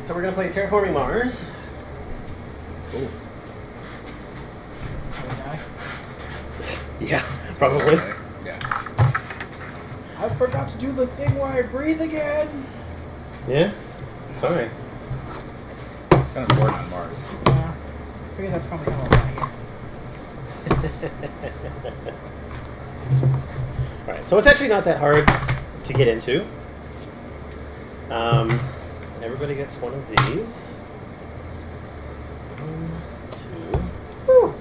So we're gonna play Terraforming Mars. Ooh. That's how we die. Yeah, probably. Okay. Yeah. I forgot to do the thing where I breathe again. Yeah? Sorry. Kind of bored on Mars. Yeah. I figure that's probably how I'll die here. Alright, so it's actually not that hard to get into. Everybody gets one of these. 1, 2,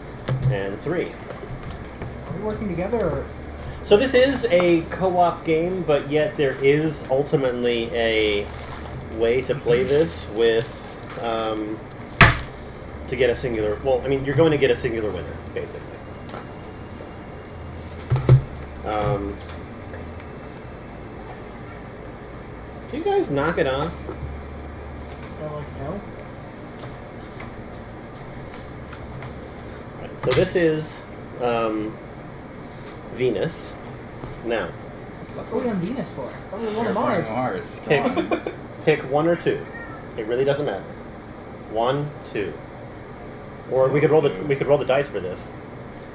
and 3. Are we working together or? So this is a co-op game, but yet there is ultimately a way to play this with, to get a singular, well, I mean, you're going to get a singular winner, basically. So, do you guys knock it off? No. Right, so this is, Venus. Now, What are we on Venus for? I thought we were going to Terraforming Mars. pick, Come on. pick 1 or 2. It really doesn't matter. 1, 2. Or we could roll the dice for this.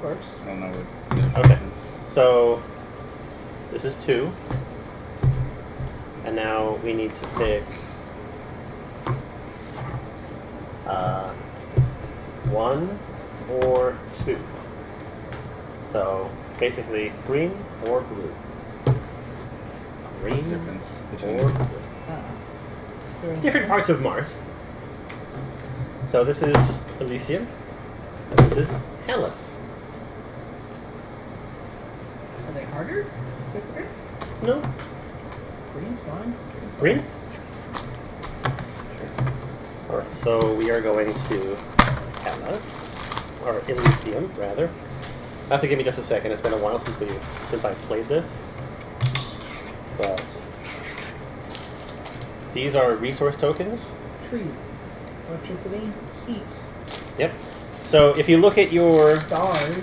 Works. I don't know what the Okay. difference is. So this is 2. And now we need to pick 1 or 2. So basically green or blue. What's the Green difference between or blue. Is there any Different difference? parts of Mars. So this is Elysium, and this is Hellas. Are they harder? Different? No, Green's fine. green. All right, so we are going to Hellas, or Elysium, rather. Have to give me just a second. It's been a while since I've played this, but these are resource tokens. Trees. Electricity. Heat. Yep. So if you look at your, Stars.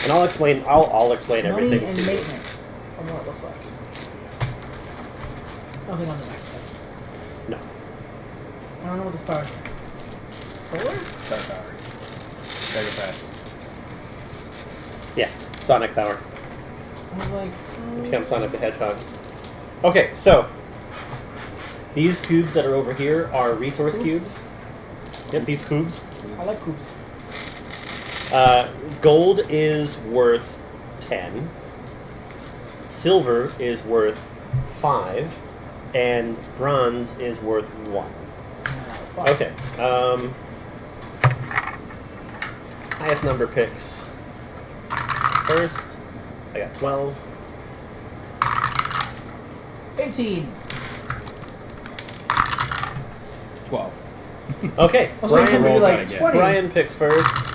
and I'll explain Money everything and to you. maintenance. From what it looks like. Nothing on the next one. No. I don't know what the stars are. Solar? Star Power? Very fast. Yeah, Sonic Power. I was like, Become Sonic the Hedgehog. Okay, so these cubes that are over here are resource Cubes? cubes. Yep, these cubes. I like cubes. Gold is worth 10. Silver is worth 5. And bronze is worth 1. Fuck. Okay. Highest number picks first. I got 12. 18. 12. Okay. I was waiting for him to be Roll like that again. 20. Brian picks first.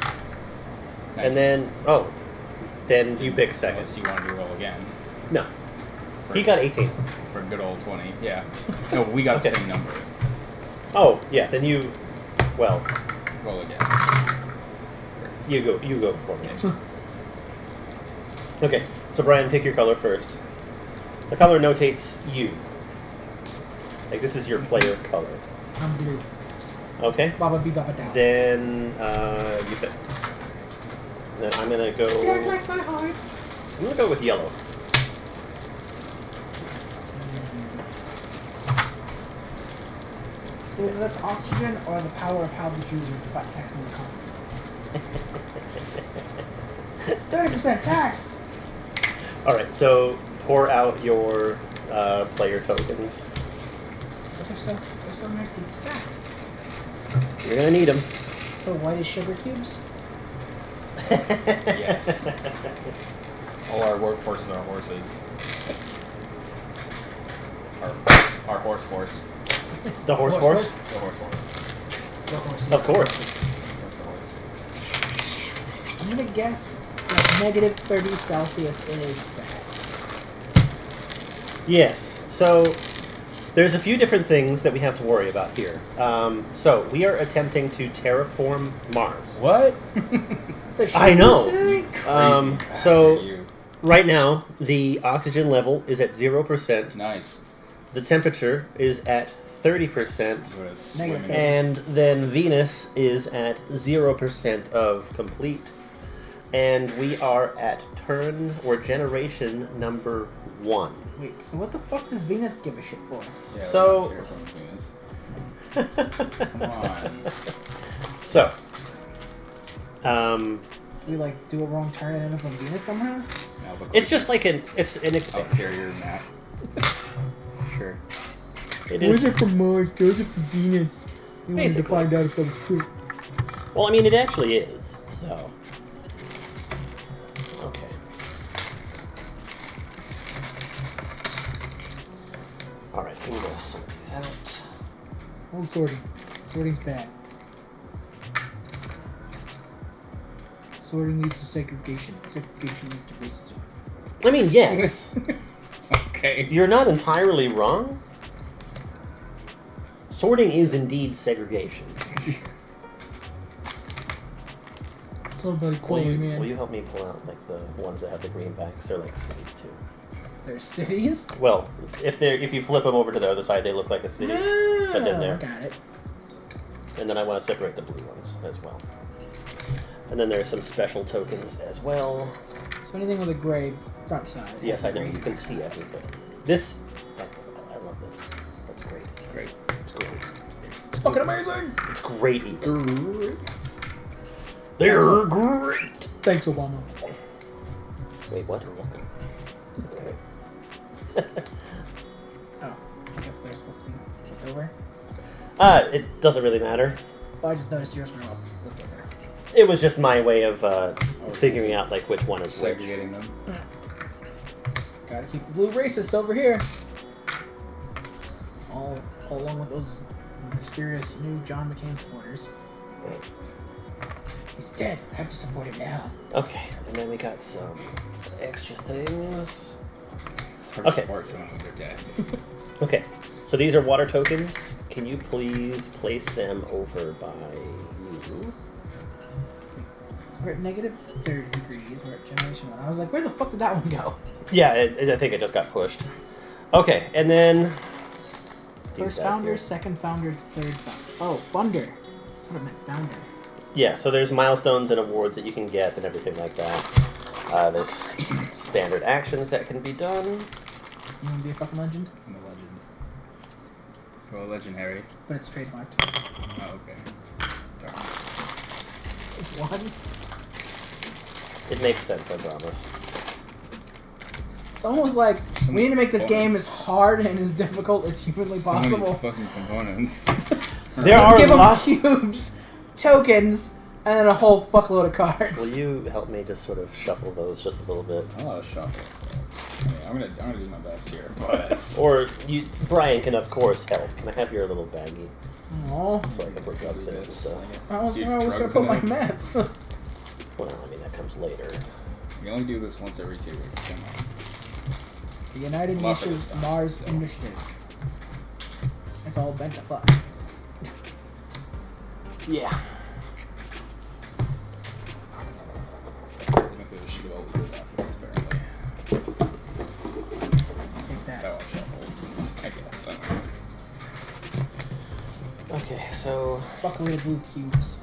And then, then you pick second. Unless you want to roll again. No. For, He got 18. For a good old 20. Yeah. No, we got Okay. the same number. Oh, yeah, then you, well, Roll again. you go before me. Okay, so Brian, pick your color first. The color notates you. Like, this is your player color. I'm blue. Okay? Baba bee baba down. Then, you pick. Then I'm gonna go... Black like my heart. I'm gonna go with yellow. Either that's oxygen or the power of how the Jews are flat taxing the economy. 30% tax! Alright, so pour out your player tokens. But they're so nicely stacked. You're gonna need them. So white is sugar cubes? Yes. All our workforces are horses. Our horse force. The horse Horse force? The horse force. The horses. Of course. Horse the horse. I'm gonna guess that negative 30 Celsius is bad. Yes. So there's a few different things that we have to worry about here. So we are attempting to terraform Mars. What? The I know. sugar Um, Crazy so- bastard, you. Right now, the oxygen level is at 0%. Nice. The temperature is at 30%. What is Negative swimming? And then Venus is at 0% of complete. And we are at turn or generation number 1. Wait, so what the fuck does Venus give a shit for? Yeah, So- we're not Terraforming Venus. Come on. So, We like do a wrong turn and end up on Venus somehow? No, but it's just like it's an expansion. Ulterior map. Sure. It is. from Mars, goes it from Venus. We wanted to Basically. find out if that was true. Well, I mean, it actually is. So. Okay. All right. I'm gonna sort these out. Oh, sorting. Sorting's bad. Sorting leads to segregation. Segregation leads to racism. I mean, yes. Okay. You're not entirely wrong. Sorting is indeed segregation. It's all about Will equality, you, man. will you help me pull out like the ones that have the green backs? They're like cities too. There's cities? Well, if you flip them over to the other side, they look like a city. But then Oh, there. got it. And then I want to separate the blue ones as well. And then there's some special tokens as well. So anything with a gray front side. Yes, I know. Gray You can back see side. everything. This, I love this. That's great. Great. It's great. It's fucking amazing! It's great even. Great. They're great. Thanks, Obama. Wait, what? You're welcome. Oh, I guess they're supposed to be over. It doesn't really matter. Oh, I just noticed yours were all flipped over. It was just my way of figuring out like which one is which. Segregating them. Gotta keep the blue racists over here. All along with those mysterious new John McCain supporters. He's dead. I have to support him now. Okay, and then we got some extra things. It's hard Okay. to support someone when they're dead. Okay, so these are water tokens. Can you please place them over by you? So we're at negative 30 degrees. We're at generation 1. I was like, where the fuck did that one go? Yeah, I think it just got pushed. Okay, and then... these First guys founder, here. second founder, third founder. Oh, funder. I thought it meant founder. Yeah, so there's milestones and awards that you can get and everything like that. There's standard actions that can be done. You want to be a fucking legend? I'm a legend. Well, legendary. But it's trademarked. Oh, okay. Darn. One. It makes sense, I promise. It's almost like So we need to make this game components. as hard and as difficult as humanly So many possible. fucking components. There Let's are give them lots- cubes, tokens, and then a whole fuckload of cards. Will you help me just sort of shuffle those just a little bit? I'm not a shuffle. I mean, I'm gonna do my best here, but Or you, Brian can of course help. Can I have your little baggie Aw. so I can put drugs in it and stuff? I was Dude, gonna drugs put in my it? meth. Well, I mean that comes later. We only do this once every 2 weeks. Come on. The United Love for this Nations stuff, Mars so. Initiative. It's all bent to fuck. Yeah. I'm gonna do a sheet of all the good documents, apparently. Take that. So I'll shuffle. I guess. I don't know. Okay, so Fuck away the blue cubes.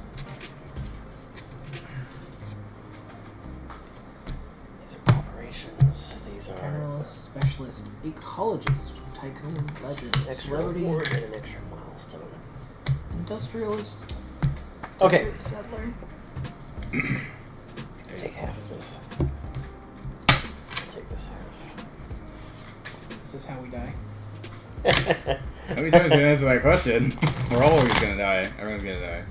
these are corporations. These are Generalist, specialist, ecologist, tycoon, legend, an extra celebrity, award and an extra milestone. industrialist, Okay, desert settler. take half of this. Take this This is how we die. half. How many times did I answer that question? We're always gonna die. Everyone's gonna die.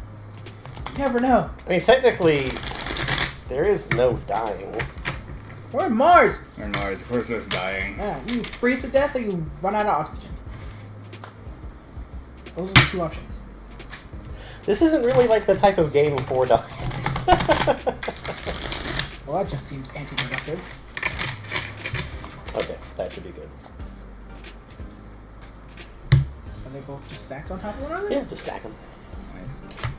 You never know. I mean, technically, there is no dying. We're in Mars. We're in Mars. Of course, there's dying. Yeah, you freeze to death or you run out of oxygen. Those are the two options. This isn't really like the type of game for dying. Well, that just seems anti-productive. Okay, that should be good. Are they both just stacked on top of one another? Yeah, just stack them. Nice.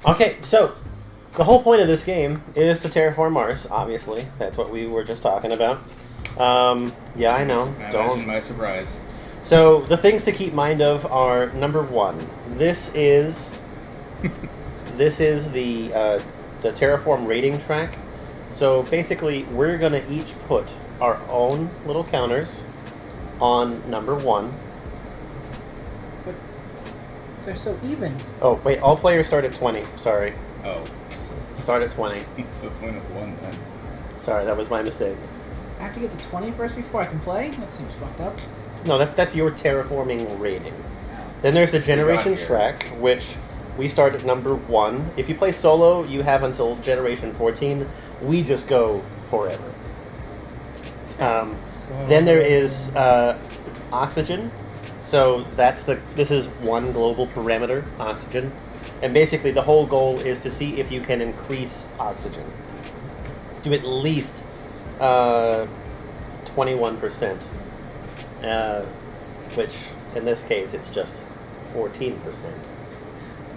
Okay, so the whole point of this game is to terraform Mars. Obviously, that's what we were just talking about. Yeah, I know. Imagine Don't. my surprise. So the things to keep mind of are number 1. This is the Terraform rating track. So basically, we're gonna each put our own little counters on number 1. But they're so even. Oh wait, all players start at 20. Sorry, Oh, start at 20. what's the point of 1 then? Sorry, that was my mistake. I have to get to 20 first before I can play? That seems fucked up. No, that's your terraforming rating. Then there's the generation here. track, which we start at number 1. If you play solo, you have until generation 14. We just go forever. Then there is oxygen. So this is one global parameter, oxygen. And basically the whole goal is to see if you can increase oxygen to at least 21%. Which in this case it's just 14%.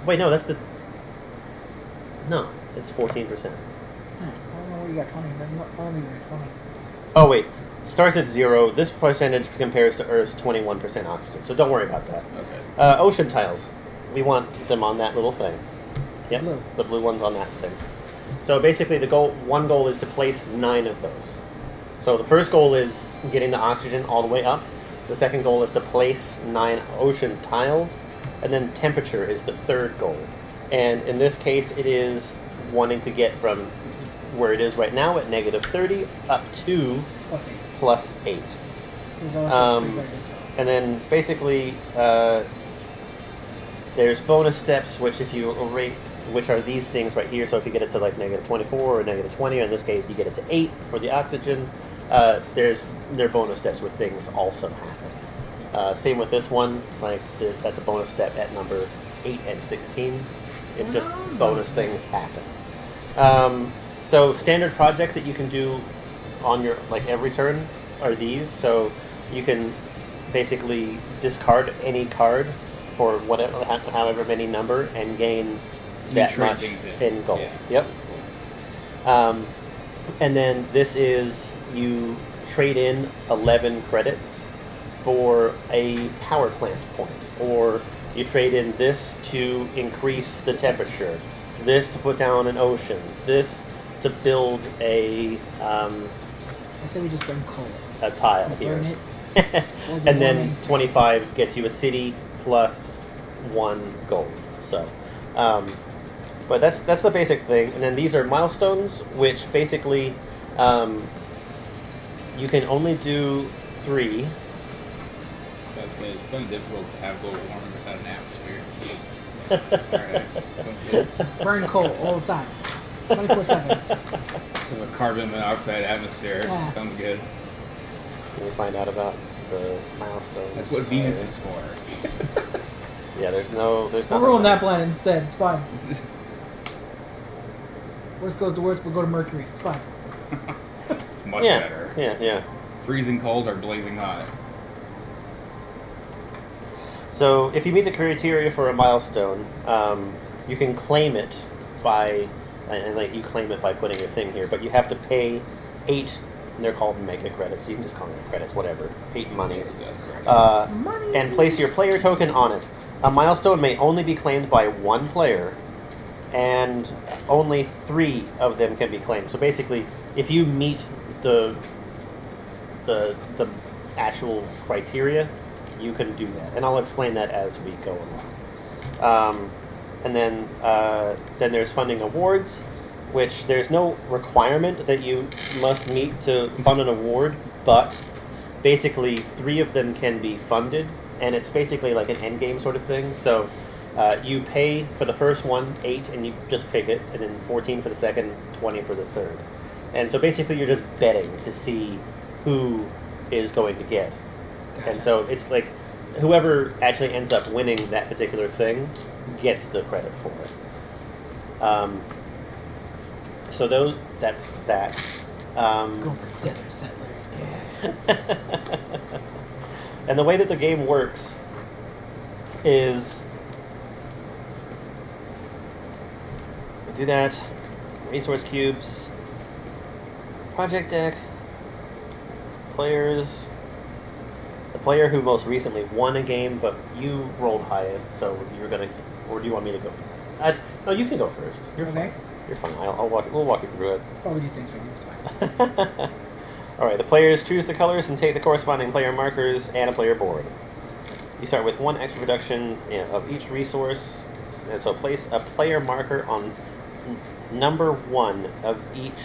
Wait, no, it's 14%. I don't know where you got 20. There's no, all these are 20. Oh wait, starts at 0. This percentage compares to Earth's 21% oxygen, so don't worry about that. Okay. Ocean tiles, we want them on that little thing. Yep, Blue. the blue ones on that thing. So basically, one goal is to place 9 of those. So the first goal is getting the oxygen all the way up. The second goal is to place 9 ocean tiles, and then temperature is the third goal. And in this case, it is wanting to get from where it is right now at -30 up to Plus 8. +8. There's also freeze I did, so. And then basically, there's bonus steps, which if you rate, which are these things right here. So if you get it to like -24 or -20, or in this case you get it to 8 for the oxygen, there are bonus steps where things also happen. Same with this one, like that's a bonus step at number 8 and 16. It's just bonus things happen. So standard projects that you can do on your every turn are these. So you can basically discard any card for whatever, however many number, and gain that trade much things in gold. Yeah. Yep. And then this is you trade in 11 credits for a power plant point, or you trade in this to increase the temperature, this to put down an ocean, this to build I say we just burn coal. a tile Burn here. it. And then 25 gets you a city plus 1 gold. So, but that's the basic thing. And then these are milestones, which basically you can only do 3. So it's kind of difficult to have global warming without an atmosphere. Alright, sounds good. Burn coal all the time. 24/7. So the carbon monoxide atmosphere Yeah. sounds good. We'll find out about the milestones. That's what Venus is for. Yeah, there's We'll nothing ruin there. that planet instead. It's fine. Worst goes to worst, we'll go to Mercury. It's fine. It's much Yeah, better. yeah. Freezing cold or blazing hot. So if you meet the criteria for a milestone, you can claim it by, you claim it by putting your thing here, but you have to pay 8, and they're called mega credits. You can just call them credits, whatever. 8 monies. Money. And place your player token on it. A milestone may only be claimed by 1 player, and only 3 of them can be claimed. So basically, if you meet the actual criteria, you can do that, and I'll explain that as we go along. And then there's funding awards, which there's no requirement that you must meet to fund an award, but basically 3 of them can be funded, and it's basically like an end game sort of thing. So you pay for the first one 8, and you just pick it, and then 14 for the second, 20 for the third. And so basically you're just betting to see who is going to get. Gotcha. And so it's like whoever actually ends up winning that particular thing gets the credit for it. So that's that. Go for Desert Settler. Yeah. And the way that the game works is we do that, resource cubes, project deck, players, The player who most recently won a game, but you rolled highest, so you're gonna. Or do you want me to go? No, you can go first. You're Okay. fine. You're fine. I'll walk. We'll walk you through it. Probably do things right. It's fine. All right. The players choose the colors and take the corresponding player markers and a player board. You start with 1 extra reduction of each resource, and so place a player marker on number 1 of each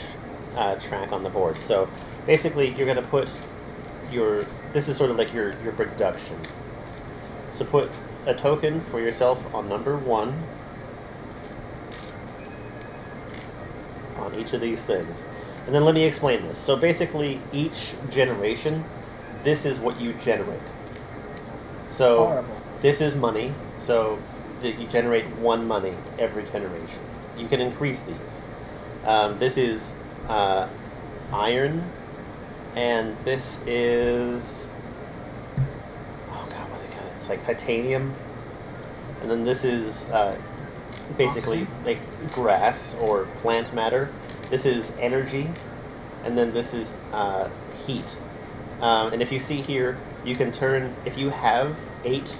track on the board. So basically, you're going to put your. This is sort of like your production. So put a token for yourself on number 1 on each of these things. And then let me explain this. So basically, each generation, this is what you generate. So Horrible. this is money. So that you generate 1 money every generation. You can increase these. This is iron, and this is what do they call it? It's like titanium, and then this is basically like grass or plant matter. This is energy, and then this is heat. And if you see here, you can turn, if you have 8,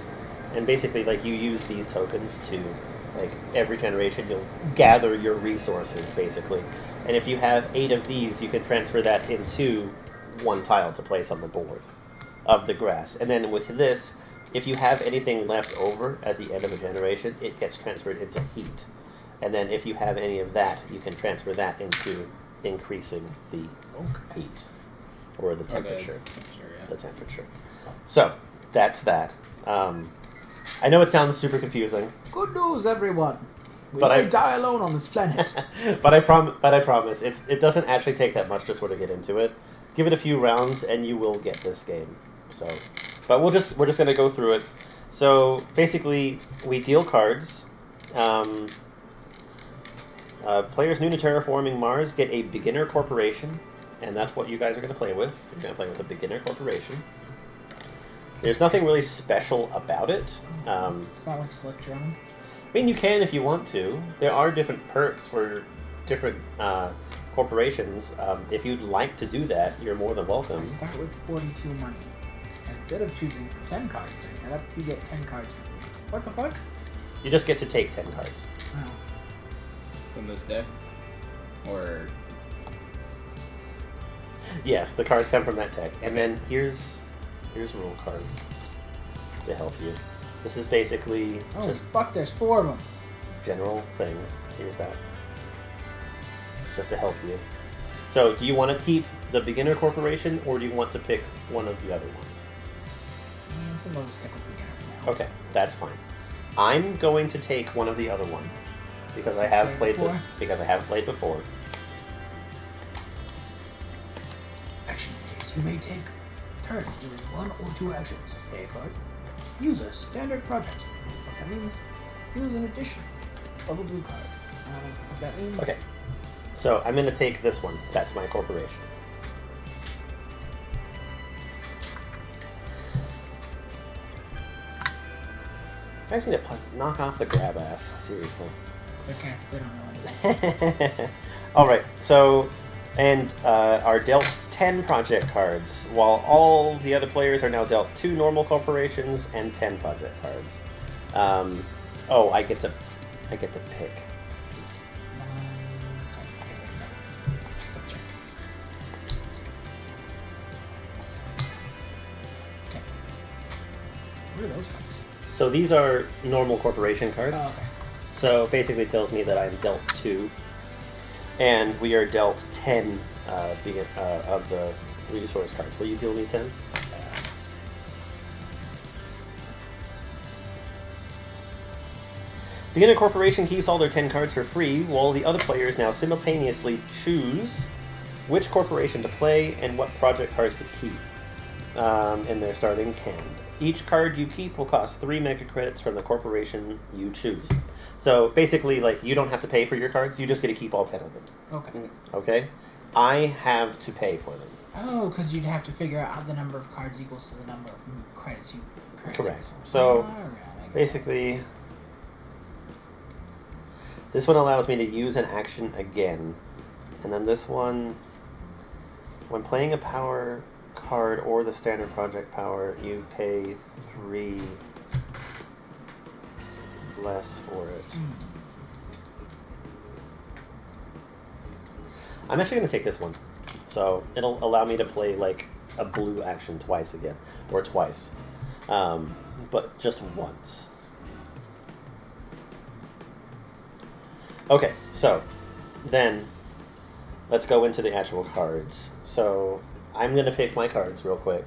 and basically like you use these tokens to, like every generation you'll gather your resources basically. And if you have 8 of these, you can transfer that into 1 tile to place on the board of the grass. And then with this, if you have anything left over at the end of a generation, it gets transferred into heat. And then if you have any of that, you can transfer that into increasing the heat or the temperature. The temperature. So that's that. I know it sounds super confusing. Good news, everyone. We But may I- die alone on this planet. but I promise it doesn't actually take that much to sort of get into it. Give it a few rounds and you will get this game. So, but we're just gonna go through it. So basically, we deal cards. Players new to Terraforming Mars get a beginner corporation, and that's what you guys are going to play with. You're going to play with a beginner corporation. There's nothing really special about it. It's not like Select German. I mean, you can if you want to. There are different perks for different corporations. If you'd like to do that, you're more than welcome. I start with 42 money. Instead of choosing 10 cards, I set up, you get 10 cards for free. What the fuck? You just get to take 10 cards. Oh. From this deck? Or Yes, the cards come from that deck. And then here's rule cards to help you. This is basically Oh, just fuck, there's 4 of them. general things. Here's that. It's just to help you. So, do you want to keep the beginner corporation, or do you want to pick one of the other ones? I think I'll just stick with beginner for now. Okay, that's fine. I'm going to take one of the other ones because I You've have played played this before? because I have played before. Action phase. You may take turns doing 1 or 2 actions. Pay a card. Use a standard project. What that means? Use an addition of a blue card. I don't know what the fuck that means. Okay. So I'm going to take this one. That's my corporation. You guys need to knock off the grab ass. Seriously. They're cats. They don't know anything. Alright, so, and are dealt 10 project cards, while all the other players are now dealt 2 normal corporations and 10 project cards. I get to pick. Double check. Okay. What are those cards? So these are normal corporation cards. Oh, okay. So basically it tells me that I'm dealt 2, and we are dealt 10 of the resource cards. Will you deal me 10? Beginner Corporation keeps all their 10 cards for free, while the other players now simultaneously choose which corporation to play and what project cards to keep in their starting hand. Each card you keep will cost 3 mega credits from the corporation you choose. So basically, like, you don't have to pay for your cards, you just get to keep all 10 of them. Okay. Okay? I have to pay for them. Oh, because you'd have to figure out how the number of cards equals to the number of credits you Correct. So, Alright, I get it. basically, this one allows me to use an action again. And then this one, when playing a power card or the standard project power, you pay 3 less for it. I'm actually going to take this one. So it'll allow me to play like a blue action twice again. Or twice. But just once. Okay, so then let's go into the actual cards. So I'm going to pick my cards real quick.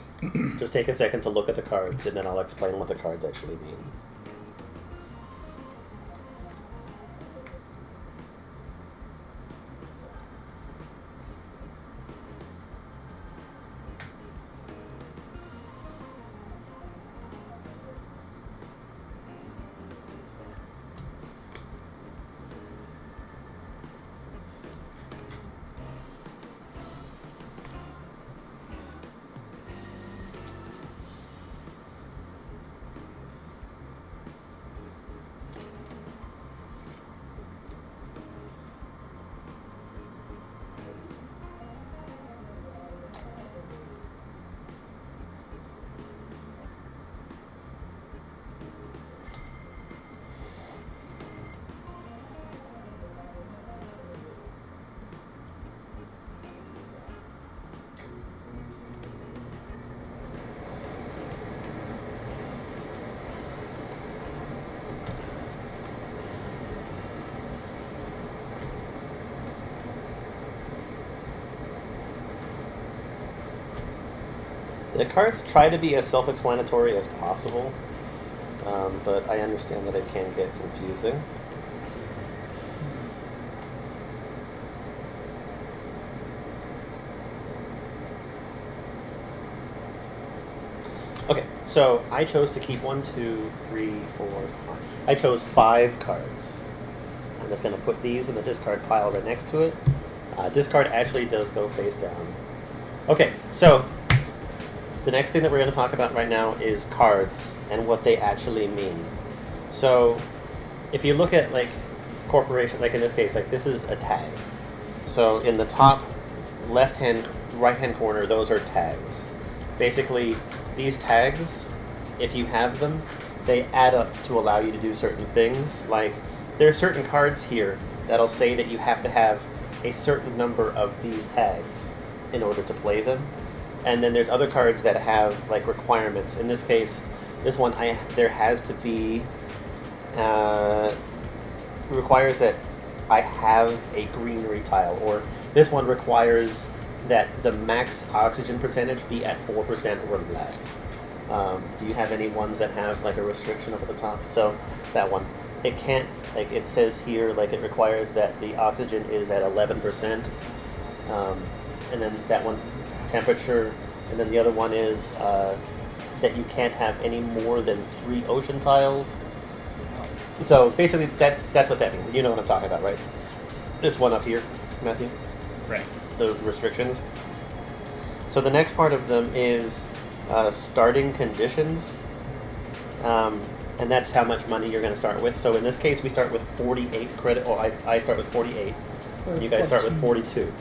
Just take a second to look at the cards, and then I'll explain what the cards actually mean. The cards try to be as self-explanatory as possible, but I understand that it can get confusing. Okay, so I chose to keep 1, 2, 3, 4, 5. I chose 5 cards. I'm just going to put these in the discard pile right next to it. Discard actually does go face down. Okay, so the next thing that we're going to talk about right now is cards and what they actually mean. So if you look at like corporation, like in this case, like this is a tag. So in the top left-hand, right-hand corner, those are tags. Basically, these tags, if you have them, they add up to allow you to do certain things. Like there are certain cards here that'll say that you have to have a certain number of these tags in order to play them. And then there's other cards that have like requirements. In this case, this one there has to be requires that I have a greenery tile, or this one requires that the max oxygen percentage be at 4% or less. Do you have any ones that have like a restriction up at the top? So that one, it can't, like it says here, like it requires that the oxygen is at 11%, and then that one's temperature, and then the other one is that you can't have any more than 3 ocean tiles. So basically, that's what that means. You know what I'm talking about, right? This one up here, Matthew. Right. The restrictions. So the next part of them is starting conditions, and that's how much money you're going to start with. So in this case, we start with 48 credit. Oh, I start with 48. Or You guys start with 42.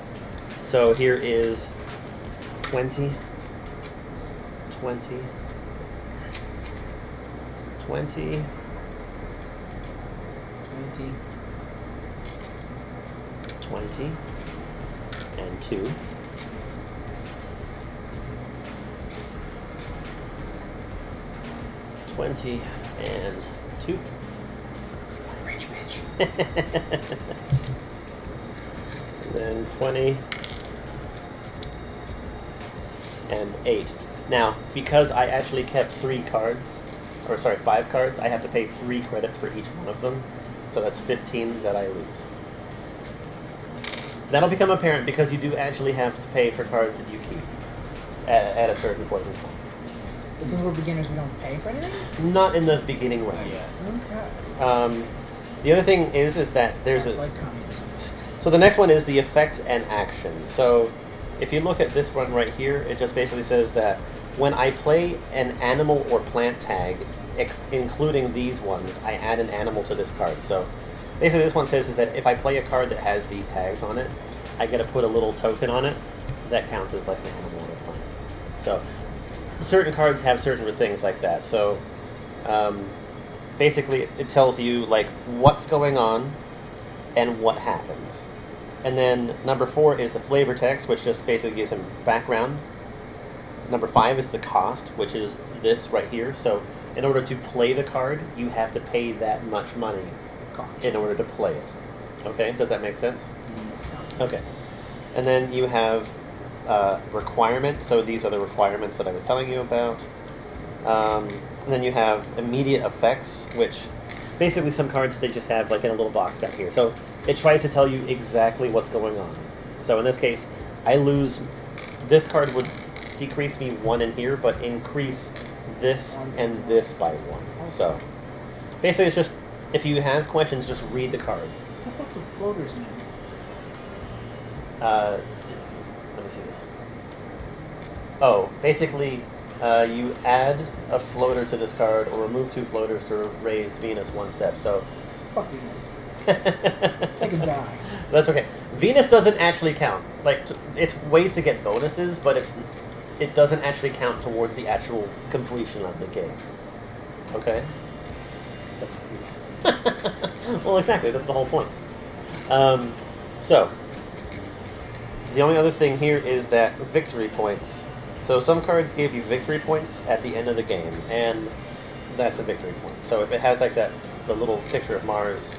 So here is 20, 20, 20, 20. 20, and 2. 20 and 2. Rich bitch. And then 20 and 8. Now, because I actually kept 5 cards, I have to pay 3 credits for each one of them. So that's 15 that I lose. That'll become apparent because you do actually have to pay for cards that you keep at a certain point in time. But since we're beginners, we don't pay for anything? Not in the beginning round. Yeah. Okay. The other thing is that there's Sounds a... like communism. So the next one is the effect and action. So if you look at this one right here, it just basically says that when I play an animal or plant tag, including these ones, I add an animal to this card. So basically this one says is that if I play a card that has these tags on it, I get to put a little token on it that counts as like an animal or a plant. So certain cards have certain things like that. So basically, it tells you like what's going on and what happens. And then number 4 is the flavor text, which just basically gives him background. Number 5 is the cost, which is this right here. So in order to play the card, you have to pay that much money in order to play it. Okay, does that make sense? Okay. And then you have requirements. So these are the requirements that I was telling you about. And then you have immediate effects, which basically some cards they just have like in a little box out here. So it tries to tell you exactly what's going on. So in this case, I lose. This card would decrease me 1 in here, but increase this and this by 1. So basically, it's just if you have questions, just read the card. What the fuck do floaters mean? Let me see this. Oh, basically, you add a floater to this card or remove 2 floaters to raise Venus 1 step. So Fuck Venus. They can die. that's okay. Venus doesn't actually count. Like it's ways to get bonuses, but it doesn't actually count towards the actual completion of the game. Okay. Stuff Venus. Well, exactly. That's the whole point. So the only other thing here is that victory points. So some cards give you victory points at the end of the game, and that's a victory point. So if it has like the little picture of Mars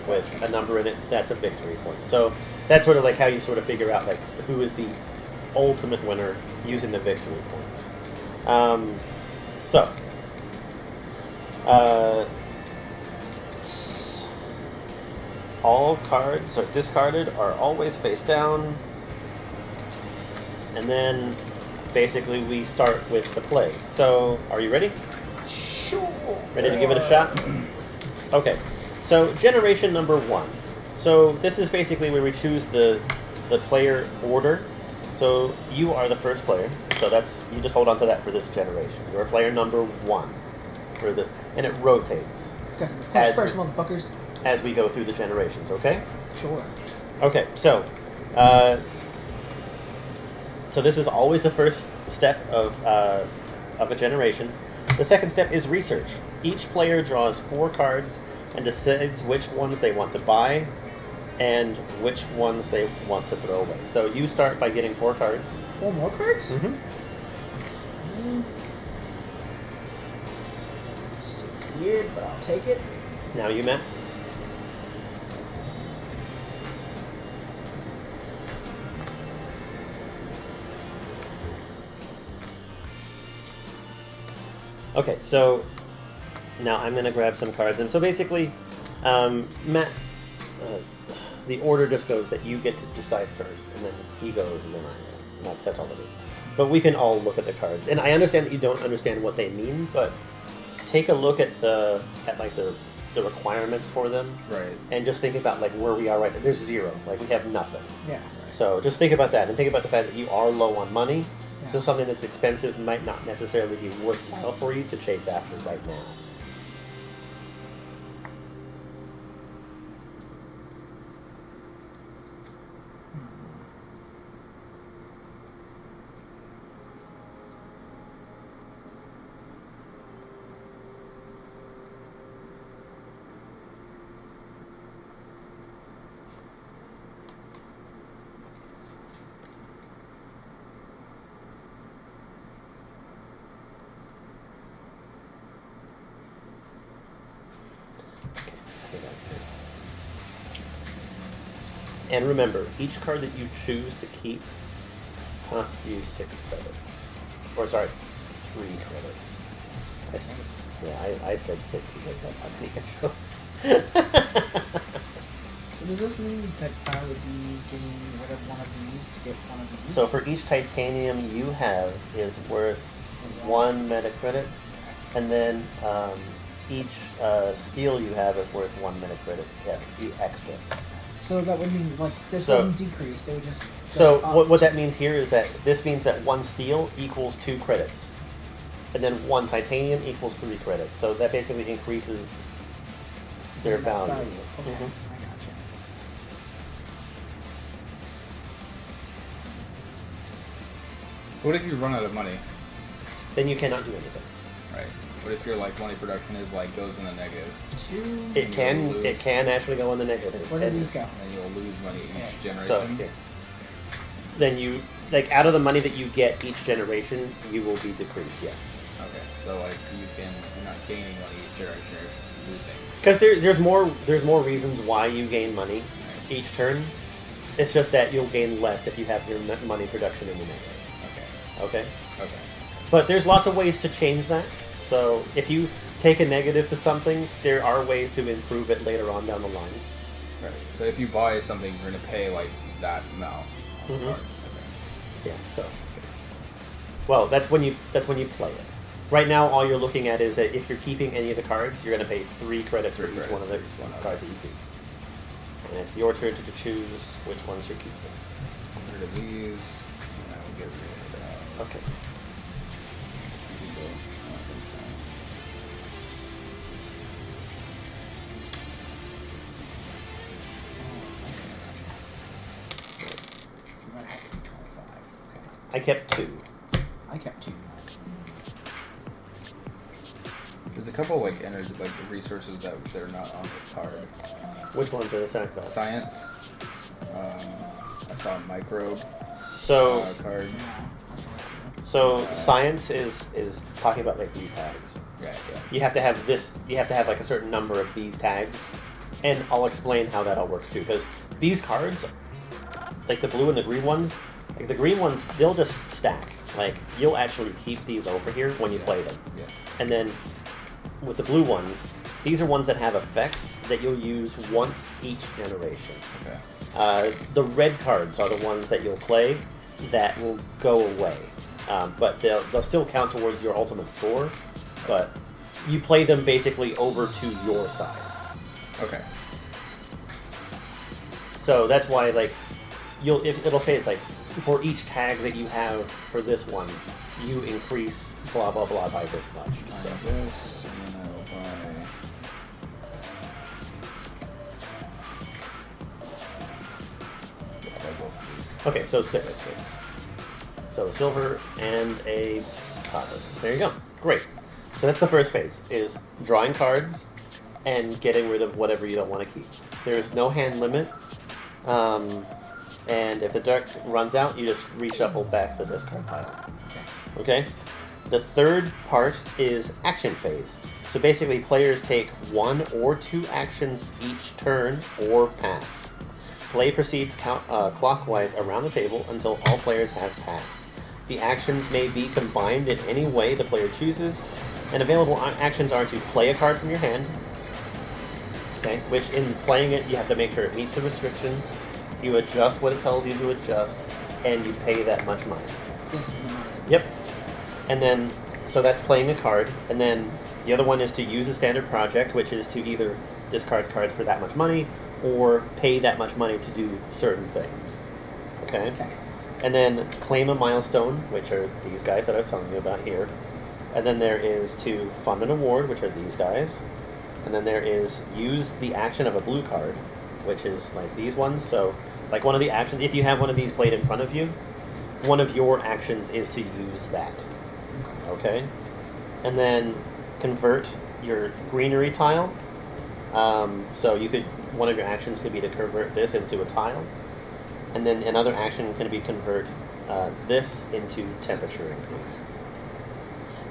with a number in it, that's a victory point. So that's sort of like how you sort of figure out like who is the ultimate winner using the victory points. All cards are discarded are always face down, and then basically we start with the play. So are you ready? Sure. Ready to give it a shot? Okay. So generation number 1. So this is basically where we choose the player order. So you are the first player. So that's you just hold on to that for this generation. You're player number 1 for this, and it rotates Guys, first, motherfuckers. as we go through the generations. Okay. Sure. Okay. So this is always the first step of a generation. The second step is research. Each player draws 4 cards and decides which ones they want to buy and which ones they want to throw away. So you start by getting 4 cards. 4 more cards? Mm-hmm. Seems weird, but I'll take it. Now you, Matt. Okay, so now I'm going to grab some cards. And so basically, Matt, the order just goes that you get to decide first, and then he goes, and then I go. That's all it is. But we can all look at the cards. And I understand that you don't understand what they mean, but take a look at the requirements for them. Right. And just think about like where we are right now. There's 0. Like we have nothing. Yeah. So just think about that, and think about the fact that you are low on money. Yeah. So something that's expensive might not necessarily be worthwhile for you to chase after right now. And remember, each card that you choose to keep costs you 6 credits. Or sorry, 3 credits. I said 6 because that's how many it shows. So does this mean that I would be getting rid of one of these to get one of these? So for each titanium you have is worth 1 meta credit, and then each steel you have is worth 1 meta credit. Yeah, extra. So that would mean like this So- wouldn't decrease. It would just. So go up. what that means here is that this means that 1 steel equals 2 credits, and then 1 titanium equals 3 credits. So that basically increases their value. Okay, Mhm. I gotcha. What if you run out of money? then you cannot do anything. Right. But if your like money production is like goes in the negative, It can actually go in the negative. Where do these go? then you'll lose money each generation. So then you like out of the money that you get each generation, you will be decreased. Yes. Okay. So like you're not gaining money each generation, you're losing. Because there's more reasons why you gain money each turn. It's just that you'll gain less if you have your money production in the negative. Okay. Okay. Okay. But there's lots of ways to change that. So if you take a negative to something, there are ways to improve it later on down the line. Right. So if you buy something, you're gonna pay like that amount. On the card. Okay. Yeah. So. Well, that's when you play it. Right now, all you're looking at is that if you're keeping any of the cards, you're going to pay 3 credits for each one of the cards that you keep. And it's your turn to choose which ones you're keeping. Get rid of these. And I will get rid of. Okay. I don't think so. So we're gonna have to do 25. Okay. I kept 2. I kept 2. There's a couple like resources that are not on this card. Which ones are the second card? Science. I saw a microbe So, card. science is talking about like these tags. Yeah. You have to have this. You have to have like a certain number of these tags, and I'll explain how that all works too. Because these cards, like the blue and the green ones, like the green ones, they'll just stack. Like you'll actually keep these over here when you play them. Yeah. And then with the blue ones, these are ones that have effects that you'll use once each generation. Okay. The red cards are the ones that you'll play that will go away, but they'll still count towards your ultimate score. But you play them basically over to your side. Okay. So that's why like it'll say it's like for each tag that you have for this one, you increase blah blah blah by this much. Buy So. this, and then I'll buy. Yeah, I'll buy both of these. Okay, so 6. 6. So a silver and a copper. There you go. Great. So that's the first phase, is drawing cards and getting rid of whatever you don't want to keep. There's no hand limit. And if the deck runs out, you just reshuffle back the discard pile. Okay? The third part is action phase. So basically, players take 1 or 2 actions each turn or pass. Play proceeds clockwise around the table until all players have passed. The actions may be combined in any way the player chooses, and available actions are to play a card from your hand, okay, which in playing it, you have to make sure it meets the restrictions, you adjust what it tells you to adjust, and you pay that much money. This is the money. Yep. And then, so that's playing a card, and then the other one is to use a standard project, which is to either discard cards for that much money, or pay that much money to do certain things. Okay? Okay. And then claim a milestone, which are these guys that I was telling you about here. And then there is to fund an award, which are these guys. And then there is use the action of a blue card, which is like these ones. So, like one of the actions, if you have one of these played in front of you, one of your actions is to use that. Okay? And then convert your greenery tile. So you could, one of your actions could be to convert this into a tile. And then another action can be convert this into temperature increase.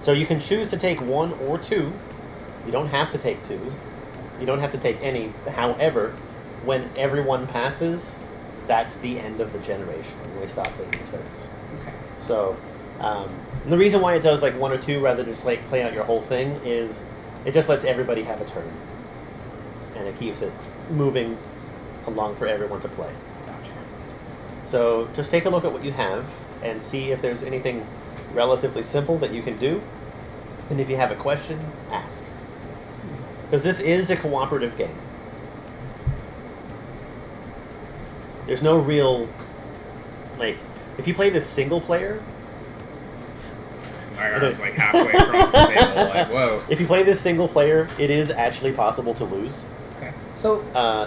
So you can choose to take 1 or 2. You don't have to take 2. You don't have to take any. However, when everyone passes, that's the end of the generation. We stop taking turns. Okay. So the reason why it does like 1 or 2 rather than just like play out your whole thing is it just lets everybody have a turn. And it keeps it moving along for everyone to play. Gotcha. So just take a look at what you have and see if there's anything relatively simple that you can do. And if you have a question, ask. Because this is a cooperative game. There's no real, like, if you play this single player... My arm's like halfway across the table, like, whoa. If you play this single player, it is actually possible to lose. Okay. So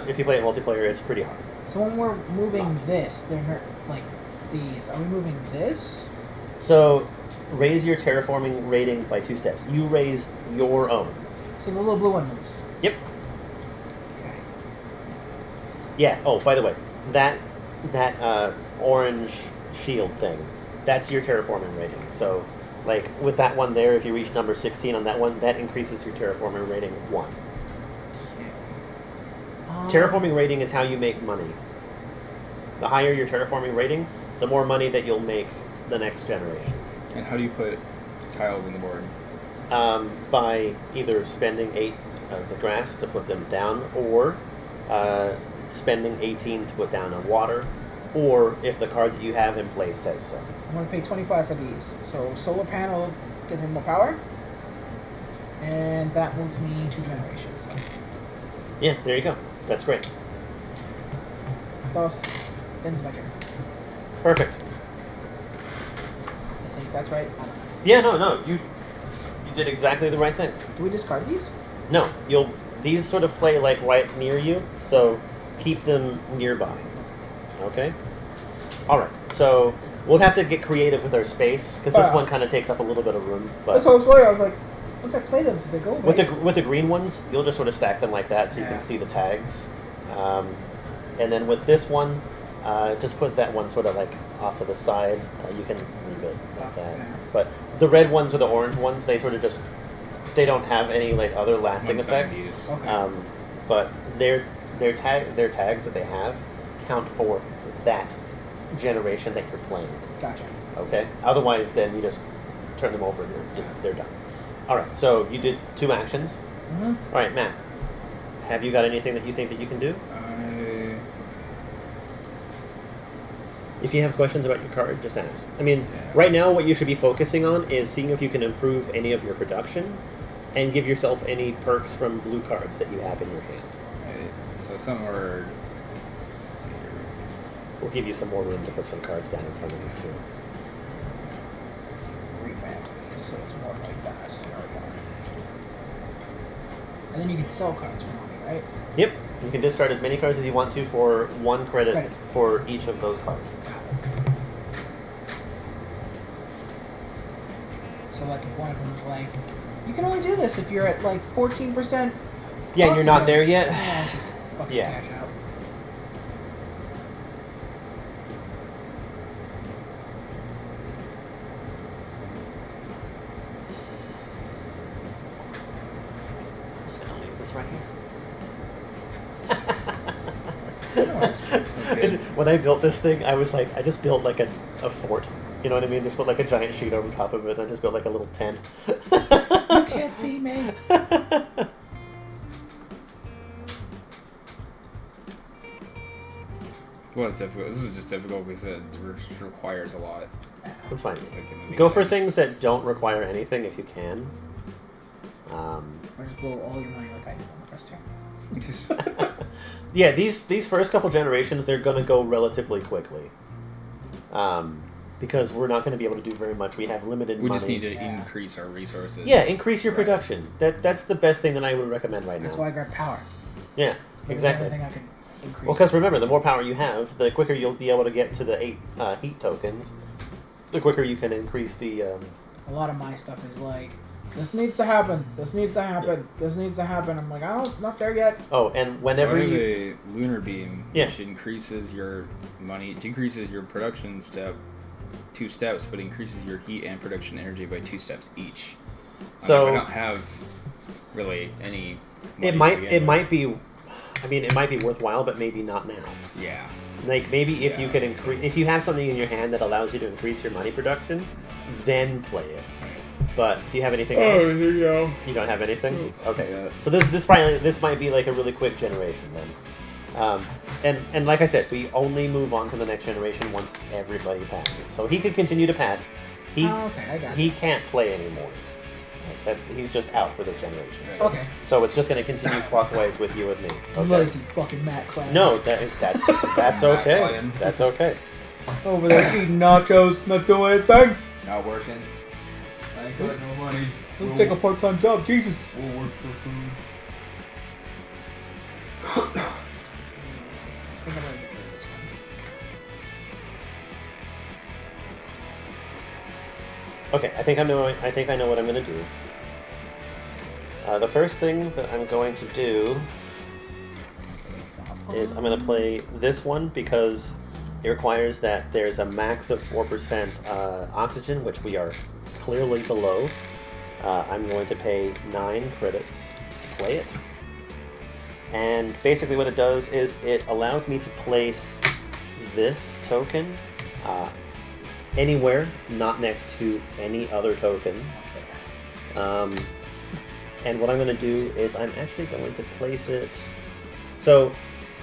If you play it multiplayer, it's pretty hard. So when we're moving this, they're not like these. Are we moving this? So raise your terraforming rating by 2 steps. You raise your own. So the little blue one moves. Yep. Okay. Yeah. Oh, by the way, that orange shield thing, that's your terraforming rating. So, like with that one there, if you reach number 16 on that one, that increases your terraforming rating 1. Terraforming rating is how you make money. The higher your terraforming rating, the more money that you'll make the next generation. And how do you put tiles on the board? By either spending 8 of the grass to put them down, or spending 18 to put down a water, or if the card that you have in place says so. I'm going to pay 25 for these. So solar panel gives me more power, and that moves me 2 generations. So. Yeah, there you go. That's great. Thus, ends my turn. Perfect. I think that's right. I don't know. Yeah, no, you did exactly the right thing. Do we discard these? No, these sort of play like right near you, so keep them nearby. Okay? Alright, so we'll have to get creative with our space, because this one kind of takes up a little bit of room. But that's what I was wondering. I was like, once I play them, do they go away? with the green ones, you'll just sort of stack them like that so you Yeah. can see the tags. And then with this one, just put that one sort of like off to the side. You can leave it like that. Yeah. But the red ones or the orange ones, they sort of just, they don't have any like other lasting One-time effects. use. Okay. But their tags that they have count for that generation that you're playing. Gotcha. Okay. Otherwise, then you just turn them over and they're done. All right. So you did 2 actions. Mm-hmm. All right, Matt. Have you got anything that you think that you can do? If you have questions about your card, just ask. I mean, right now what you should be focusing on is seeing if you can improve any of your production and give yourself any perks from blue cards that you have in your hand. Right. So somewhere. Let's see here. We'll give you some more room to put some cards down in front of you, too. Revamp these so it's more like that. So there we go. And then you can sell cards for money, right? Yep. You can discard as many cards as you want to for 1 credit for each of those cards. So like if one of them is like, you can only do this if you're at like 14%. Yeah, and you're not there yet? Yeah, just fucking Yeah. cash out. I'm just going to leave this right here. Okay. When I built this thing, I was like, I just built like a fort. You know what I mean? Just put like a giant sheet over top of it, and I just built like a little tent. You can't see me. Well, it's difficult. This is just difficult because it requires a lot. That's fine. Like in the Go for beginning. things that don't require anything if you can. Or just blow all your money like I did on the first turn. Yeah, these first couple generations, they're going to go relatively quickly. Because we're not going to be able to do very much. We have limited We money. just need to increase our resources. Yeah, increase your Right. production. That's the best thing that I would recommend right That's now. why I grabbed power. Yeah, That's exactly. the only thing I can increase. Well, because remember, the more power you have, the quicker you'll be able to get to the 8 heat tokens. The quicker you can increase the... A lot of my stuff is like, this needs to happen. This needs to happen. This needs to happen. I'm like, oh, not there yet. Oh, and whenever so I have you... a lunar beam, Yeah. which increases your money, decreases your production step 2 steps, but increases your heat and production energy by 2 steps each. So- I don't have really any. It money to begin might with. be... I mean, it might be worthwhile, but maybe not now. Yeah. Like, maybe if Yeah, you can I think so. increase... If you have something in your hand that allows you to increase your money production, then play it. But do you have anything else? here you go. You don't have anything? Okay. Yeah. So this might be like a really quick generation then. And like I said, we only move on to the next generation once everybody passes. So he could continue to pass. He Okay, I got he you. can't play anymore. He's just out for this generation. So, Okay. so it's just going to continue clockwise with you and me. Okay. Lazy fucking Matt Clan. No, that's Matt okay. Clan. That's okay. Over there eating nachos, not doing anything. Not working. I ain't got no money. Let's take a part-time job. Jesus. We'll work for food. I think I'm gonna get rid of this one. Okay, I think I know what I'm going to do. The first thing that I'm going to do is I'm going to play this one because it requires that there's a max of 4% oxygen, which we are clearly below. I'm going to pay 9 credits to play it. And basically what it does is it allows me to place this token anywhere, not next to any other token. And what I'm going to do is I'm actually going to place it... So,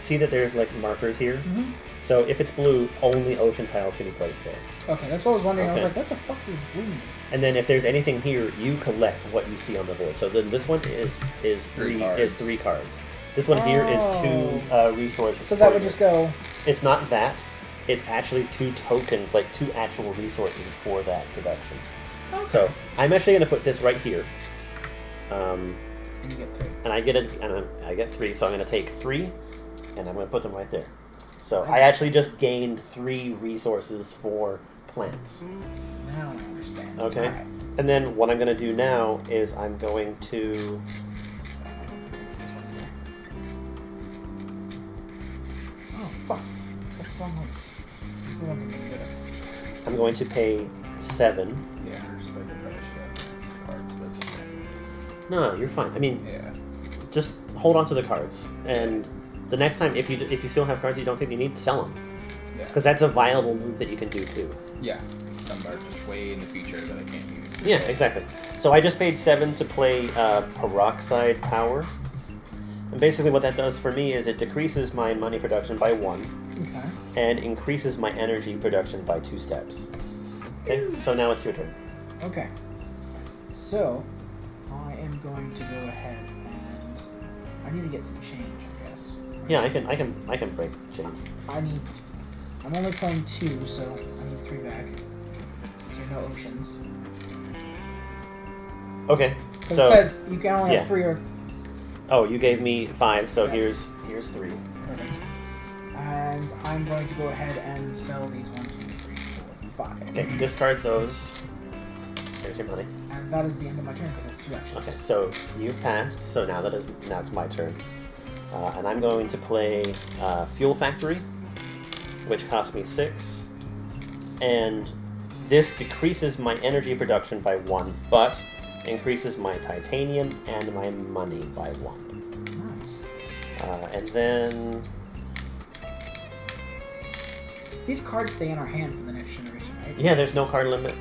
see that there's like markers here? Mm-hmm. So if it's blue, only ocean tiles can be placed there. Okay, that's what I was wondering. Okay. I was like, what the fuck does blue mean? And then if there's anything here, you collect what you see on the board. So then this one is three cards. This one here is 2 resources. So that would just go... It's not that. It's actually 2 tokens, like 2 actual resources for that production. Okay. So I'm actually going to put this right here. And you get 3. And I get 3, so I'm going to take 3, and I'm going to put them right there. So I actually just gained 3 resources for plants. Now I understand. Okay. Right. And then what I'm going to do now is I'm going to... Oh, fuck. What's wrong with this? These are the ones I'm getting rid of. I'm going to pay 7. Yeah, just like a brush, yeah. Cards, that's okay. No, you're fine. I mean, Yeah. just hold on to the cards. And the next time, if you still have cards you don't think you need, sell them. Yeah. Because that's a viable move that you can do too. Yeah. Some are just way in the future that I can't use. Yeah, exactly. So I just paid 7 to play Peroxide Power. And basically what that does for me is it decreases my money production by 1. Okay. And increases my energy production by 2 steps. Okay, so now it's your turn. Okay. So, I am going to go ahead and... I need to get some change, I guess. Yeah, I can break change. I'm only playing 2, so I need 3 back. Since there are no oceans. Okay, Because so it says you can only have yeah. 3 or... Oh, you gave me 5, so Yeah. here's 3. Perfect. And I'm going to go ahead and sell these 1, 2, 3, 4, 5. Okay, discard those. There's your money. And that is the end of my turn because that's 2 actions. Okay, so you've passed. So now it's my turn, and I'm going to play Fuel Factory, which costs me 6, and this decreases my energy production by 1, but increases my titanium and my money by 1. Nice. And then These cards stay in our hand for the next generation, right? yeah, there's no card limit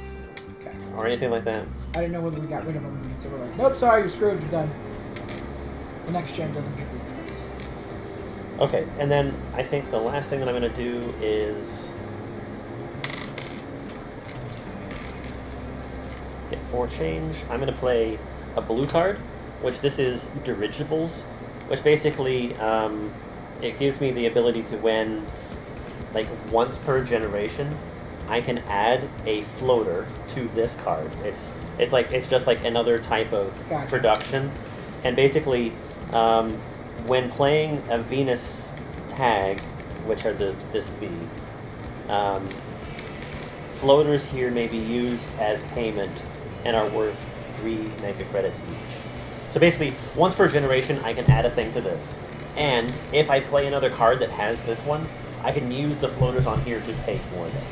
Okay. or anything like that. I didn't know whether we got rid of them, and so we're like, nope, sorry, you're screwed, you're done. The next gen doesn't get the cards. Okay, and then I think the last thing that I'm going to do is get 4 change. I'm going to play a blue card, which this is Dirigibles, which basically it gives me the ability to when, like once per generation, I can add a floater to this card. It's just like another type of Gotcha. production, and basically when playing a Venus tag, which are this V, floaters here may be used as payment and are worth 3 mega credits each. So basically, once per generation, I can add a thing to this. And if I play another card that has this one, I can use the floaters on here to pay for them.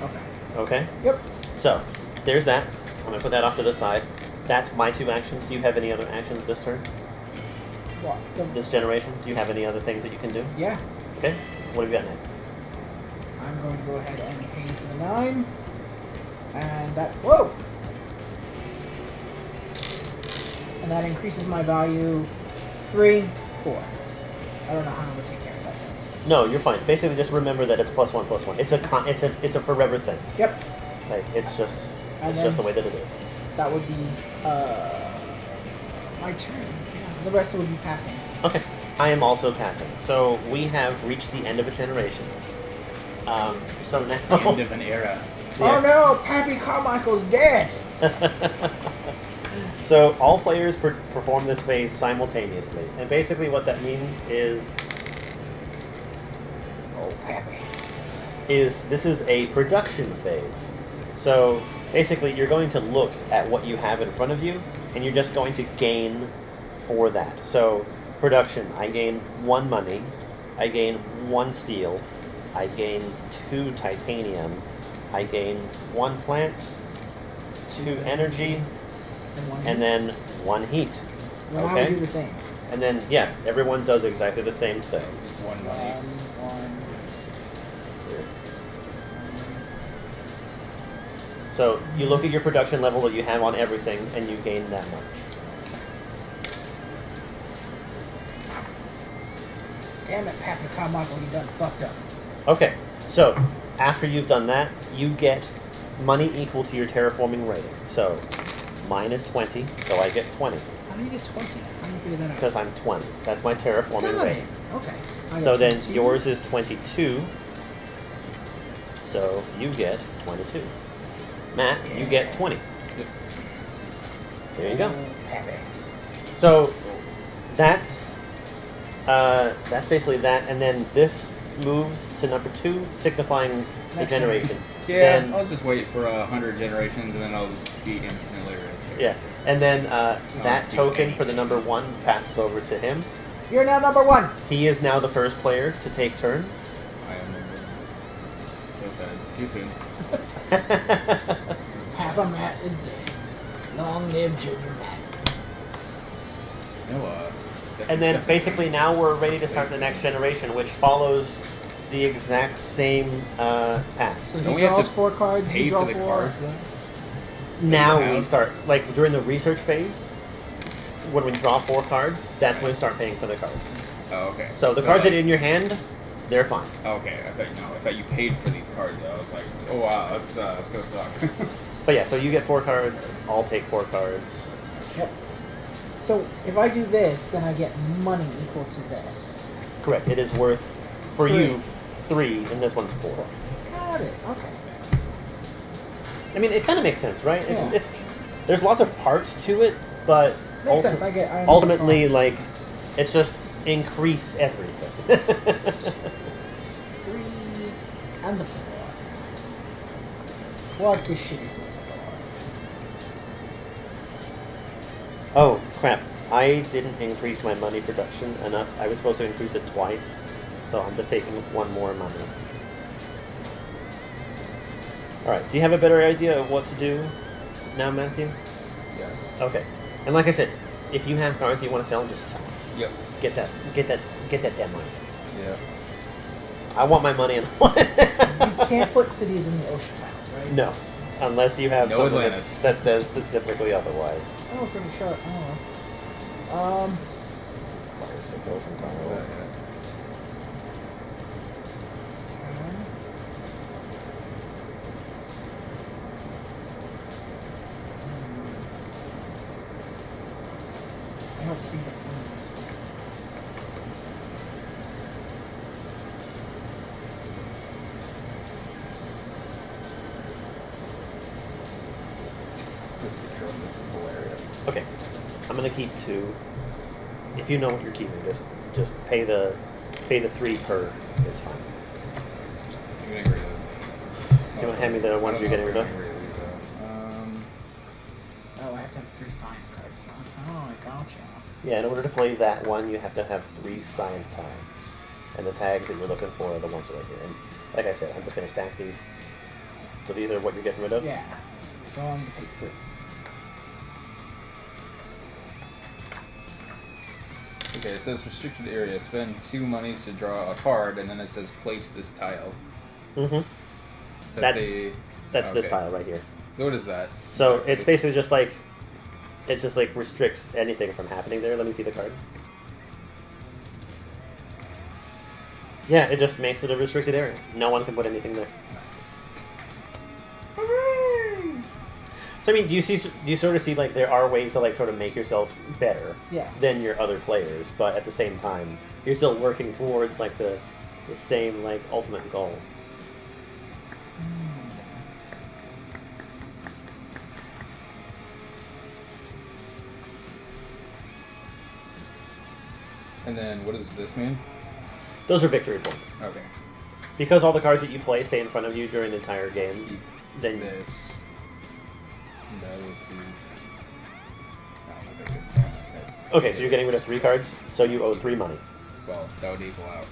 Okay. Okay? Yep. So, there's that. I'm going to put that off to the side. That's my 2 actions. Do you have any other actions this turn? What? This generation? Do you have any other things that you can do? Yeah. Okay. What have you got next? I'm going to go ahead and pay for the 9. And that... Whoa! And that increases my value 3, 4. I don't know how I'm going to take care of that. No, you're fine. Basically, just remember that it's +1/+1. It's a forever thing. Yep. Like it's just And just then- the way that it is. That would be my turn. Yeah. The rest would be passing. Okay. I am also passing. So we have reached the end of a generation. So now. End of an era. Yeah. Oh no! Pappy Carmichael's dead! So all players perform this phase simultaneously, and basically what that means is Oh, Pappy. this is a production phase. So basically, you're going to look at what you have in front of you, and you're just going to gain for that. So production, I gain 1 money, I gain 1 steel, I gain 2 titanium, I gain 1 plant, 2 energy, and then 1 heat. Well, I Okay? would do the same. And then, yeah, everyone does exactly the same thing. 1 money. So you look at your production level that you have on everything, and you gain that much. Damn it, Pappy Carmichael, you done fucked up. Okay, so after you've done that, you get money equal to your terraforming rating. So mine is 20, so I get 20 How do you get 20? How do you figure that out? because I'm 20. That's my terraforming Got it. rating. Okay. I got So then 22. yours is 22. So you get 22. Matt, you get 20. Yep. There you go. Pappy. So that's basically that, and then this moves to number 2, signifying the Next generation. Yeah, Then, I'll just wait for 100 generations and then I'll be infinitely rich. yeah, and then that do token for the anything. number 1 passes over to him. You're now number 1. He is now the first player to take turn. I am so sad. Too soon. Papa Matt is dead. Long live Junior Matt. No, And then basically now we're ready to start the next generation, which follows the exact same path. So he Don't we have draws to 4 cards, pay you draw for the 4. cards though? Now you we have? start, like during the research phase, when we draw 4 cards, that's when we start paying for the cards. Oh, okay. So the But, cards like- that are in your hand, they're fine. Okay, I thought you paid for these cards. Though. I was like, oh wow, that's gonna suck. But yeah, so you get 4 cards, I'll take 4 cards. Yep. So if I do this, then I get money equal to this. Correct, it is worth, for 3. you, 3, and this one's 4. Got it. Okay. I mean, it kind of makes sense, right? Yeah. It's there's lots of parts to it, but Makes sense. I understand ultimately, why. like, it's just increase everything. 3 and the 4. What the shit is this? Oh, crap. I didn't increase my money production enough. I was supposed to increase it twice, so I'm just taking 1 more money. Alright, do you have a better idea of what to do now, Matthew? Yes. Okay. And like I said, if you have cards you want to sell, just sell them. Yep. Get that damn money. Yeah. I want my money and You can't put cities in the ocean tiles, right? No. Unless you have No something Atlantis. that says specifically otherwise. Oh, for sure. Oh. Fire 6 ocean Yeah. tiles. I don't see the point of this one. This is hilarious. Okay. I'm gonna keep 2. If you know what you're keeping, just pay the 3 per. It's fine. I'm getting rid of. You wanna hand me the ones I you're don't getting know rid if of? I'm getting rid of these, Oh, I have to have 3 science cards. Oh, I gotcha. Yeah, in order to play that one, you have to have 3 science tags. And the tags that you're looking for are the ones that are here. And like I said, I'm just gonna stack these. So these are what you're getting rid of? Yeah. So I'm gonna take 3. Okay, it says restricted area. Spend 2 monies to draw a card, and then it says place this tile. Mm-hmm. That That's this okay. tile right here. So what is that? So Okay. it's basically just like, it just like restricts anything from happening there. Let me see the card. Yeah, it just makes it a restricted area. No one can put anything there. Nice. Hooray! So I mean, do you sort of see like there are ways to like sort of make yourself better Yeah. than your other players, but at the same time, you're still working towards like the same like ultimate goal. And then what does this mean? Those are victory points. Okay. Because all the cards that you play stay in front of you during the entire game, then this. That would be. okay, so you're getting rid of 3 cards, so you owe 3 money. Well, that would equal out.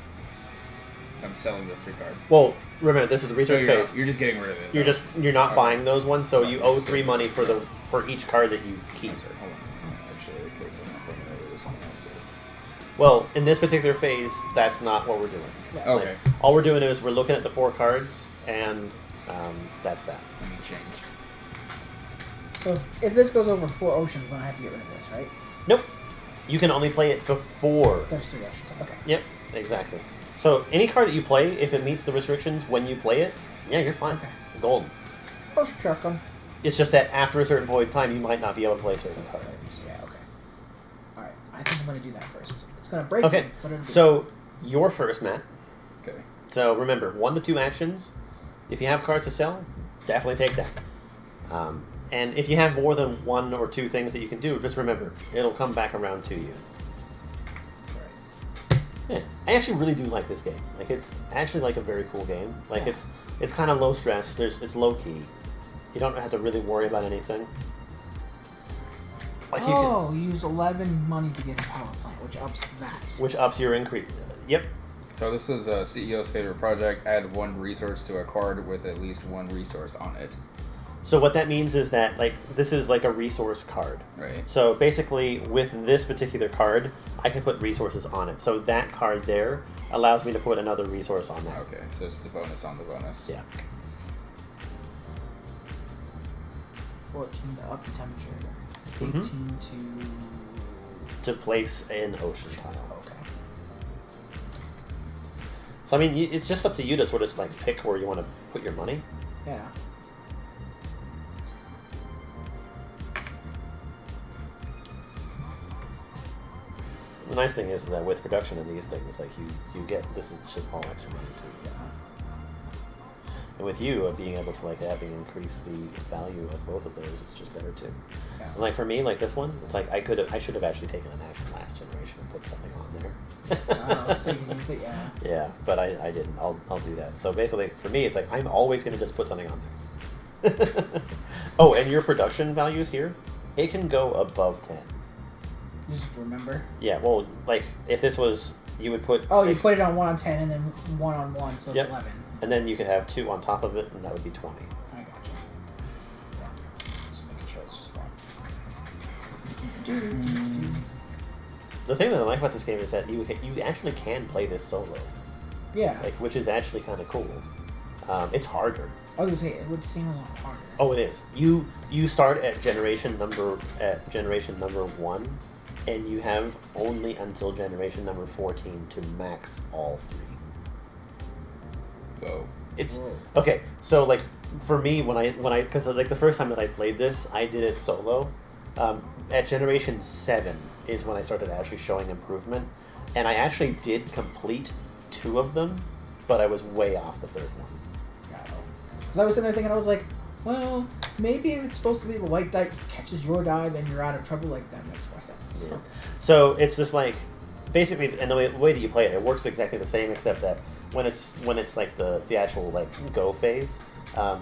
I'm selling those 3 cards. Well, remember this is the research phase. You're just getting rid of it. You're not Okay. buying those ones, so you owe 3 money for each card that you keep. Sorry, hold on. That's actually the case. I'm not thinking there was something else. Well, in this particular phase, that's not what we're doing. Yeah. Okay. Like, all we're doing is we're looking at the 4 cards, and that's that. Let me change. So if this goes over 4 oceans, then I have to get rid of this, right? Nope. You can only play it before. There's 3 oceans. Okay. Yep, exactly. So any card that you play, if it meets the restrictions when you play it, yeah, you're fine. Okay. Golden. Ocean shotgun. It's just that after a certain point in time, you might not be able to play certain cards. Yeah. Okay. All right. I think I'm gonna do that first. It's gonna break Okay, me, but it'll be so your first, Matt. Okay. So remember, 1 to 2 actions. If you have cards to sell, definitely take that. And if you have more than 1 or 2 things that you can do, just remember, it'll come back around to you. Right. Yeah, I actually really do like this game. Like, it's actually like a very cool game. Like, Yeah. it's kind of low stress. It's low key. You don't have to really worry about anything. Like Oh, you use 11 money to get a power plant, which ups that. which ups your increase. Yep. So this is a CEO's favorite project. Add 1 resource to a card with at least 1 resource on it. So what that means is that, like, this is like a resource card. Right. So basically, with this particular card, I can put resources on it. So that card there allows me to put another resource on there. Okay, so it's the bonus on the bonus. Yeah. 14 to up the temperature. Mhm. 18 To place an ocean tile. Okay. So I mean, it's just up to you to sort of like pick where you want to put your money. Yeah. The nice thing is that with production of these things, like you get this is just all extra money too. Yeah. And with you being able to like having increase the value of both of those, it's just better too. Yeah. And like for me, like this one, it's like I should have actually taken an action last generation and put something on there. So you can use it, yeah. Yeah, but I didn't. I'll do that. So basically, for me, it's like I'm always going to just put something on there. Oh, and your production values here, it can go above 10. You just have to remember. Yeah, well, like if this was, you would put. Oh, you like, put it on 1 on 10 and then 1 on 1, so it's Yep. 11. and then you could have 2 on top of it, and that would be 20. I got you. Yeah. Just making sure it's just 1. The thing that I like about this game is that you actually can play this solo, Yeah. like which is actually kind of cool. It's harder. I was gonna say it would seem a lot harder. Oh, it is. You start at generation number 1, and you have only until generation number 14 to max all 3. Whoa. It's Whoa. okay. So like for me, when I because like the first time that I played this, I did it solo. At generation 7 is when I started actually showing improvement, and I actually did complete 2 of them, but I was way off the 3rd one. Because I was sitting there thinking, I was like, well, maybe if it's supposed to be the white die catches your die, then you're out of trouble. Like, that makes more sense. Yeah. So it's just like, basically, and the way that you play it, it works exactly the same, except that when it's like the actual like go phase,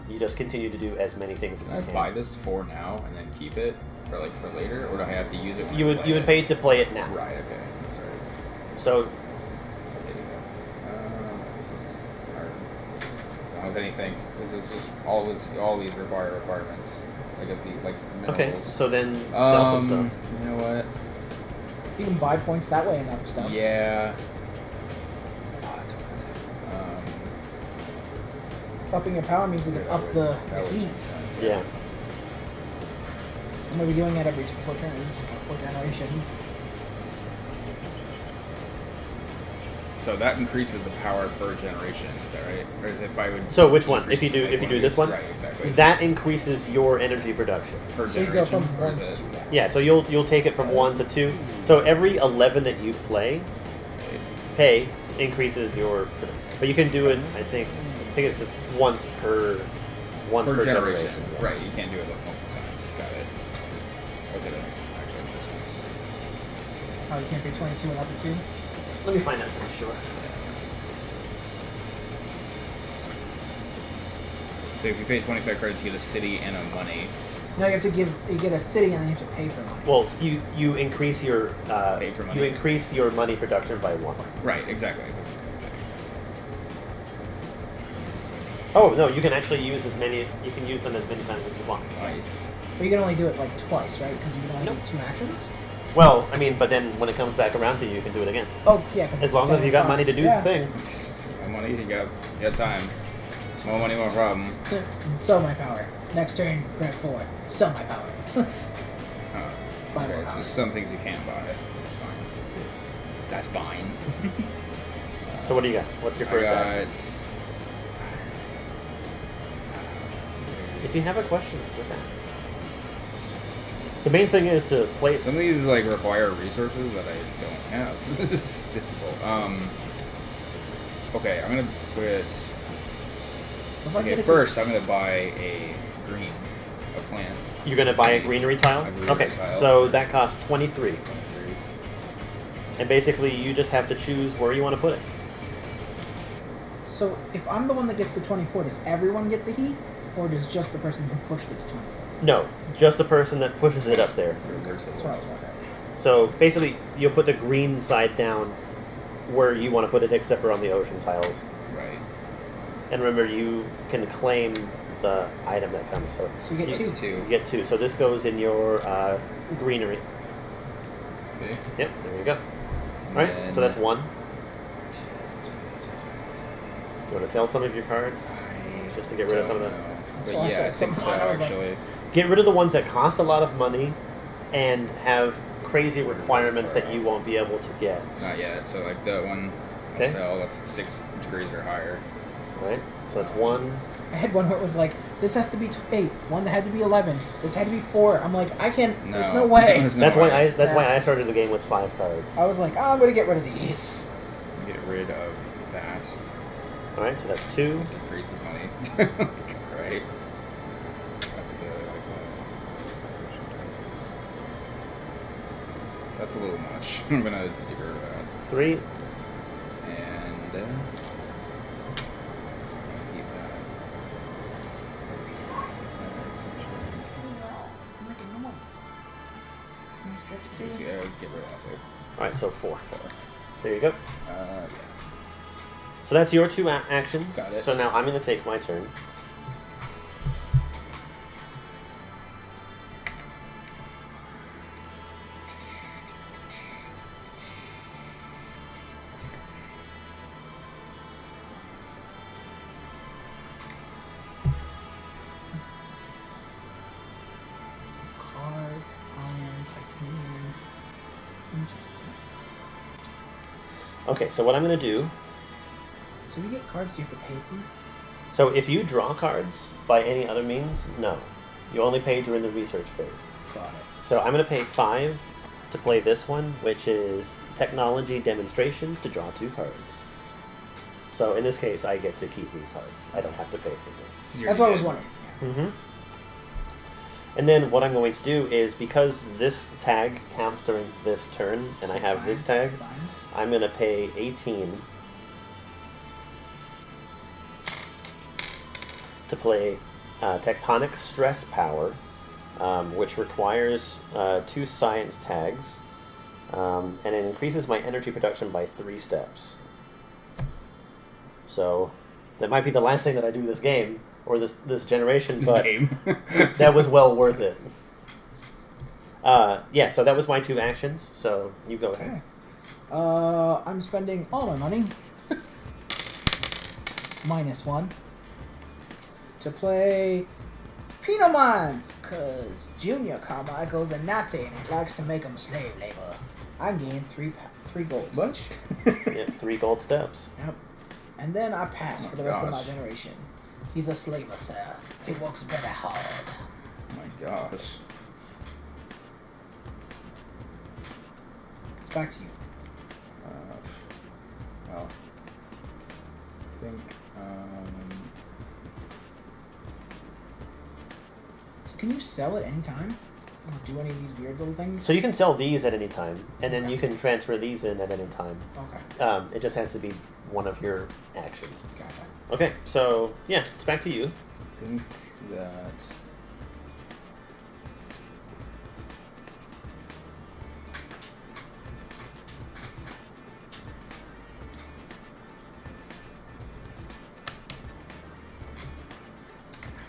you just continue to do as many things as Can you I can. buy this for now and then keep it for later, or do I have to use it? When You I would play you would it? pay to play it now. Right. Okay. That's right. So Okay. This is hard. I don't have anything. This is just all these requirements. Like minerals. okay, so then sell some stuff. You know what? You can buy points that way and other stuff. Yeah. Oh, that's what Upping your power means we can up the heat. make sense. Yeah. I'm going to be doing that every 4 turns, or 4 generations. So that increases the power per generation. Is that right? Or is if I would. So which one? If you increase, do like, if you one do of this these- one, Right. Exactly. that increases your energy production. per So you generation. go from or 1 is to it- 2. Yeah. Yeah, so you'll take it from 1 to 2. So every 11 that you play, pay increases your production. But you can do it. I think it's just once per generation. Yeah. Right, you can't do it like multiple times. Got it. Okay, that makes actually makes sense. Oh, you can't pay 22 and up to 2? Let me find out to be sure. So if you pay 25 credits, you get a city and a money. No, you get a city and then you have to pay for money. Well, you increase your Pay for money. you increase your money production by 1. Right, exactly. Oh no, you can actually use as many. You can use them as many times as you want. Nice. But you can only do it like twice, right? Because you can only Nope. do 2 actions. Well, I mean, but then when it comes back around to you, you can do it again. Oh yeah, 'cause As it's long as you got 7 money to do yeah. the thing. More money, you got time. More money, more problem. Sell my power. Next turn, grab 4. Sell my power. Buy more Okay, so power. some things you can't buy. That's fine. That's fine. So what do you got? What's your I first got action? If you have a question, just ask. The main thing is to play. Some of these like require resources that I don't have. This is difficult. Okay, I'm gonna put. So if I Okay, get it first I'm gonna buy a plant. You're gonna buy a greenery tile. A greenery Okay, tile. so that costs 23, and basically you just have to choose where you want to put it. So if I'm the one that gets the 24, does everyone get the heat, or does just the person who pushed it to 24? No, just the person that pushes it up there. That's what I was wondering. So basically, you'll put the green side down where you want to put it, except for on the ocean tiles. Right. And remember, you can claim the item that comes. So So you get 2. Two. You get 2. So this goes in your greenery. Okay. Yep, there you go. All right, And so that's 1. You want to sell some of your cards just to get rid of some of the. That's But why I yeah, said I think so something. I was like- actually. Get rid of the ones that cost a lot of money and have crazy requirements that you won't be able to get. Not yet. So like that one I'll Okay. sell, that's 6 degrees or higher. All right, so that's 1. I had one where it was like, this has to be 8. One that had to be 11. This had to be 4. I'm like, I can't. There's no way. There's no That's why way. why I started the game with 5 cards. I was like, oh, I'm gonna get rid of these. Get rid of that. All right, so that's 2. It decreases money. Right. That's good. That's a little much. I'm gonna get rid of that. 3. And keep that. Yeah, get rid of that too. All right, so 4. There you go. Yeah. So that's your 2 actions. Got it. So now I'm going to take my turn. Card, iron, titanium. Interesting. Okay, so what I'm going to do. So if you get cards, do you have to pay them? So if you draw cards by any other means, no. You only pay during the research phase. Got it. So I'm going to pay 5 to play this one, which is technology demonstration to draw 2 cards. So in this case, I get to keep these cards. I don't have to pay for them. That's what I was wondering. Mm-hmm. And then what I'm going to do is, because this tag counts during this turn, and I have this tag, Signs. I'm going to pay 18 to play Tectonic Stress Power, which requires 2 science tags, and it increases my energy production by 3 steps. So that might be the last thing that I do this game, or this generation, but game. that was well worth it. Yeah, so that was my 2 actions, so you go ahead. Okay. I'm spending all my money. -1. To play Pinoman, because Junior Carmichael's a Nazi and he likes to make them slave labor. I gain 3 gold. Bunch? Yeah, 3 gold steps. Yep. And then I pass Oh for the rest of my gosh. generation. He's a slaver, sir. He works very hard. Oh my gosh. It's back to you. Well, I think, So can you sell at any time? Or do any of these weird little things? So you can sell these at any time, and then Okay. you can transfer these in at any time. Okay. It just has to be one of your actions. Gotcha. Okay, so yeah, it's back to you. think that.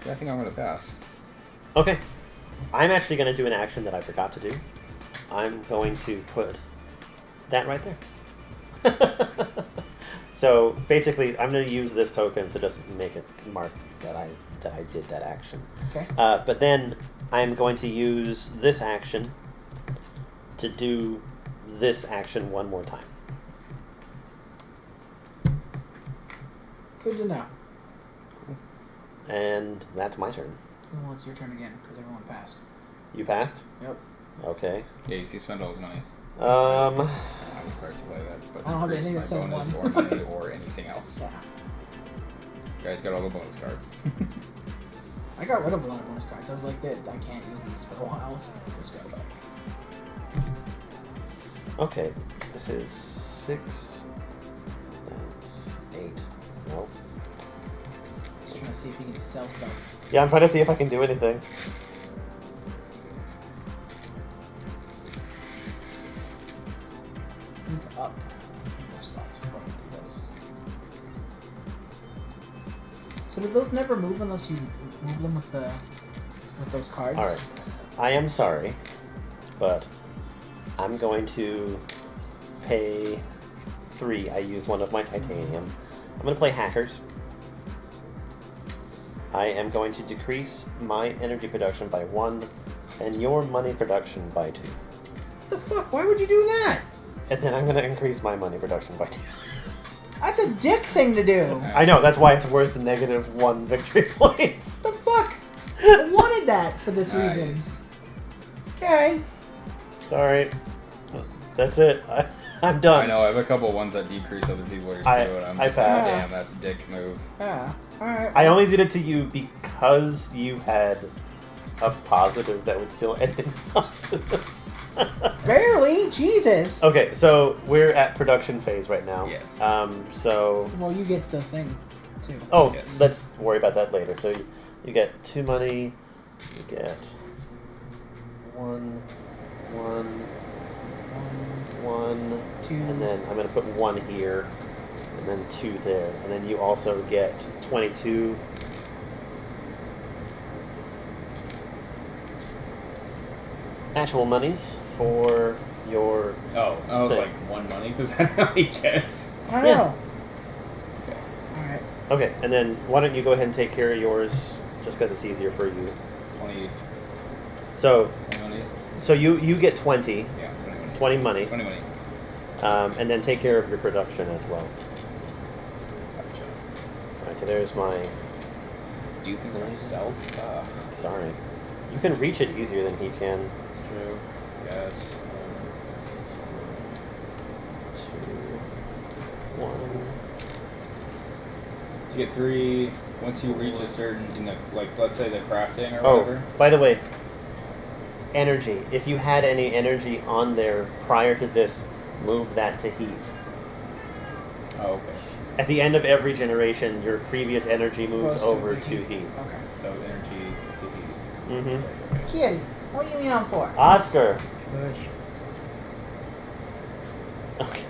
I think I'm gonna pass. Okay. I'm actually going to do an action that I forgot to do. I'm going to put that right there. So basically, I'm going to use this token to just make it mark that I did that action. Okay. But then I'm going to use this action to do this action one more time. Good to know. And that's my turn. Well, it's your turn again, because everyone passed. You passed? Yep. Okay. Yeah, you see, spend all his money. Um, I'm required to play that, but I don't have increase anything my that says bonus one. or money or anything else. Yeah. You guys got all the bonus cards. I got rid of a lot of bonus cards. I was like, I can't use these for a while, so I just got back. okay. This is 6. That's 8. Nope. Just trying to see if you can sell stuff. Yeah, I'm trying to see if I can do anything. Need to up the spots before I do this. So did those never move unless you move them with those cards? Alright. I am sorry, but I'm going to pay 3. I used one of my titanium. I'm going to play hackers. I am going to decrease my energy production by 1 and your money production by 2. What the fuck? Why would you do that? And then I'm going to increase my money production by 2. That's a dick thing to do. I know, that's why it's worth the -1 victory points. What the fuck? I wanted that for this reason. Nice. Okay. Sorry. That's it. I'm done. I know, I have a couple ones that decrease other people's too, and I'm I just like, passed. damn, that's a dick move. Yeah. Alright. I only did it to you because you had a positive that would still end in positive. Barely? Jesus. Okay, so we're at production phase right now. Yes. So... Well, you get the thing, too. Oh, Yes. let's worry about that later. So you get 2 money, you get 1, 2. and then I'm going to put 1 here, and then 2 there. And then you also get 22. Actual monies for your... Oh, I was thing. like, 1 money? Does that really get? I Yeah. know. Okay. Alright. Okay, and then why don't you go ahead and take care of yours, just because it's easier for you. 20 So, monies? so you get 20, Yeah, 20 monies. 20 money, 20 money. and then take care of your production as well. Gotcha. Alright, so there's my... Do things myself? Sorry. You can reach it easier than he can. That's true. Yes. 2, 1... You get 3 once you reach a certain, like, let's say the crafting or Oh, whatever. by the way, energy. If you had any energy on there prior to this, move that to heat. Oh, okay. At the end of every generation, your previous energy moves Goes to over the to heat. heat. Okay. So energy to heat. Mm-hmm. Kid, what are you meowing for? Oscar. Push. Okay.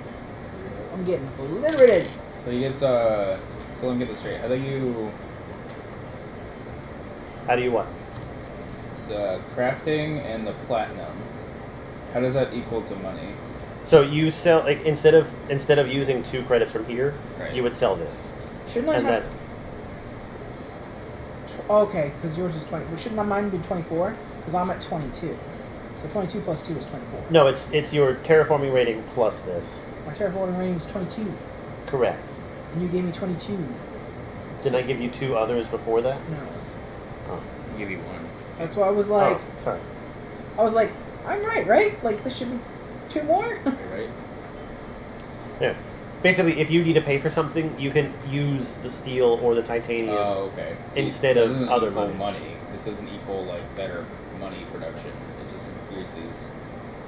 I'm getting obliterated. So you get, so let me get this straight. How do you, How do you what? the crafting and the platinum, how does that equal to money? So you sell, like, instead of using 2 credits from here, Right. you would sell this, Shouldn't I and have... then Okay, because yours is 20. But shouldn't mine be 24? Because I'm at 22. So 22 plus 2 is 24. no, it's your terraforming rating plus this. My terraforming rating is 22. Correct. And you gave me 22. Didn't I give you 2 others before that? No. Oh. I'll give you 1. That's why I was like... Oh, sorry. I was like, I'm right? Like, this should be 2 more? Right? Yeah. Basically, if you need to pay for something, you can use the steel or the titanium. Oh, okay. Instead It of doesn't other equal money. This doesn't equal, like, better money production. It just increases.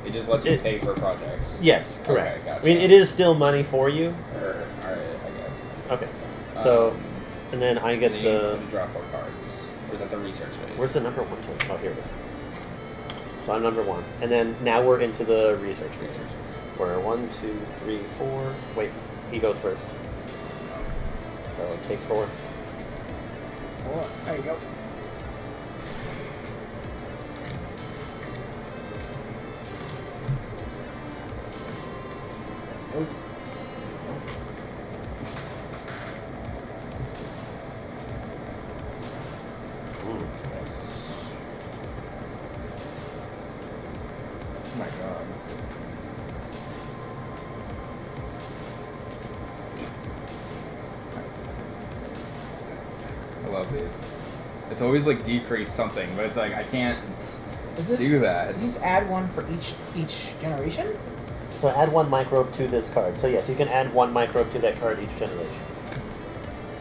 It just lets you It- pay for projects. Yes, correct. Okay, gotcha. I mean, it is still money for you. Alright, I guess. Okay. So, Um, and then I get and then you the... can draw 4 cards. Or is that the research phase? Where's the number 1 tool? Oh, here it is. So I'm number 1. And then now we're into the research phase. We're 1, 2, 3, 4. Wait, he goes first. So take 4. 4. There you go. Oh. Yes. Oh my god. I love these. It's always like decrease something, but it's like I can't do that. Does this add 1 for each generation? So add 1 microbe to this card. So yes, you can add 1 microbe to that card each generation.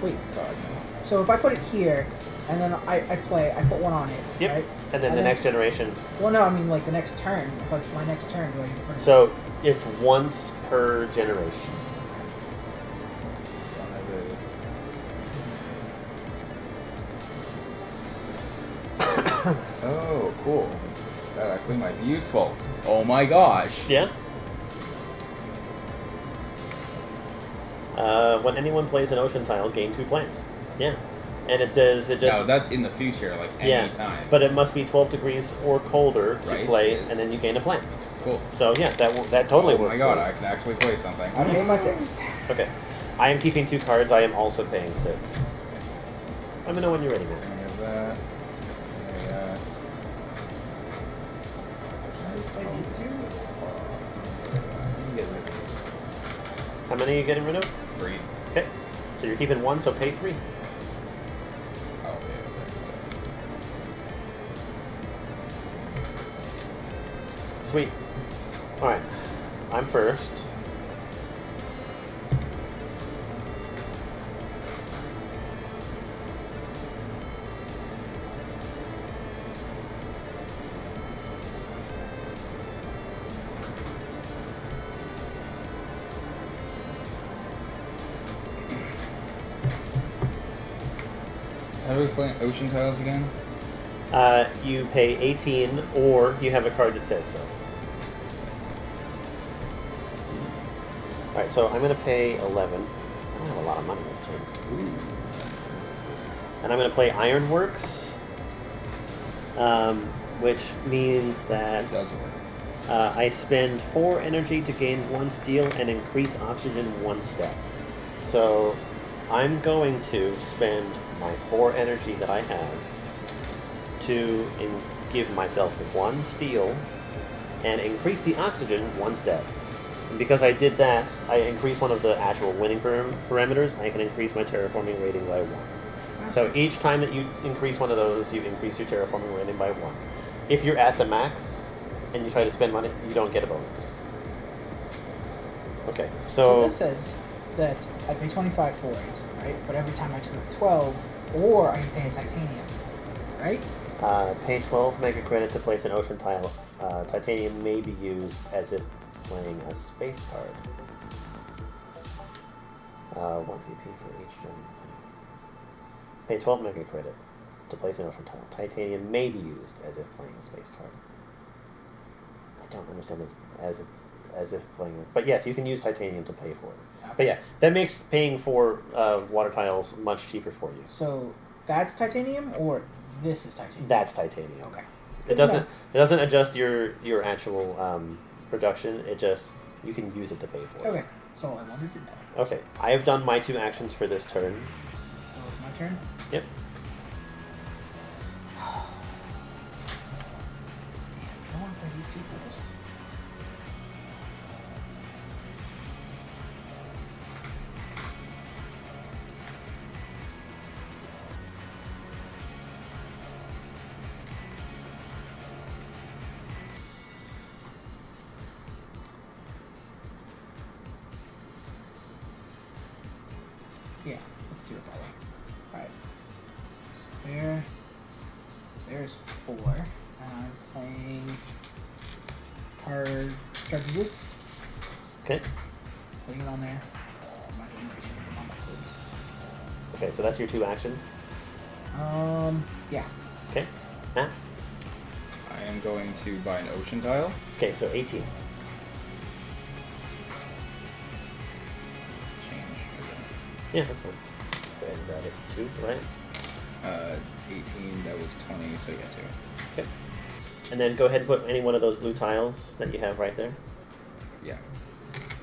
Wait. God, no. So if I put it here, and then I put 1 on it, Yep. right? And then the next generation. Well, no, I mean like the next turn. If it's my next turn, do I put it? So it's once per generation. Don't have it. Oh, cool. That actually might be useful. Oh my gosh. Yeah. When anyone plays an ocean tile, gain 2 plants. Yeah. And it says it just. No, that's in the future, like any time. But it must be 12 degrees or colder to Right, play, it is. and then you gain a plant. Cool. So yeah, that totally works. Oh my god, for I can actually play something. I made my 6. you. Okay. I am keeping 2 cards. I am also paying 6. Let me know when you're ready, man. I have that. I have Should I just say these 2? that. Get rid of this. How many are you getting rid of? 3. Okay. So you're keeping 1, so pay 3. Oh, okay. Sweet. Alright. I'm first. How do we play ocean tiles again? You pay 18, or you have a card that says so. Alright, so I'm going to pay 11. I don't have a lot of money this turn. And I'm going to play Ironworks, which means that It does work. I spend 4 energy to gain 1 steel and increase oxygen 1 step. So I'm going to spend my 4 energy that I have to give myself 1 steel and increase the oxygen 1 step. And because I did that, I increased one of the actual winning parameters. I can increase my terraforming rating by 1. So each time that you increase one of those, you increase your terraforming rating by 1. If you're at the max and you try to spend money, you don't get a bonus. Okay, So this says that I pay 25 for it, right? But every time I turn 12, or I can pay a titanium, right? Pay 12 mega credit to place an ocean tile. Titanium may be used as if playing a space card. 1 PP for each gen. Pay 12 mega credit to place an ocean tile. Titanium may be used as if playing a space card. I don't understand it as if playing it. But yes, you can use titanium to pay for it. But yeah, that makes paying for water tiles much cheaper for you. So that's titanium, or this is titanium? That's titanium. Okay. It doesn't adjust your actual production. It just, you can use it to pay for it. Okay. That's all I wanted to know. Okay, I have done my 2 actions for this turn. So it's my turn? Yep. I want to play these 2 first. Yeah, let's do it that way. Alright. So there's 4. And I'm playing charges. Okay. Putting it on there. My generation on my clues. Okay, so that's your 2 actions. Yeah. Okay. Matt? I am going to buy an ocean tile. Okay, so 18. Change. Yeah, that's fine. Go ahead and grab it. 2, right? 18, that was 20, so yeah, 2. Okay. And then go ahead and put any one of those blue tiles that you have right there. Yeah.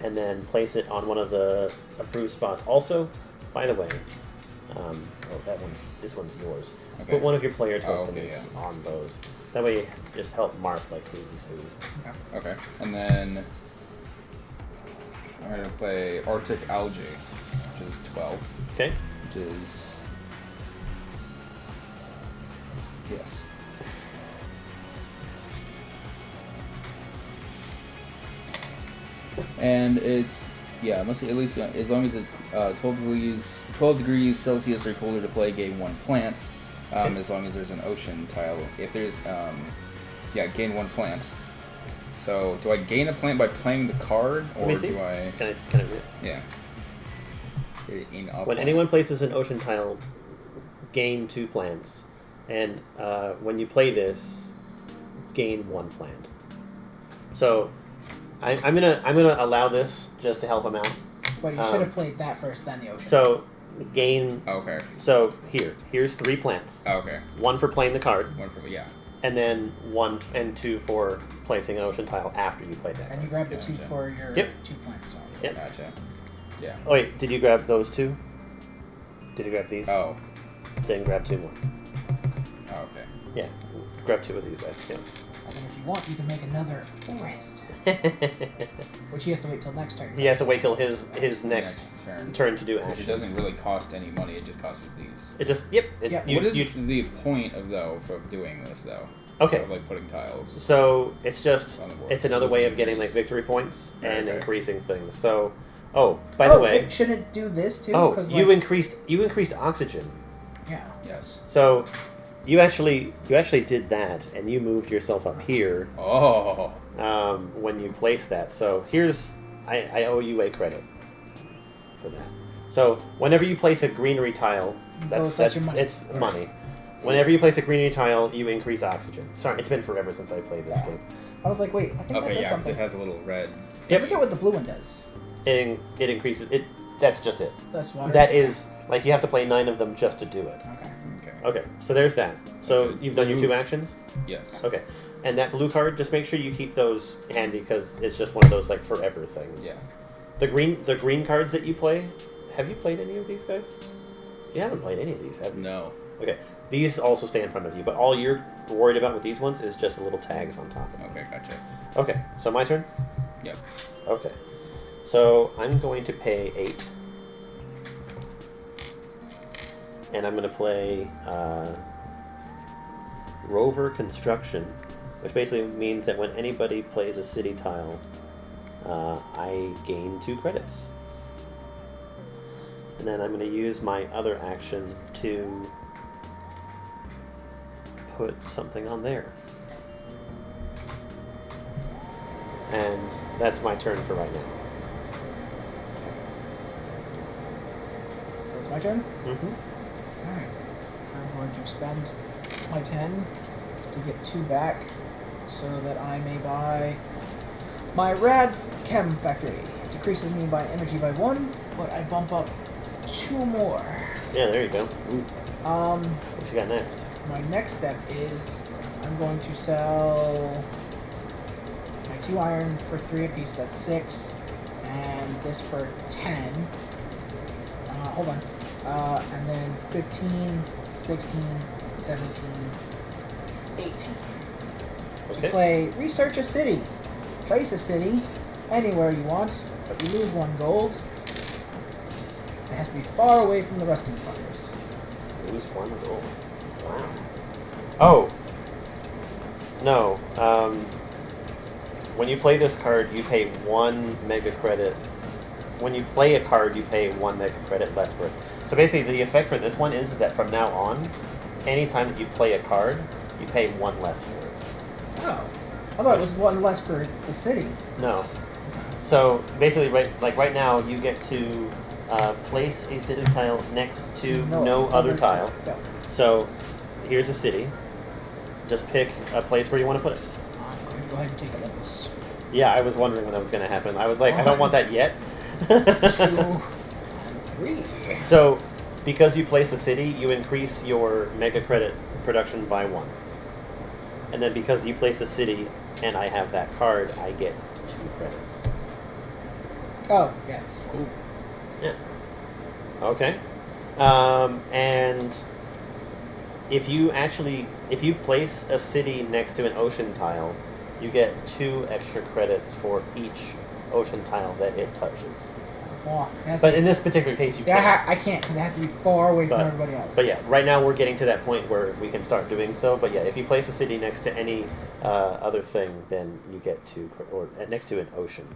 And then place it on one of the approved spots. Also, by the way, this one's yours. Okay. Put one of your player Oh, tokens okay, yeah. on those. That way, you just help mark like whose is whose. Okay. And then I'm going to play Arctic Algae, which is 12. Okay. Which is... Yes. And it's, yeah, must at least, as long as it's 12 degrees Celsius or colder to play game 1 plants, Okay. as long as there's an ocean tile. If there's, yeah, gain 1 plant. So, do I gain a plant by playing the card, Let me or see. do I, Can I read? yeah. In a When plant. anyone places an ocean tile, gain 2 plants, and when you play this, gain 1 plant. So, I'm gonna allow this just to help him out. But you should have played that first, then the ocean. So, gain. Okay. So here's 3 plants. Okay. 1 for playing the card, One for, yeah. and then 1 and 2 for placing an ocean tile after you played that. And you grabbed the 2 Gotcha. for your Yep. 2 plants. So. Yep. Gotcha. Yeah. Oh wait, did you grab those 2? Did you grab these? Oh. Then grab 2 more. Oh, okay. Yeah, grab 2 of these guys. Yeah. And then if you want, you can make another forest, which he has to wait till next turn. He has to wait till his next turn to do Which action. it doesn't really cost any money, it just costs these. It just yep. Yep. You, What is you, the point of doing this though? Okay. Of like putting tiles. So it's just On the board. it's another So way this of getting like increase. victory points and Okay. increasing things. So, by the way, wait, shouldn't it do this too? oh, 'Cause, you like, increased oxygen. Yeah. Yes. So you actually did that, and you moved yourself up here Oh. when you placed that. So I owe you a credit for that. So whenever you place a greenery tile, that's your money. It's money. Whenever you place a greenery tile, you increase oxygen. Sorry, it's been forever since I played this Yeah. game. I was like, wait, I think that Okay, does yeah, because something. it has a little red. I forget what the blue one does. It increases it. That's just it. That's water. That is like you have to play 9 of them just to do it. Okay. Okay. Okay, so there's that. So Okay. you've done your Blue. 2 actions. Yes. Okay, and that blue card, just make sure you keep those handy because it's just one of those like forever things. Yeah. The green cards that you play, have you played any of these guys? You haven't played any of these, have you? No. Okay, these also stay in front of you, but all you're worried about with these ones is just the little tags on top of them. Okay, gotcha. Okay, so my turn? Yep. Okay, so I'm going to pay 8. And I'm going to play Rover Construction, which basically means that when anybody plays a city tile, I gain 2 credits. And then I'm going to use my other action to put something on there. And that's my turn for right now. So it's my turn? Mm-hmm. Alright. I'm going to spend my 10 to get 2 back so that I may buy my Rad Chem Factory. It decreases me by energy by 1, but I bump up 2 more. Yeah, there you go. Ooh, Um, what you got next? my next step is I'm going to sell my 2 iron for 3 apiece, that's 6, and this for 10. Hold on. And then 15, 16, 17, 18. To Okay. play Research a City. Place a city anywhere you want, but you lose 1 gold. It has to be far away from the rusting fires. Lose 1 gold. Wow. Oh. No. When you play this card, you pay 1 mega credit. When you play a card, you pay 1 mega credit less for it. So basically, the effect for this one is that from now on, anytime that you play a card, you pay 1 less for it. Oh. I thought it was 1 less for the city. No. So basically, right now, you get to place a city tile next to no other tile. Yeah. So, here's a city. Just pick a place where you want to put it. I'm going to go ahead and take a look at this. Yeah, I was wondering when that was going to happen. I was like, I don't want that yet. 2 and 3. So, because you place a city, you increase your mega credit production by 1. And then because you place a city and I have that card, I get 2 credits. Oh, yes. Cool. Yeah. Okay. And if you place a city next to an ocean tile, you get 2 extra credits for each ocean tile that it touches. Well, But in this particular case, you can't. Yeah, I can't because it has to be far away from everybody else. But yeah, right now we're getting to that point where we can start doing so. But yeah, if you place a city next to any other thing, then you get 2, or next to an ocean.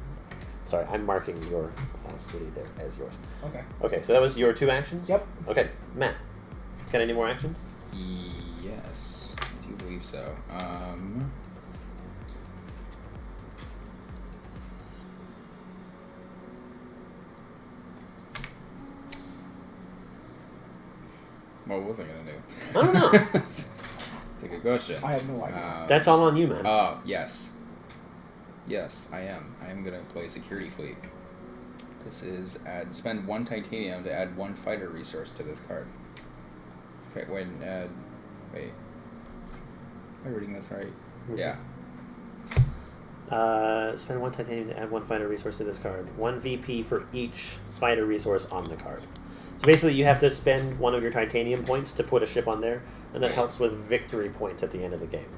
Sorry, I'm marking your city there as yours. Okay. Okay, so that was your 2 actions? Yep. Okay, Matt, got any more actions? Yes, I do believe so. What was I gonna do? I don't know. It's a good question. I have no idea. That's all on you, man. Oh, yes. Yes, I am. I am gonna play Security Fleet. This is spend 1 titanium to add 1 fighter resource to this card. Okay, wait. Am I reading this right? Yeah. Spend 1 titanium to add 1 fighter resource to this card. 1 VP for each fighter resource on the card. So basically, you have to spend 1 of your titanium points to put a ship on there, and that Right. helps with victory points at the end of the game.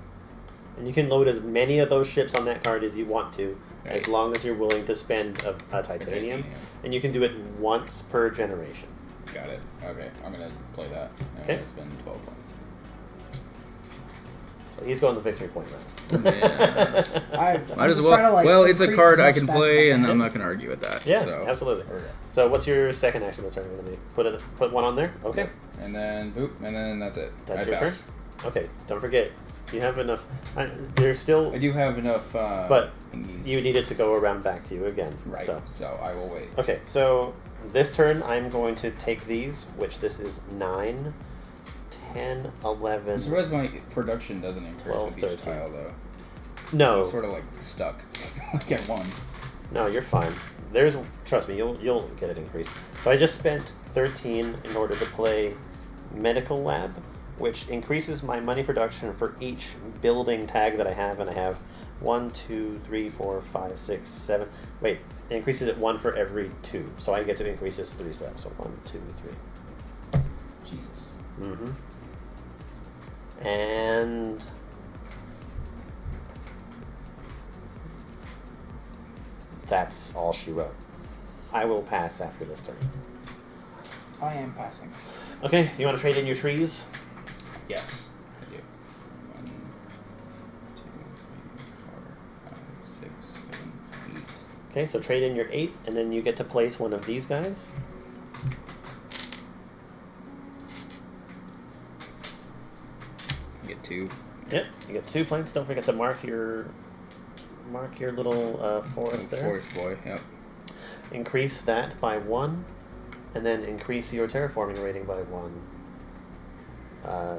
And you can load as many of those ships on that card as you want to, as Right. long as you're willing to spend a titanium. And you can do it once per generation. Got it. Okay, I'm gonna play that. I'm Okay. gonna spend 12 points. So he's going the victory point round. Yeah. I'm Might as just well. trying to, like, Well, it's a increase card as I much can stats play, as I and can. I'm not gonna argue with that. Yeah, so. absolutely. So what's your second action that's going to be? Put 1 on there? Okay. Yep. And then boop, and then that's it. That's I your pass. turn? Okay, don't forget. You have enough. There's still. I do have enough. But thingies. you need it to go around back to you again. Right. So. So I will wait. Okay, so this turn I'm going to take these, which this is 9, 10, 11. I'm surprised my production doesn't increase 12, with each 13. tile though. No. I'm sort of like stuck. Like at 1. No, you're fine. Trust me, you'll get it increased. So I just spent 13 in order to play Medical Lab, which increases my money production for each building tag that I have, and I have 1, 2, 3, 4, 5, 6, 7. Wait, it increases it 1 for every 2, so I get to increase this 3 steps. So 1, 2, 3. Jesus. Mm-hmm. And that's all she wrote. I will pass after this turn. I am passing. Okay, you want to trade in your trees? Yes, I do. 1, 2, 3, 4, 5, 6, 7, 8. Okay, so trade in your 8, and then you get to place one of these guys. I get 2. Yep, you get 2 points. Don't forget to mark your little forest there. Forest boy. Yep. Increase that by 1, and then increase your terraforming rating by 1.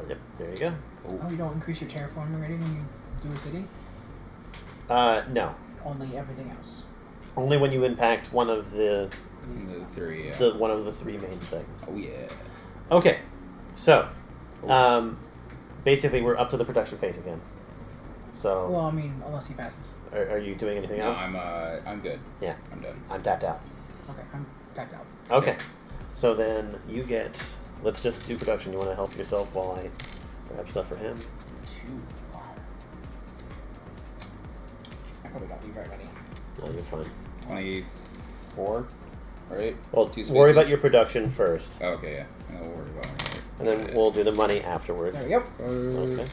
Yep, there you go. Cool. Oh, you don't increase your terraforming rating when you do a city? No. Only everything else. Only when you impact one of the The 3. Yeah. one of the 3 main things. Oh yeah. Okay, so Cool. basically we're up to the production phase again. So Well, I mean, unless he passes. are you doing anything No, else? I'm good. Yeah, I'm done. I'm tapped out. Okay, I'm tapped out. Okay, so then you get. Let's just do production. You want to help yourself while I grab stuff for him? 2. Wow. I probably got you right ready. No, you're fine. 24. Right. Well, 2 worry about spaces. your production first, Oh, okay. Yeah. And then we'll worry about it. and then we'll do the money afterwards. There we go. Okay.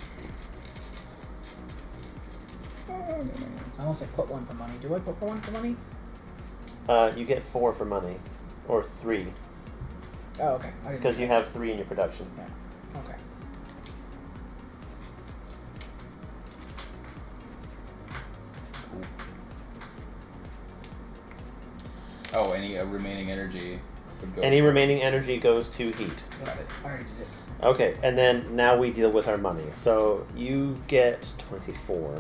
Unless I put 1 for money. Do I put 1 for money? You get 4 for money, or 3, Oh, okay. I didn't because do you that. have 3 in your production. Yeah. Okay. Oh, any remaining energy would go. Any remaining energy goes to heat. Yeah, Got it. I already did it. Okay, and then now we deal with our money. So you get 24.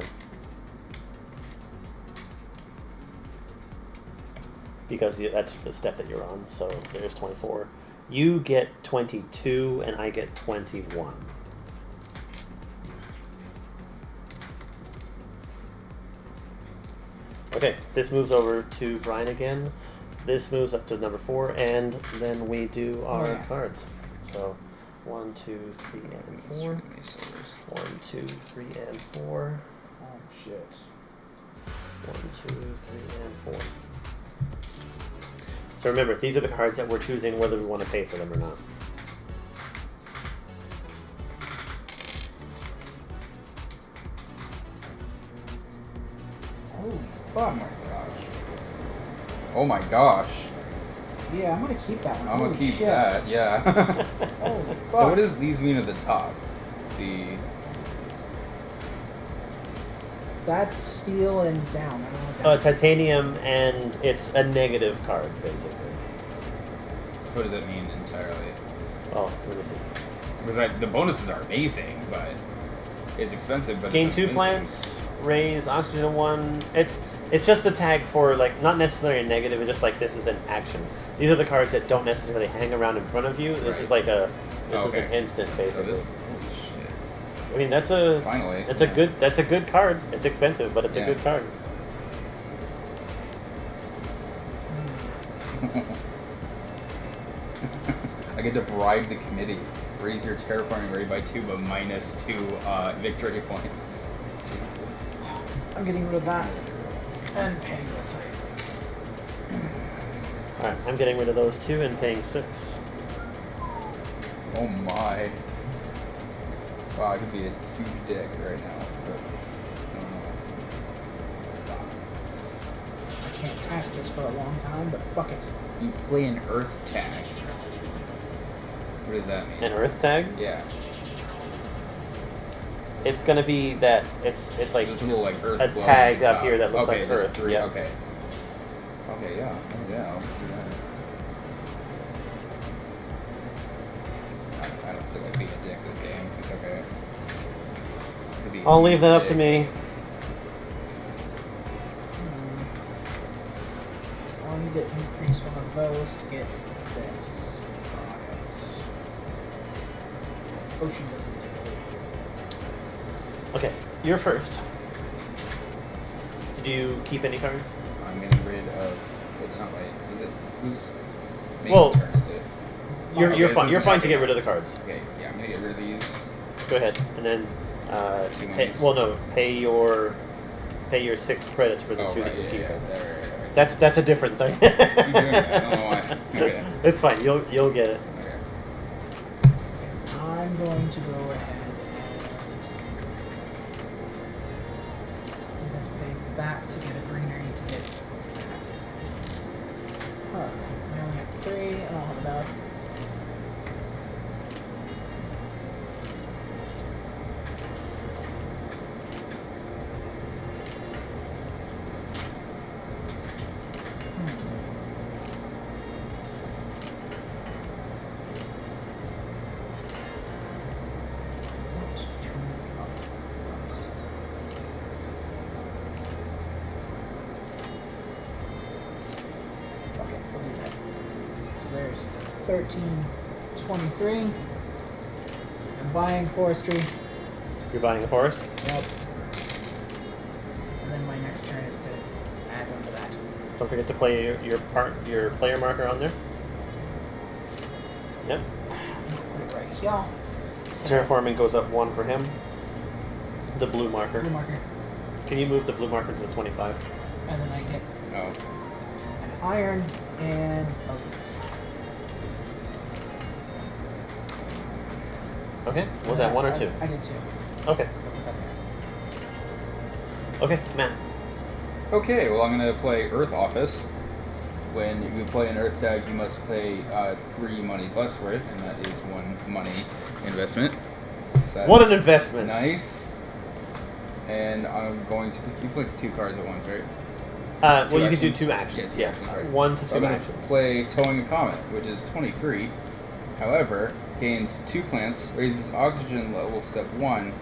Because that's the step that you're on, so there's 24. You get 22, and I get 21. Okay, this moves over to Brian again. This moves up to number 4, and then we do our cards. So 1, 2, 3, and 4. 1, 2, 3, and 4. Oh shit. 1, 2, 3, and 4. So remember, these are the cards that we're choosing whether we want to pay for them or not. Holy Oh fuck. my gosh. Oh my gosh. Yeah, I'm gonna keep that one. I'm Holy gonna keep shit. that, yeah. Holy fuck. So what does these mean at the top? That's steel and down. I don't know what that is. Titanium, and it's a negative card, basically. What does it mean entirely? Oh, let me see. Because the bonuses are amazing, but it's expensive. But Gain it's 2 amazing. plants, raise oxygen 1. It's just a tag for, like, not necessarily a negative, it's just like this is an action. These are the cards that don't necessarily hang around in front of you. This Right. is like this is Okay. an instant, So basically. this, holy shit. I mean, that's a Finally. that's a good card. It's expensive, but it's a Yeah. good card. I get to bribe the committee. Raise your terraforming rate by 2, but -2 victory points. Jesus. I'm getting rid of that. And paying the 3. Alright, I'm getting rid of those 2 and paying 6. Oh my. Wow, I could be a huge dick right now, but I don't know. I can't cast this for a long time, but fuck it. You play an earth tag. What does that mean? An earth tag? Yeah. It's gonna be that it's like There's a little like earth a glow tag on the up top. here that looks okay, like there's earth. 3. Yeah. Okay. Okay, yeah. Oh, yeah, I'll do that. I don't feel like being a dick this game. It's okay. Could be I'll leave that up dick. to me. So I need to increase one of those to get this. Ocean doesn't do it. Okay, you're first. Did you keep any cards? I'm getting rid of. It's not like. Is it? Whose main Well, turn is it? You're Okay, fine. this You're is fine not to get gonna- rid of the cards. Okay, yeah, I'm gonna get rid of these. Go ahead, and then Two pay, monies. well, no, pay your 6 credits for the Oh, 2 right, that you're yeah, keeping. yeah, right. That's a different thing. Keep doing that. I don't know why. Okay. It's fine. You'll get it. Okay. I'm going to go ahead and I'm going to pay that to get a greener. I need to get. Huh. I only have 3. I don't have enough. Fuck it, we'll do that. So there's 1323. I'm buying forestry. You're buying a forest. Yep. And then my next turn is to add one to that. Don't forget to play your player marker on there. Yep. Put it right here. So, Terraforming goes up 1 for him. The blue marker. blue marker. Can you move the blue marker to the 25? And then I get Oh. an iron and a leaf. Okay. Was that 1 or 2? I did 2. Okay. Okay, Matt. Okay, well, I'm going to play Earth Office. When you play an Earth tag, you must pay 3 monies less for it, and that is 1 money investment. So What that's an investment! Nice. And I'm going to pick. You play 2 cards at once, right? Well, Two you can do actions? 2 actions. Yeah, Yeah, two actions, right. 1 to 2 So I'm going to actions. play Towing a Comet, which is 23. However, gains 2 plants, raises oxygen level step 1,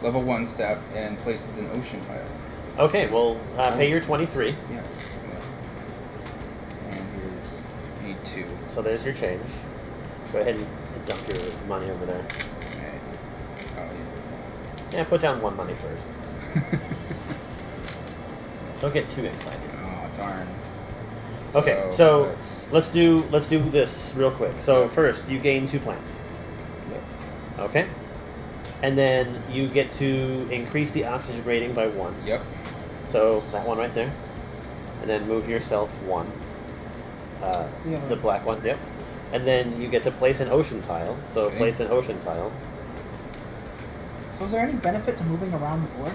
level 1 step, and places an ocean tile. Okay, well, pay your 23. Yes. And here's need 2. So there's your change. Go ahead and dump your money over there. Okay. Oh Yeah, put down 1 money first. yeah. Don't get too excited. Oh darn. Okay, so let's do this real quick. So first, you gain 2 plants. Yep. Okay. And then you get to increase the oxygen rating by 1. Yep. So that one right there. And then move yourself 1. The black one, yep. And then you get to place an ocean tile. So Okay. place an ocean tile. So is there any benefit to moving around the board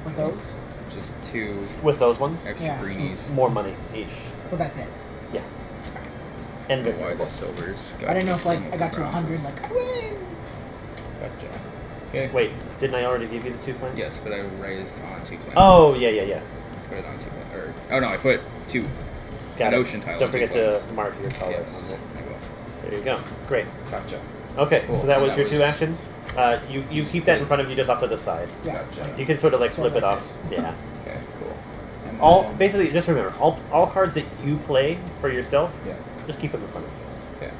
with those? Just 2 With those ones, extra Yeah. greenies. more money each. But that's it. Yeah. And Why victory. the silvers? I didn't know if like single I got to bronzes. 100, like I win. Gotcha. Okay. Wait, didn't I already give you the 2 plants? Yes, but I raised on 2 plants. Oh, yeah. Put it on 2 plants. Or, oh no, I put 2. Got An it. ocean tile Don't on 2 forget plants. to mark your color Yes, on I will. there. There you go. Great. Gotcha. Okay, Cool. so that And was your 2 actions. You keep that in front of you just off to the side. Yeah. Gotcha. You can sort of like Sort flip of it like off. Yeah. Okay, cool. And then- Basically, just remember, all cards that you play for yourself, Yeah. just keep them in front of you. Okay.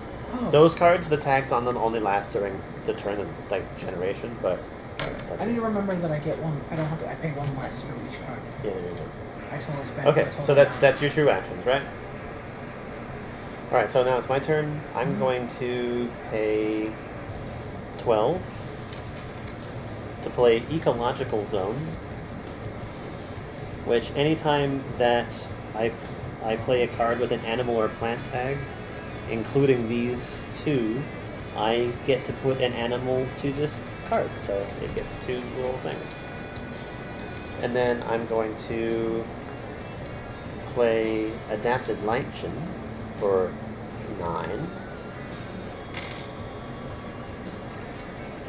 Oh, Those cards, the tags on them only last during the turn of like generation, but Got it. that's I need it. to remember that I get one. I don't have to. I pay 1 less for each card. Yeah, there you go. I totally spent. Okay, I totally so that's your 2 actions, right? All right, so now it's my turn. I'm going to pay 12 to play Ecological Zone, which anytime that I play a card with an animal or plant tag, including these 2, I get to put an animal to this card, so it gets 2 little things. And then I'm going to play Adapted Lightion for 9.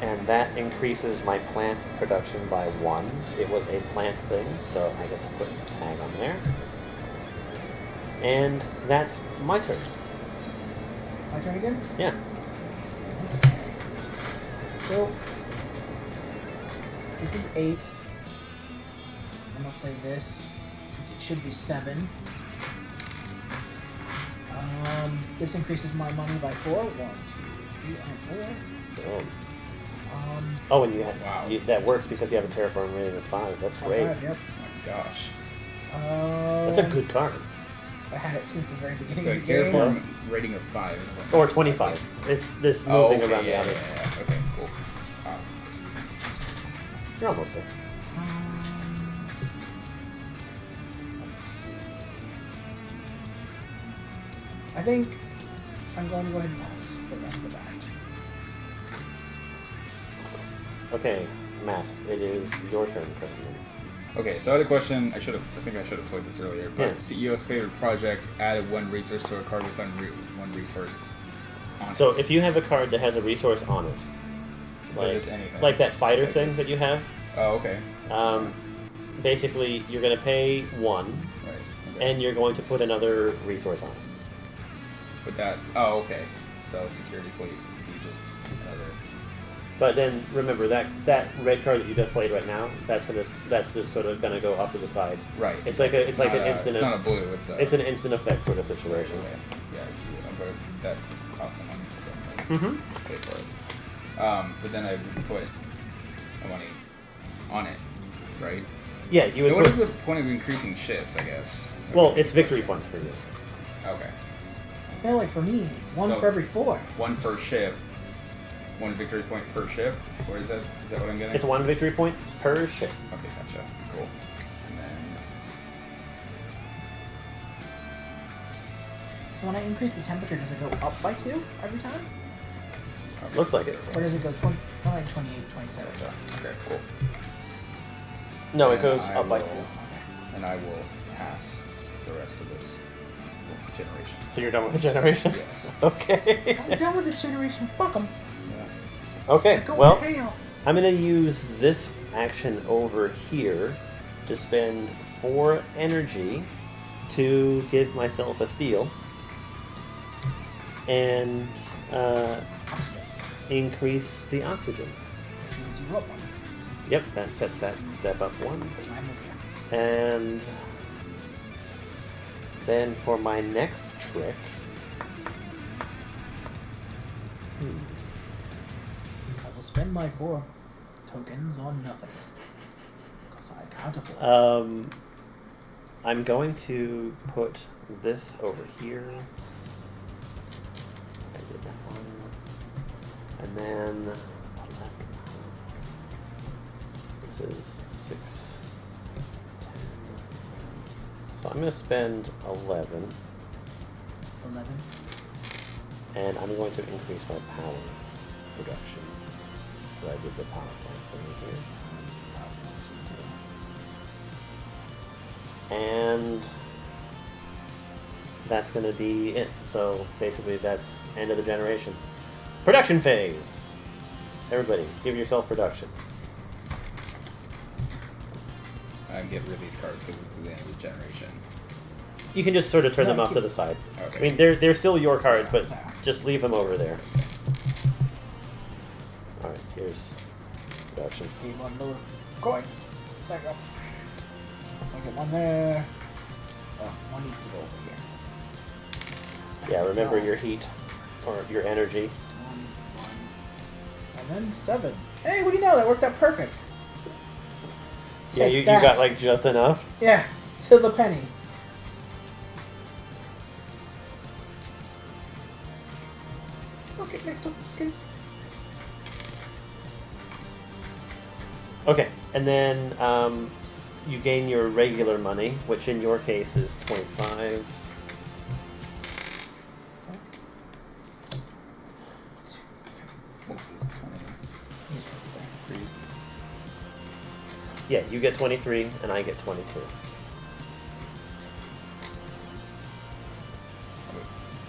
And that increases my plant production by 1. It was a plant thing, so I get to put a tag on there. And that's my turn. My turn again. Yeah. Okay. So this is 8. I'm gonna play this since it should be 7. This increases my money by 4. 1, 2, 3, and 4. Oh, and you had Wow. that works because you have a Terraforming rating of 5. That's great. 5, yep. Oh my gosh. That's a good card. I had it since the very beginning Wait, of the game. Terraform rating of 5. Or 25. It's this Oh, moving okay, around the yeah, outer. yeah. Okay, cool. You're almost there. Let's see. I think I'm going to go ahead and pass for the rest of the batch. Okay, Matt, it is your turn currently. Okay, so I had a question. I think I should have played this earlier. But Yeah. CEO's favorite project added 1 resource to a card with 1 resource on So it. if you have a card that has a resource on it, Or like just anything. like that fighter Like thing this. that you have, Oh, okay. basically you're going to pay 1, Right. Okay. and you're going to put another resource on it. But that's okay. So security fleet, you just another. But then remember that red card that you just played right now, that's just sort of gonna go off to the side. Right. It's like an not instant. It's not a blue. It's an instant effect sort of situation. Yeah, but that costs some money, so Mm-hmm. pay for it. But then I would put the money on it, right? Yeah, you would. And what put, is the point of increasing shifts? I guess. well, it's victory points for you. Okay. I feel like for me, it's 1 So- for every 4. 1 per ship. 1 victory point per ship. Or is that what I'm getting? It's 1 victory point per ship. Okay, gotcha. Cool. And then So when I increase the temperature, does it go up by 2 every time? okay. Looks like it. Or does it go 20, like 28, 27? Okay, cool. No, it And goes I up by will- 2. And I will pass the rest of this generation. So you're done with the generation. Yes. Okay. I'm done with this generation. Fuck them. Yeah. Okay. Go Well, to hell. I'm gonna use this action over here to spend 4 energy to give myself a steal. and Oxygen. increase the oxygen. Which means you up one. Yep, that sets that step up one. I'm with you. And then for my next trick, I will spend my 4 tokens on nothing. Because I can't afford it. I'm going to put this over here. I did that one. And then this is 6, 10. So I'm going to spend 11. 11. And I'm going to increase my power production. So I did the power plant thing here. And that's going to be it. So basically that's end of the generation. Production phase! Everybody, give yourself production. Get rid of these cards because it's the end of the generation. You can just sort of turn them No, off to the side. Okay. I mean, they're still your cards, Yeah. but just leave them over there. Alright, here's production. Need one lower coins. There you go. So I get one there. Oh, one needs to go over here. Yeah, remember your heat, or your energy. 1, and then 7. Hey, what do you know? That worked out perfect. Yeah, Take you that. got like just enough. Yeah, to the penny. Still get mixed up with skins. Okay, and then you gain your regular money, which in your case is 25. This is 23. Yeah, you get 23, and I get 22.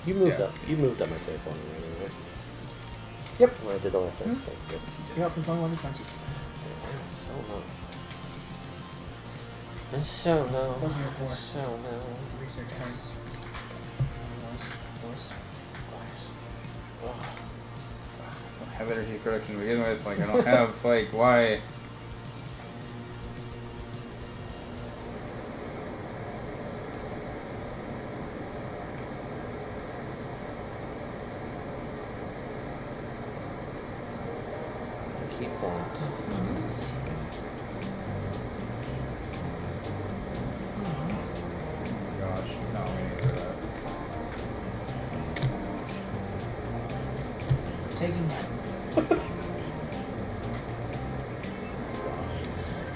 You moved Yeah. up. You moved up my terraforming rating, right? Yep. Well, I did the last time. Hmm? Okay, good. You're up from 21 to 20. Man, it's so low. It's so low. Those are your 4. So low. Research cards. Force. Ugh. I don't have energy production to begin with. Like, I don't have, like, why? Keep that. Oh my gosh. No, we need to do that. Taking that.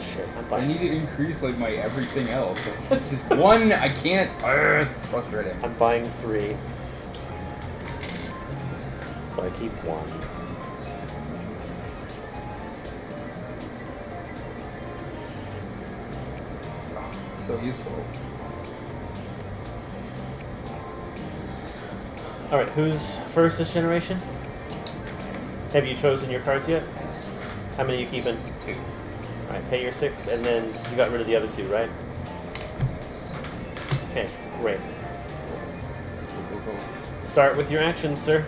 Shit, I'm I buying. need to increase, like, my everything else. It's just one, I can't. It's frustrating. I'm buying 3. So I keep 1. It's so useful. Alright, who's first this generation? Have you chosen your cards yet? Yes. How many are you keeping? 2. Alright, pay your 6, and then you got rid of the other 2, right? Okay, great. Start with your actions, sir.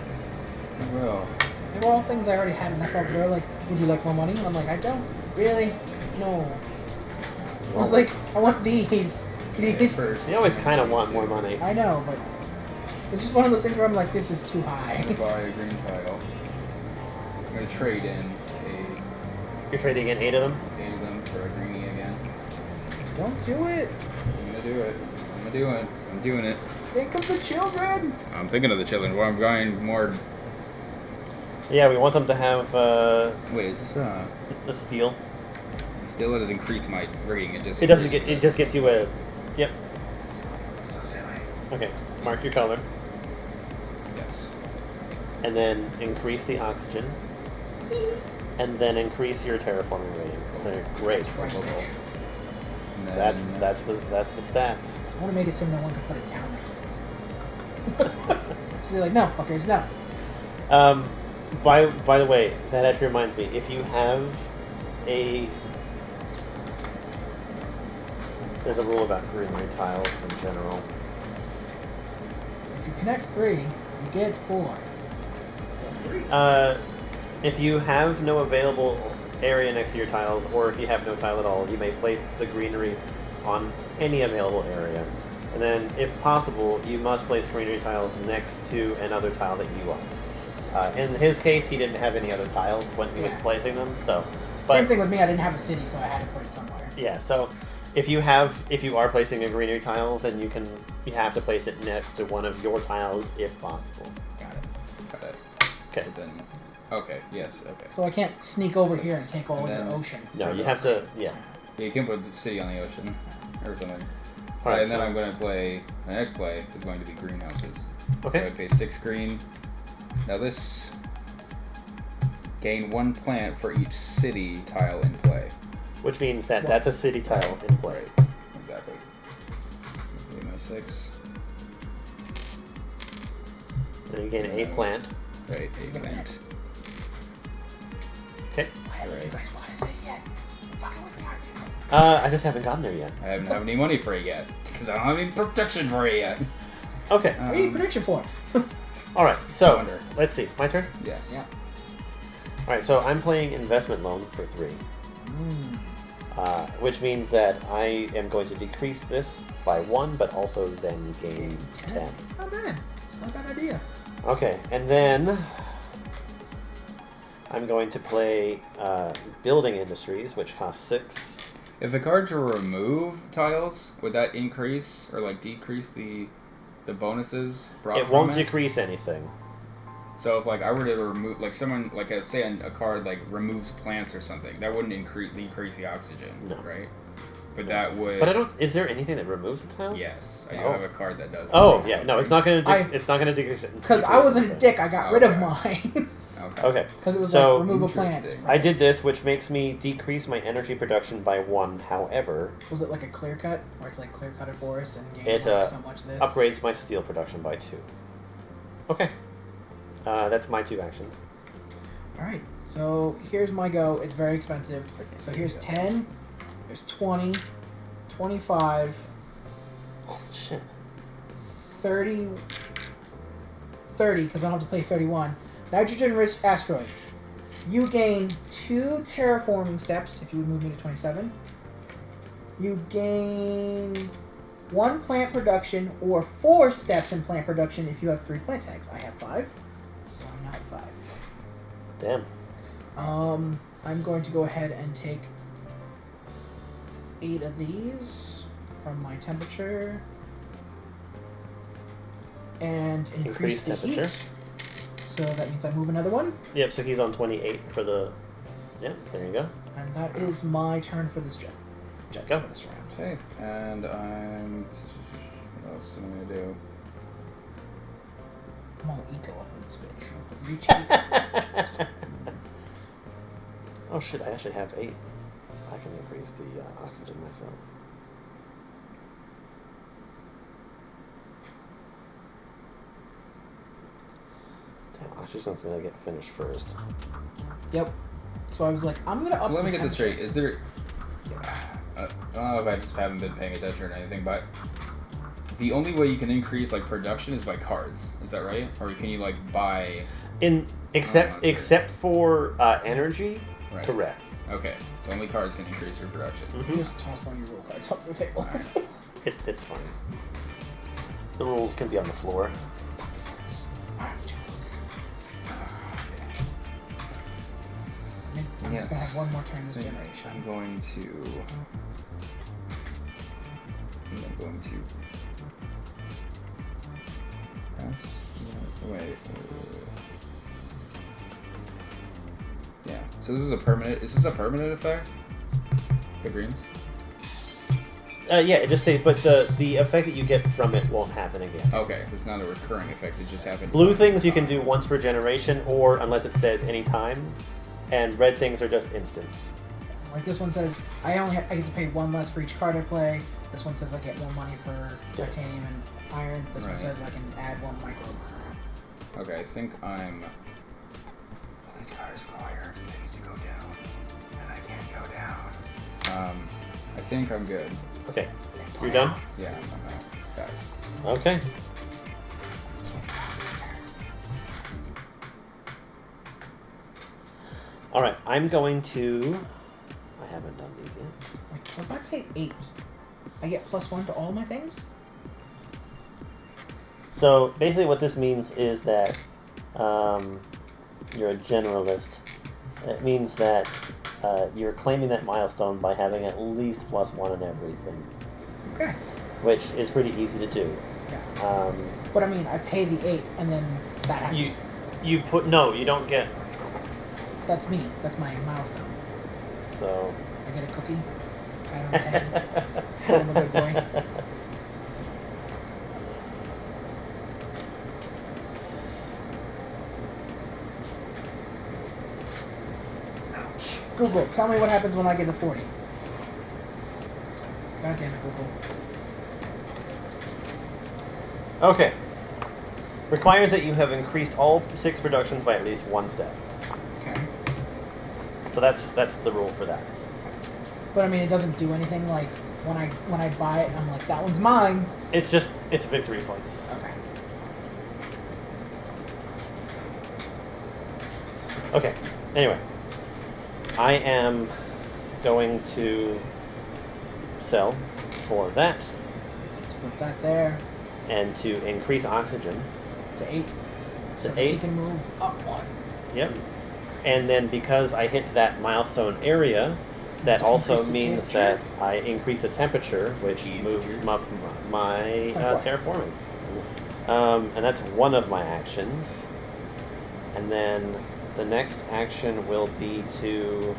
Well, They were all things I already had enough of. They were like, would you like more money? And I'm like, I don't. Really? No. I was like, I want these. Please. first. You always kind of want more money. I know, but it's just one of those things where I'm like, this is too high. I'm gonna buy a green tile. I'm gonna trade in You're trading in 8 of them? a them for a greenie again. Don't do it. I'm gonna do it. I'm gonna do it. I'm doing it. Think of the children. I'm thinking of the children. Well, I'm buying more. Yeah, we want them to have Wait, is this it's a steal. still? It doesn't increase my rating. It just. It doesn't increases get. It just gets you a. Yep. So silly. Okay. Mark your color, Yes. and then increase the oxygen, and then increase your terraforming rating. Okay, great. And then, That's the stats. I want to make it so no one can put a town next to it. So they're like, no, fuckers, no. By the way, that actually reminds me. If you have there's a rule about greenery tiles in general. If you connect 3, You get 4. For free. If you have no available area next to your tiles, or if you have no tile at all, you may place the greenery on any available area. And then, if possible, you must place greenery tiles next to another tile that you own. In his case, he didn't have any other tiles when he was placing them, so... Same thing with me, I didn't have a city, so I had to put it somewhere. Yeah, so if you are placing a greenery tile, then you have to place it next to one of your tiles if possible. Got it. Okay. But then, okay, yes, okay. So I can't sneak over here and take all of your ocean. No, you have to, yeah. Yeah, you can put the city on the ocean, or something. Alright, and then I'm going to play, the next play is going to be greenhouses. Okay. I'm going to pay 6 green. Now this, gain 1 plant for each city tile in play. Which means that that's a city tile in play. Right, exactly. Give me my 6. Then you gain a plant. Right, a plant. Okay. Why haven't you guys bought a city yet? Fucking with me, aren't you? I just haven't gotten there yet. I haven't have any money for it yet, because I don't have any protection for it yet. Okay. What do you need protection for? Alright, so, Wonder. let's see. My turn? Yes. Yeah. Alright, so I'm playing investment loan for 3. Which means that I am going to decrease this by 1, but also then gain 10. Oh man, it's not a bad idea. Okay, and then I'm going to play Building Industries, which costs 6. If the card to remove tiles, would that increase or like decrease the bonuses brought It from won't it? decrease anything. So if like I were to remove, like someone, like say a card like removes plants or something, that wouldn't increase the oxygen, No. right? But that would. But I don't. Is there anything that removes the tiles? Yes, I do Oh. have a card that does. Oh remove yeah, no, something. it's not gonna. I- It's not gonna decrease it. Because I wasn't a decrease dick, I got rid of Okay. mine. Okay. Okay. Because it was So, like remove a plant. interesting. I did this, which makes me decrease my energy production by 1. However, Was it like a clear cut? Where it's like clear cut a forest and gain It, like so much this? upgrades my steel production by 2. Okay. That's my 2 actions. Alright, so here's my go. It's very expensive. So here's 10, there's 20, 25, Oh shit. 30, because I don't have to play 31. Nitrogen-rich asteroid. You gain 2 terraforming steps if you would move me to 27. You gain 1 plant production or 4 steps in plant production if you have 3 plant tags. I have 5, so I'm now at 5. Damn. I'm going to go ahead and take 8 of these from my temperature and increase the temperature. heat. So that means I move another one, Yep. So he's on 28 for the. Yep. There you go. and that is my turn for this jet. Go. For this round. Okay, and I'm. What else am I gonna do? I'm all eco up in this bitch. Reach eco. Oh shit! I actually have 8. I can increase the oxygen myself. Damn, oxygen's gonna get finished first. Yep. So I was like, I'm gonna up. So let me the get this temperature. straight. Is there? I don't know if I just haven't been paying attention or anything, but the only way you can increase like production is by cards. Is that right? Or can you like buy? Except for energy, Right. correct. Okay, so only cards can increase your production. You just tossed one of your roll cards off the table. It's fine. The rules can be on the floor. I'm just gonna have one more turn this So generation. I'm going to pass. Wait. Yeah. So this is a permanent. Is this a permanent effect? The greens. Yeah, it just stays, but the effect that you get from it won't happen again. Okay, it's not a recurring effect. It just happens. Blue things you can do once per generation, or unless it says any time, and red things are just instants. Like this one says, I get to pay 1 less for each card I play. This one says I get more money for titanium and iron. This one Right. says I can add 1 micro. Okay, I think I'm. All these cards require things to go down, and I can't go down. I think I'm good. Okay, you're done? Yeah, I'm pass. Okay. Alright, I'm going to... I haven't done these yet. Wait, so if I pay 8, I get +1 to all my things? So basically what this means is that you're a generalist. It means that you're claiming that milestone by having at least +1 in everything. Okay. Which is pretty easy to do. Yeah. But I mean, I pay the 8 and then that happens. You put... No, you don't get... That's me. That's my milestone. So... I get a cookie. Pat on the head. I'm a good boy. Google, tell me what happens when I get to 40. God damn it, Google. Okay. Requires that you have increased all 6 productions by at least 1 step. Okay. So that's the rule for that. But I mean, it doesn't do anything like when I buy it, I'm like, that one's mine. It's victory points. Okay. Okay. Anyway, I am going to sell for that Let's put that there and to increase oxygen. to 8. So that 8. he can move up 1. Yep. And then because I hit that milestone area, that To also increase the means that I increase the temperature, which moves my terraforming. And that's one of my actions. And then the next action will be to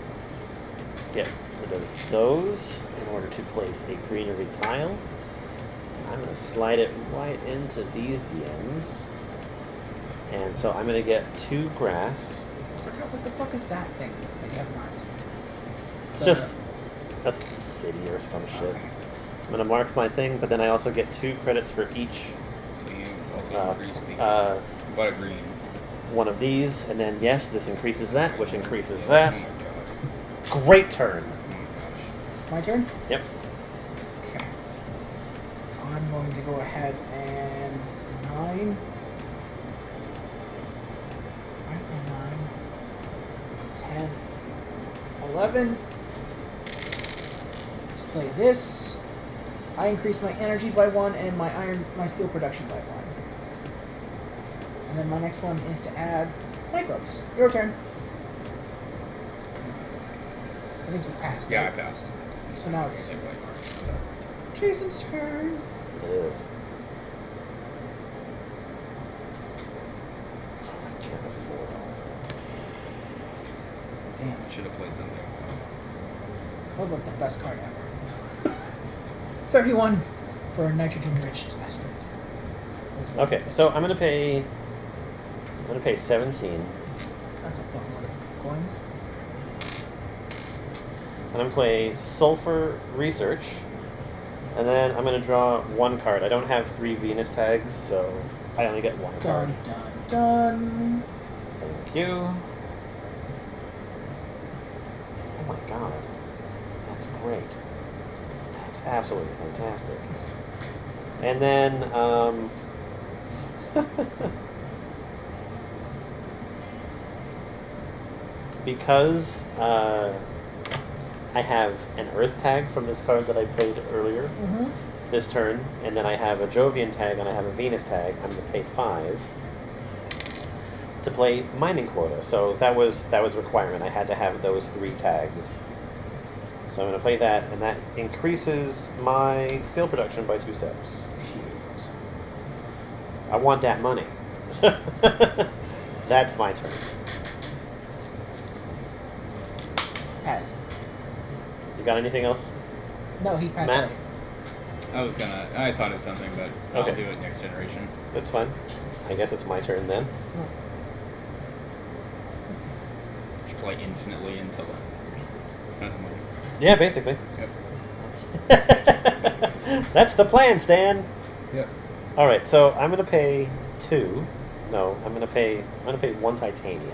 get rid of those in order to place a greenery tile. And I'm going to slide it right into these DMs. And so I'm going to get 2 grass. I forgot what the fuck is that thing that you have marked. It's just a city or some shit. Okay. I'm going to mark my thing, but then I also get 2 credits for each You also increase the... What a green. one of these. And then, yes, this increases that, which increases Oh that. my god. Great turn. Oh my gosh. My turn? Yep. Okay. I'm going to go ahead and 9. 10, 11. Let's play this. I increase my energy by 1 and my steel production by 1. And then my next one is to add microbes. Your turn. I think you passed. Yeah, I right? passed. So now it's Jason's turn. It is. I can't afford all Damn. Should have played something. That was like the best card ever. 31 for a nitrogen-rich asteroid. that. Okay, so I'm gonna pay 17. That's a fucking lot of coins. And I'm gonna play Sulfur Research. And then I'm gonna draw 1 card. I don't have 3 Venus tags, so I only get 1 card. Dun dun dun. Thank you. Oh my god. That's great. That's absolutely fantastic. And then, because I have an Earth tag from this card that I played earlier Mm-hmm. this turn, and then I have a Jovian tag and I have a Venus tag, I'm going to pay 5 to play mining quota. So that was a requirement. I had to have those 3 tags. So I'm going to play that, and that increases my steel production by 2 steps. Shields. I want that money. That's my turn. Pass. You got anything else? No, he passed Matt? already. I thought of something, but I'll Okay. do it next generation. That's fine. I guess it's my turn then. Just play infinitely until... Yeah, basically. Yep. That's the plan, Stan. Yep. All right, so I'm gonna pay 2. No, I'm gonna pay 1 titanium,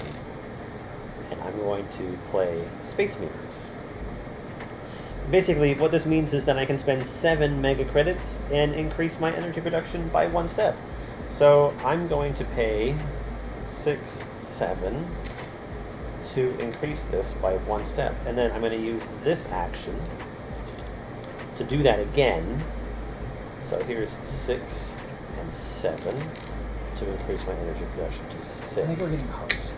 and I'm going to play Space Mirrors. Basically, what this means is that I can spend 7 mega credits and increase my energy production by 1 step. So I'm going to pay 6, 7 to to increase this by 1 step. And then I'm going to use this action to do that again. So here's 6 and 7 to increase my energy production to 6. I think we're getting hosed.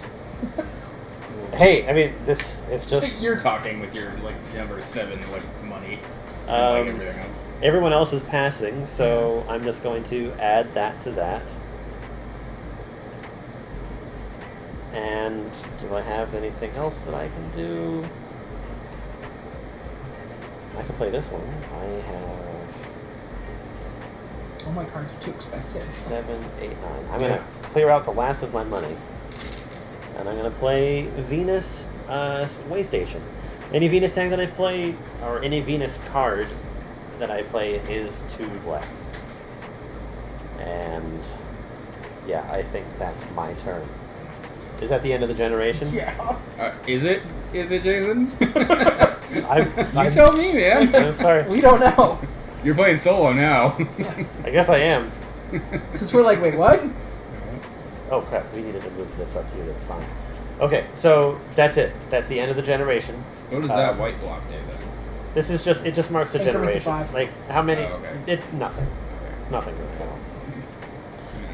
Hey, I mean, it's just... You're talking with your, like, number 7, like, money. And, like, everything else. Everyone else is passing, so I'm just going to add that to that. And do I have anything else that I can do? I can play this one. I have All my cards are too expensive. 7, 8, 9. I'm going to clear out the last of my money. And I'm going to play Venus Waystation. Any Venus tank that I play, or any Venus card that I play is 2 less. And yeah, I think that's my turn. Is that the end of the generation? Yeah. Is it? Is it, Jason? You tell me, man. I'm sorry. We don't know. You're playing solo now. I guess I am. Because we're like, wait, what? Oh crap, we needed to move this up here to the fine. Okay, so that's it. That's the end of the generation. What does that white block do then? This is just, it just marks the Increments of generation. 5. Like, how many? Oh, okay. Nothing. Okay. Nothing really at all.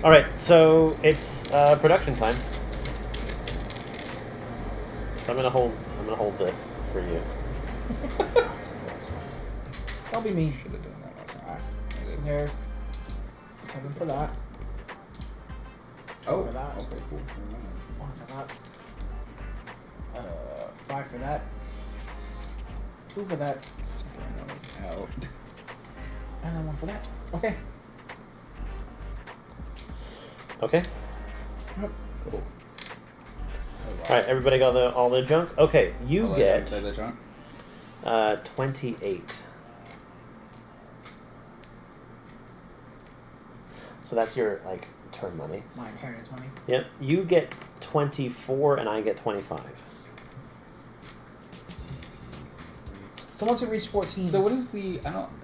Alright, so it's production time. So I'm gonna hold this for you. That'll be me. Should have done that last time. So there's 7 for that. Oh, for that. okay, cool. 1 for that. 5 for that. 2 for that. Out. And then 1 for that. Okay. Okay? Cool. Oh, wow. Alright, everybody got all the junk? Okay, you get the junk? 28. So that's your, like, turn money. My inheritance money. Yep. You get 24 and I get 25. So once it reaches 14. So what is the?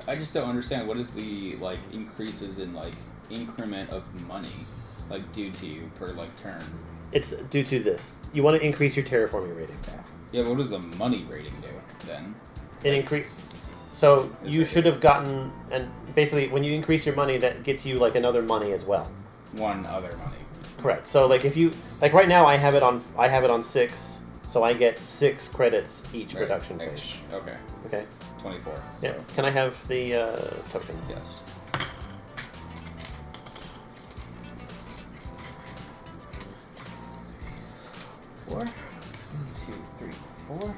I just don't understand. What is the like increases in like increment of money like due to you per like turn? It's due to this. You want to increase your terraforming rating. Yeah. What does the money rating do then? It increase. So you should have gotten, and basically when you increase your money, that gets you like another money as well. One other money. Correct. So like if you like right now, I have it on 6, so I get 6 credits each Right. production phase. Okay. Okay. 24. Yeah. So. Can I have the token? Yes. Four. 1, 2, 3, 4.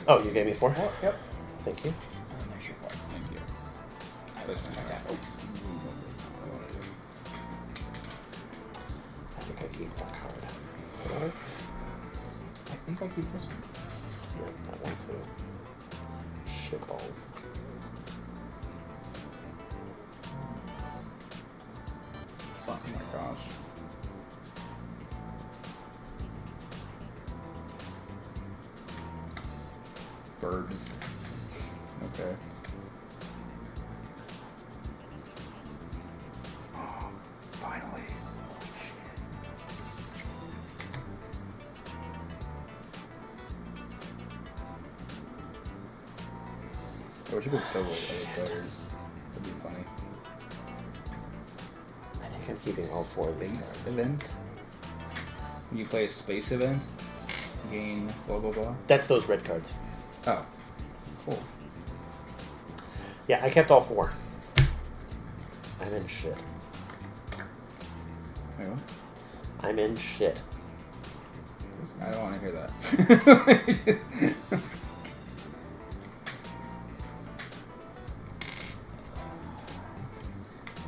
Oh, you gave me 4. 4. Yep. Thank you. And then there's your 4. Thank you. I was like that. Oh. I think I keep that card. I think I keep this one. Yeah, that one too. Shitballs. Oh my gosh. Burbs. Okay. Oh, finally. Holy shit. I wish I could several other players. That'd be funny. I think I'm keeping all 4 of these Space cards. event? When you play a space event, gain blah blah blah. That's those red cards. Oh, cool. Yeah, I kept all 4. I'm in shit. Wait, what? I'm in shit. I don't want to hear that.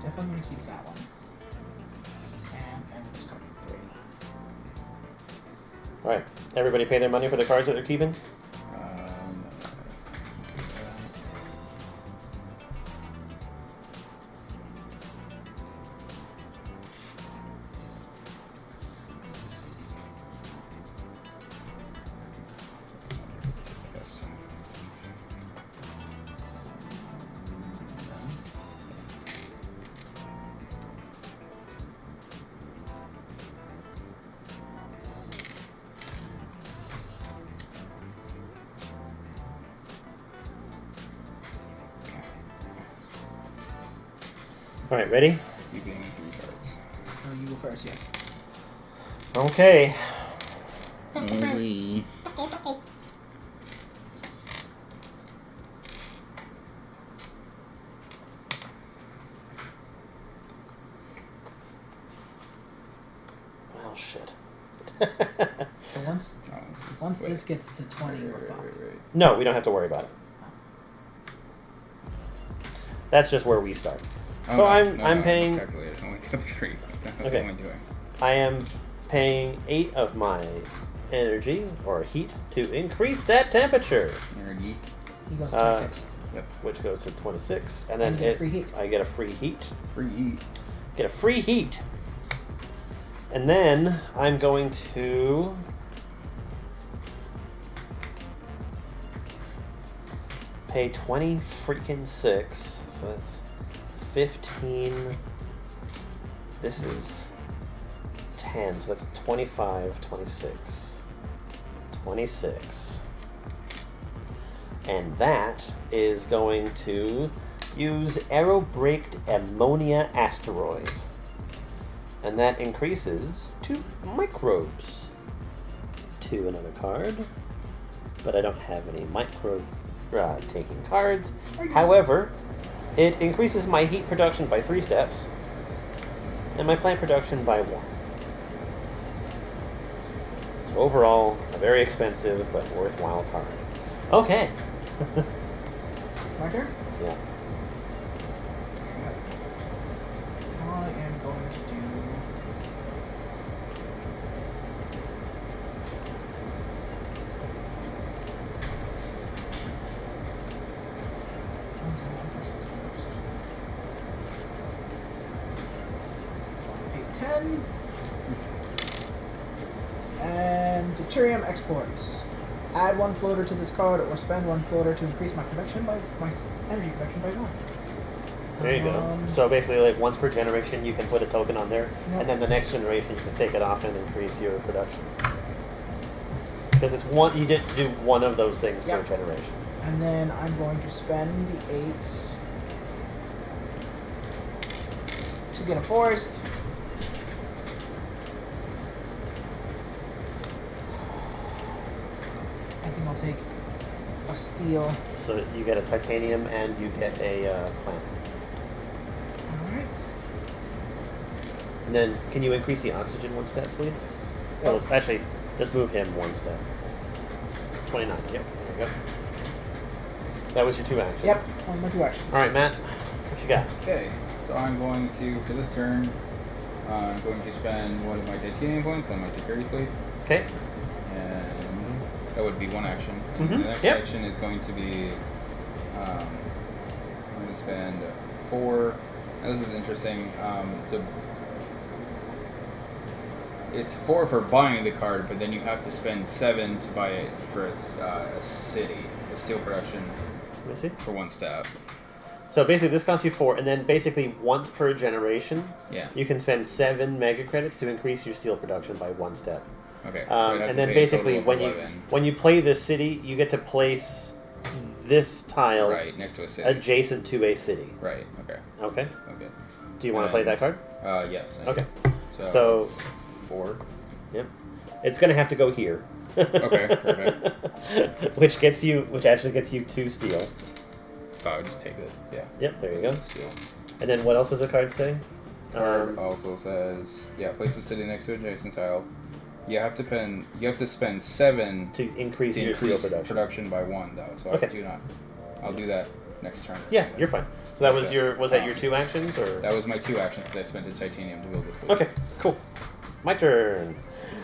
Definitely going to keep that one. And just go to 3. Alright, everybody pay their money for the cards that they're keeping? Yes. All right, ready? You gain 3 cards. No, you go first, yes. Okay. Only. Well, shit. So once this gets to 20, we're fucked. No, we don't have to worry about it. That's just where we start. Oh, So no, I'm no, paying. I just calculated. I only got 3. That's what Okay. I'm doing. I am paying 8 of my energy or heat to increase that temperature, Energy. He goes to 26. Yep. which goes to 26, and then And you get a free heat. I get a free heat. Free heat. Get a free heat, and then I'm going to pay 20 freaking 6, so that's 15. This is 10, so that's 25, 26, 26. And that is going to use Aerobraked Ammonia Asteroid. And that increases 2 microbes to another card. But I don't have any microbe taking cards. However, it increases my heat production by 3 steps. And my plant production by 1. So overall, a very expensive but worthwhile card. Okay. My turn? Yeah. I am going to do. So I pay 10. And deuterium exports. Add 1 floater to this card, or spend 1 floater to increase my production by my energy production by 1. There you go. So basically, like once per generation, you can put a token on there, Yep. and then the next generation you can take it off and increase your production. Because it's one, you get to do one of those things Yep. per generation. And then I'm going to spend the 8 to get a forest. I think I'll take a steel. So you get a titanium and you get a plant. Alright. And then, can you increase the oxygen 1 step, please? Well, actually, just move him 1 step. 29. Yep. There you go. That was your 2 actions. Yep, on my 2 actions. All right, Matt. What you got? Okay, so I'm going to, for this turn, I'm going to spend 1 of my titanium points on my security fleet, Okay. and that would be 1 action. And Mhm, the next yep. action is going to be, I'm going to spend 4. Now this is interesting. It's 4 for buying the card, but then you have to spend 7 to buy it for a city, a steel production Let me see. for 1 step. So basically, this costs you 4, and then basically once per generation, Yeah. you can spend 7 mega credits to increase your steel production by 1 step. Okay. So I'd have And to then pay a basically, total when of you 11. when you play this city, you get to place this tile Right next to a city. adjacent to a city. Right. Okay. Okay. Okay. Do you want to play that card? Yes. I Okay. do. So it's 4. Yep. It's gonna have to go here. Okay, perfect. Which actually gets you 2 steel. Oh, I would just take it. Yeah. Yep. There you go. Steel. And then what else does the card say? Card also says, place the city next to adjacent tile. You have to spend 7 to increase to your increase steel production. by 1 though. So Okay. I do not. I'll do that next turn. Yeah, you're fine. So that was Okay. was that your 2 actions or? That was my 2 actions because I spent a titanium to build the fleet. Okay, cool. My turn.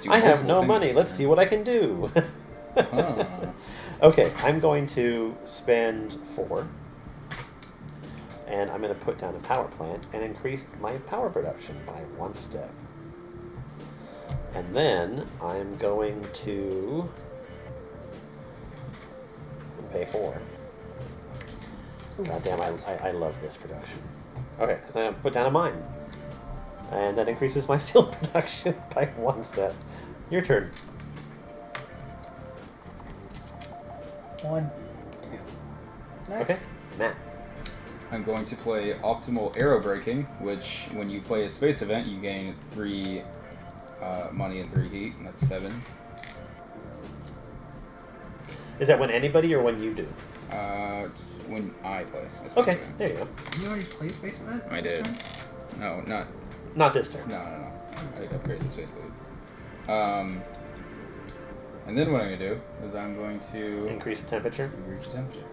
Do I have multiple no things money. this Let's turn. see what I can do. Huh. Okay, I'm going to spend 4. And I'm going to put down a power plant and increase my power production by 1 step. And then I'm going to pay 4. God damn, I love this production. Okay, and then I put down a mine. And that increases my steel production by 1 step. Your turn. 1, 2. Next. Okay, Matt. I'm going to play Optimal Arrow Breaking, which when you play a space event, you gain 3 money and 3 heat, and that's 7. Is that when anybody or when you do? When I play a space Okay, event. there you go. You already played Space Event? I this did. turn? No, Not this turn. no. I upgraded the space lead. And then what I'm going to do is I'm going to Increase the temperature. increase the temperature.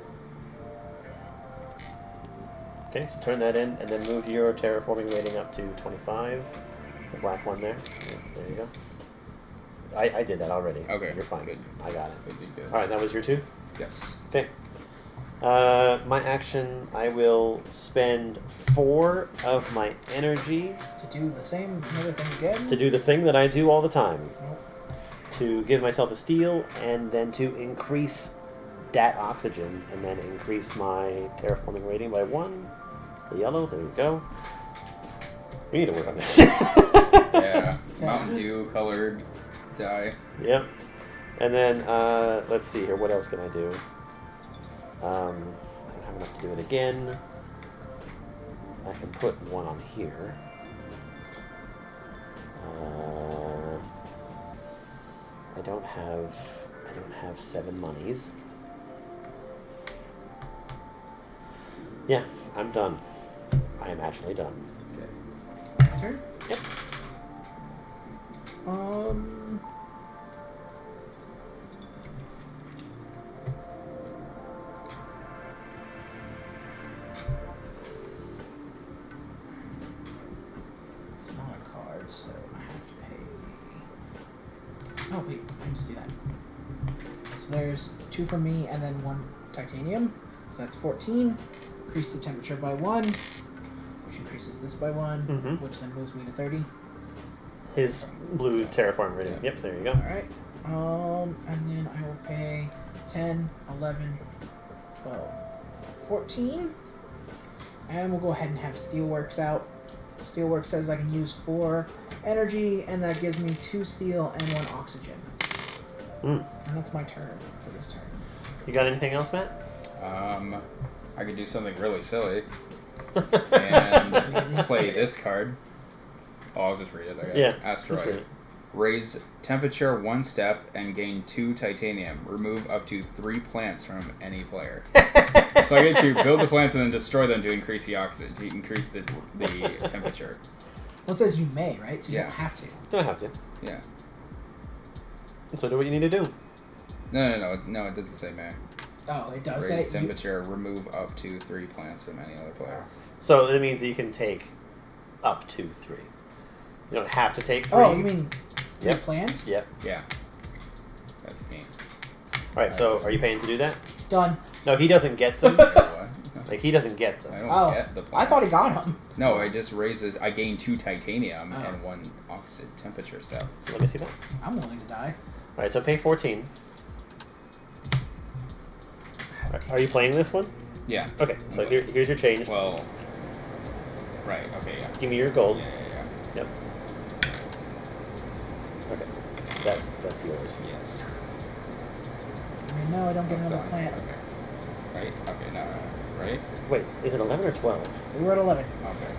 Okay, so turn that in, and then move your terraforming rating up to 25. The black one there. Yeah, there you go. I did that already. Okay, You're fine. good. I got it. Good. All right, that was your 2? Yes. Okay. My action, I will spend 4 of my energy To do the same another thing again? to do the thing that I do all the time. Nope. To give myself a steal, and then to increase that oxygen, and then increase my terraforming rating by 1. The yellow, there you go. We need to work on this. Yeah. Mountain Dew colored dye. Yep. And then, let's see here. What else can I do? I don't have enough to do it again. I can put 1 on here. I don't have 7 monies. Yeah, I'm done. I am actually done. Okay. Turn? Yep. It's not a card, so I have to pay. Oh wait, I can just do that. So there's 2 for me and then 1 titanium. So that's 14. Increase the temperature by 1, which increases this by 1, Mhm. which then moves me to 30. His blue terraform rating. Yeah. Yep, there you go. Alright. And then I will pay 10, 11, 12, 14. And we'll go ahead and have Steelworks out. Steelworks says I can use 4 energy, and that gives me 2 steel and 1 oxygen. Mm. And that's my turn for this turn. You got anything else, Matt? I could do something really silly and play this card. Oh, I'll just read it, I guess. Yeah, just read Asteroid. it. Raise temperature 1 step and gain 2 titanium. Remove up to 3 plants from any player. So I get to build the plants and then destroy them to increase the oxygen, to increase the temperature. Well, it says you may, right? So you Yeah. don't have to. Don't have to. Yeah. So do what you need to do. No, it doesn't say may. Oh, it does Raise say temperature, remove up to 3 plants from any other player. So that means you can take up to 3. You don't have to take 3. Oh, you mean 3 Yep. plants? Yep. Yeah. That's me. All right. So are you paying to do that? Done. No, he doesn't get them. Wait, what? Like he doesn't get I them. don't Oh, get the plants. I thought he got them. No, I just raises. I gain 2 titanium Oh. and 1 oxygen temperature step. So let me see that. I'm willing to die. All right. So pay 14. Are you playing this one? Yeah. Okay. So here's your change. Well. Right. Okay. Yeah. Give me your gold. Yeah. Yep. Okay. That's yours. Yes. I mean, no, I don't get That's another on. plant. Okay. Right. Okay. No. Right. Wait, is it 11 or 12? We were at 11.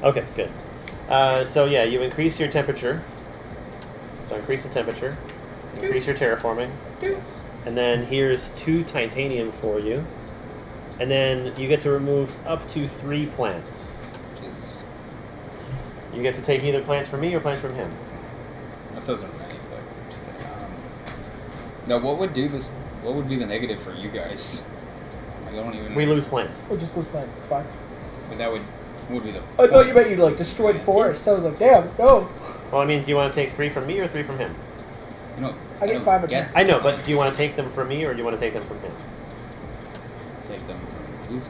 Okay. Okay, good. So yeah, you increase your temperature. So increase the temperature. Increase your terraforming. Yes. And then here's 2 titanium for you. And then you get to remove up to 3 plants. Which is. You get to take either plants from me or plants from him. That doesn't really Now, what would do this? What would be the negative for you guys? I don't even. We lose plants. Or just lose plants, it's fine. But that would. What would be the? I thought you meant you like destroyed the forest. So I was like, damn, no. Well, I mean, do you want to take 3 from me or 3 from him? You know, I get don't 5 a get turn. I know, but do you want to take them from me or do you want to take them from him? Take them from who's?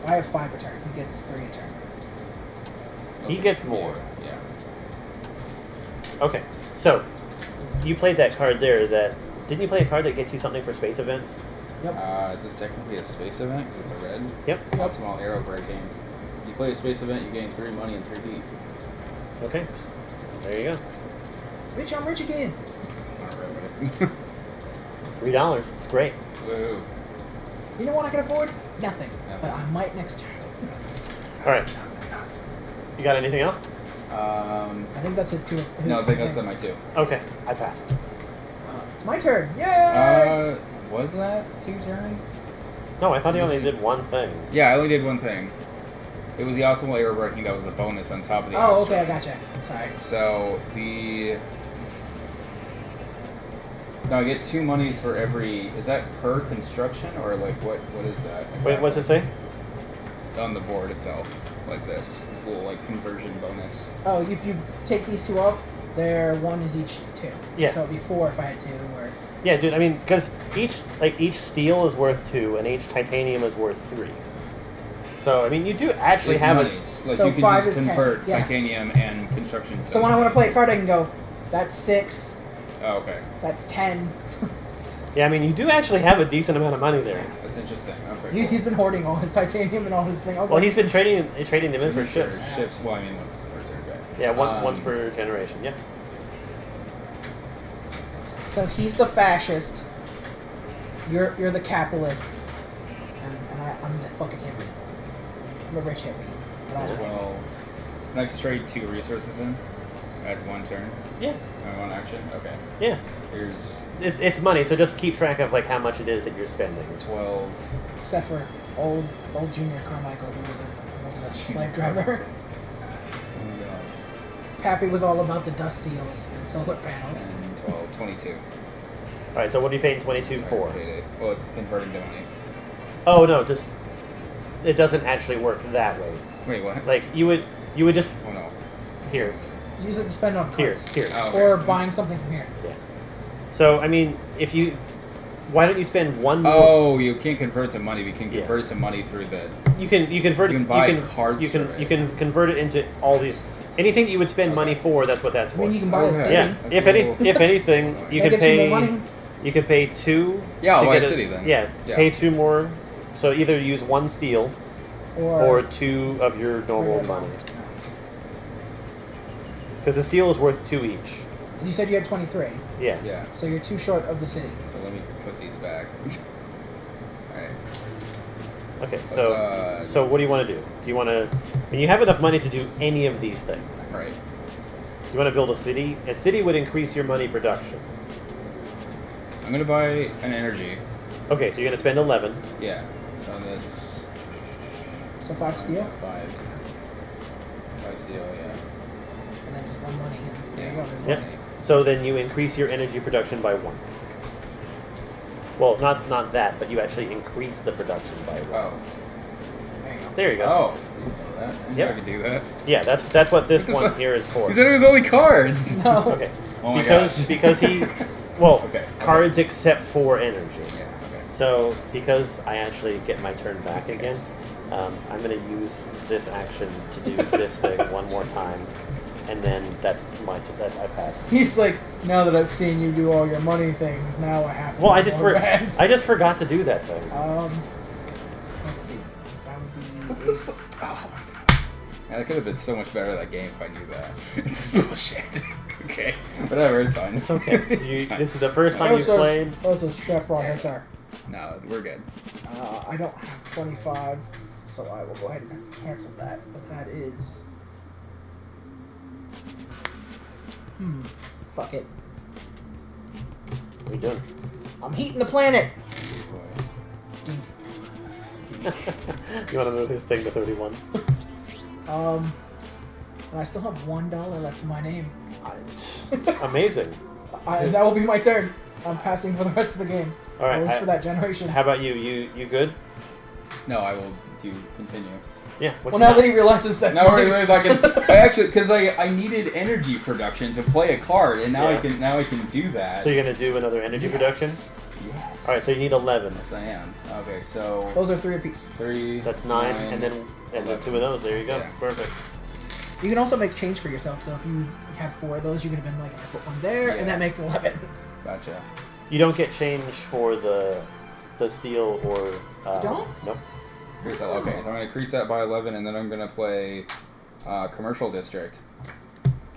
I have 5 a turn. He gets 3 a turn. He gets more. Yeah. Okay, so you played that card there. Didn't you play a card that gets you something for space events? Yep. Is this technically a space event? Because it's a red. Yep. Optimal arrow breaking. You play a space event, you gain 3 money and 3 heat. Okay, there you go. Bitch, I'm rich again. Alright. $3. It's great. Woo. You know what I can afford? Nothing. Nothing. But I might next turn. All right. You got anything else? I think that's his two. No, I think that's my 2. Okay, I passed. It's my turn. Yay! Was that 2 turns? No, I thought he only did one thing. Yeah, I only did one thing. It was the optimal air breaking that was the bonus on top of the Oh, okay, I asteroid. gotcha. Sorry. So now I get 2 monies for every. Is that per construction or like what is that? Exactly? Wait, what's it say? On the board itself, like this little like conversion bonus. Oh, if you take these 2 off, their 1 is each 2. Yeah. So it'd be 4 if I had 2, or... Yeah, dude. I mean, because each steel is worth 2, and each titanium is worth 3. So I mean, you do actually have monies. Like So you can 5 just is 10, convert yeah. titanium and construction. So when I want to play a card, I can go, that's 6, Oh, okay. that's 10. Yeah, I mean, you do actually have a decent amount of money there. That's interesting. Okay. He's been hoarding all his titanium and all his things. Well, he's been trading them in for ships. Ships. Well, I mean, once per turn, right? Yeah, once per generation. Yeah. So he's the fascist. You're the capitalist, and I'm the fucking hippie. I'm a rich hippie. But I'm a hippie. Well, can I trade 2 resources in? At 1 turn? Yeah. 1 action? Okay. Yeah. Here's It's money, so just keep track of like how much it is that you're spending. 12. Except for old Junior Carmichael, who was a slave driver. Oh my god. Pappy was all about the dust seals and solar panels. And 12, 22. All right. So what are you paying 22 for? Well, it's converting to money. Oh no, just it doesn't actually work that way. Wait, what? Like you would just Oh no. here. Use it to spend on cards. Here. Oh, okay. Or buying something from here. Yeah. So I mean, why don't you spend 1 more? Oh, you can't convert it to money. We can Yeah. convert it to money through the. You can convert You it. can buy you can cards You can for it. you can convert it into all these. Anything that you would spend money for, that's what that's I for. mean, you can buy a Okay. city. Yeah. That's a little- If anything, you That can gets you pay. more money. You can pay 2. Yeah, I'll to buy a get city then. Yeah, Yeah. pay 2 more. So either use 1 steel or 2 of your normal regular money. bonds. Because the steel is worth 2 each. 'Cause you said you had 23, Yeah. Yeah. so you're 2 short of the city. So let me put these back. Alright. Okay. Let's, So what do you want to do? Do you want to? I mean, you have enough money to do any of these things. Right. Do you want to build a city? A city would increase your money production. I'm gonna buy an energy. Okay, so you're gonna spend 11. Yeah. So this. So 5 steel, 5. 5 steel, yeah. and then just 1 money. And there you Yeah. go. There's Yep. money. So then you increase your energy production by 1. Well, not that, but you actually increase the production by 1. Oh. There you go. There you go. Oh. You know that? I knew Yep. I could do that. Yeah, that's what this What the one fuck? here is for. He said it was only cards. No. Okay. Oh my because gosh. because he well Okay. cards except for energy. Yeah. Okay. So because I actually get my turn back again, I'm gonna use this action to do this thing one more time, and then that's that I pass. He's like, now that I've seen you do all your money things, now I have to. Well, do I just more bands. forgot to do that thing. Let's see. That would be. What the fuck? Oh my god. Yeah, that could have been so much better that game if I knew that. It's just bullshit. Okay. Whatever, it's fine. It's okay. It's fine. This is the first time you've played. Oh, so Chef right here, sir. No, we're good. I don't have 25, so I will go ahead and cancel that. But that is. Fuck it. What are you doing? I'm heating the planet. Boy. You want to move his thing to 31? And I still have $1 left to my name. Amazing. That will be my turn. I'm passing for the rest of the game. All right. At least for that generation. How about you? You good? No, I will continue. Yeah. What Well, you now got? that he realizes that's Now money. I can. I actually, because I needed energy production to play a card, and now Yeah. I can do that. So you're gonna do another energy production? Yes. All right. So you need 11. Yes, I am. Okay, so Those are 3 apiece. 3. That's 9, and then 11. 2 of those. There you go. Yeah. Perfect. You can also make change for yourself. So if you have 4 of those, you could have been like, I put 1 there, Yeah. and that makes 11. Gotcha. You don't get change for the steel or. You don't? No. Increase that. Okay, so I'm gonna increase that by 11, and then I'm gonna play commercial district,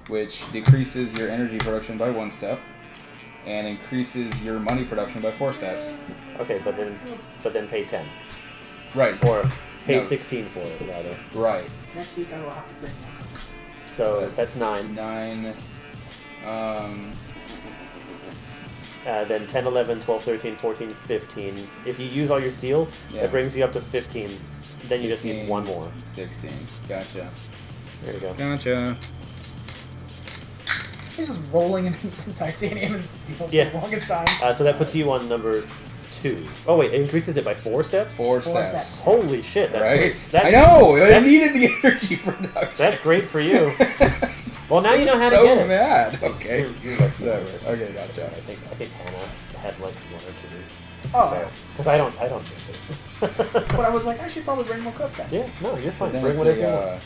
which decreases your energy production by 1 step, and increases your money production by 4 steps. Okay, but then pay 10. Right. Or pay No. 16 for it, rather. Right. Next week I will have to bring more cooks. So that's 9. 9. Then 10, 11, 12, 13, 14, 15. If you use all your steel, Yeah. it brings you up to 15. Then you just need 1 more. 16. Gotcha. There you go. Gotcha. He's just rolling in titanium and steel Yeah. for the longest time. So that puts you on number 2. Oh wait, it increases it by 4 steps? 4 Four steps. steps. Holy shit, that's Right? great. That's, I know! I that's- needed the energy production. That's great for you. Well, now you know how to so get it. mad. Okay. You're like, Whatever. Okay, gotcha. I think Hannah had like 1 or 2. Oh, yeah. Because I don't drink it. But I was like, I should probably bring more cook then. Yeah, no, you're fine. Then Bring it's whatever you a, want.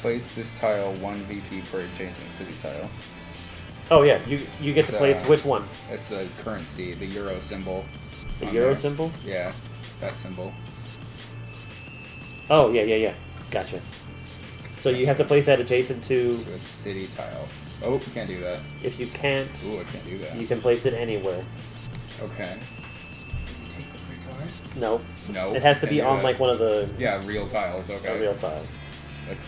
place this tile 1 VP per adjacent city tile. Oh yeah, you get to It's, place which one? That's the currency, the euro symbol. The on euro there. symbol? Yeah, that symbol. Oh yeah. Gotcha. So you have to place that adjacent to. To a city tile. Oh, you can't do that. If you can't, Ooh, I can't do that. you can place it anywhere. Okay. You take the free card. No, No. it has to can't be do on that. like one of the Yeah, real tiles. Okay. real tile. That's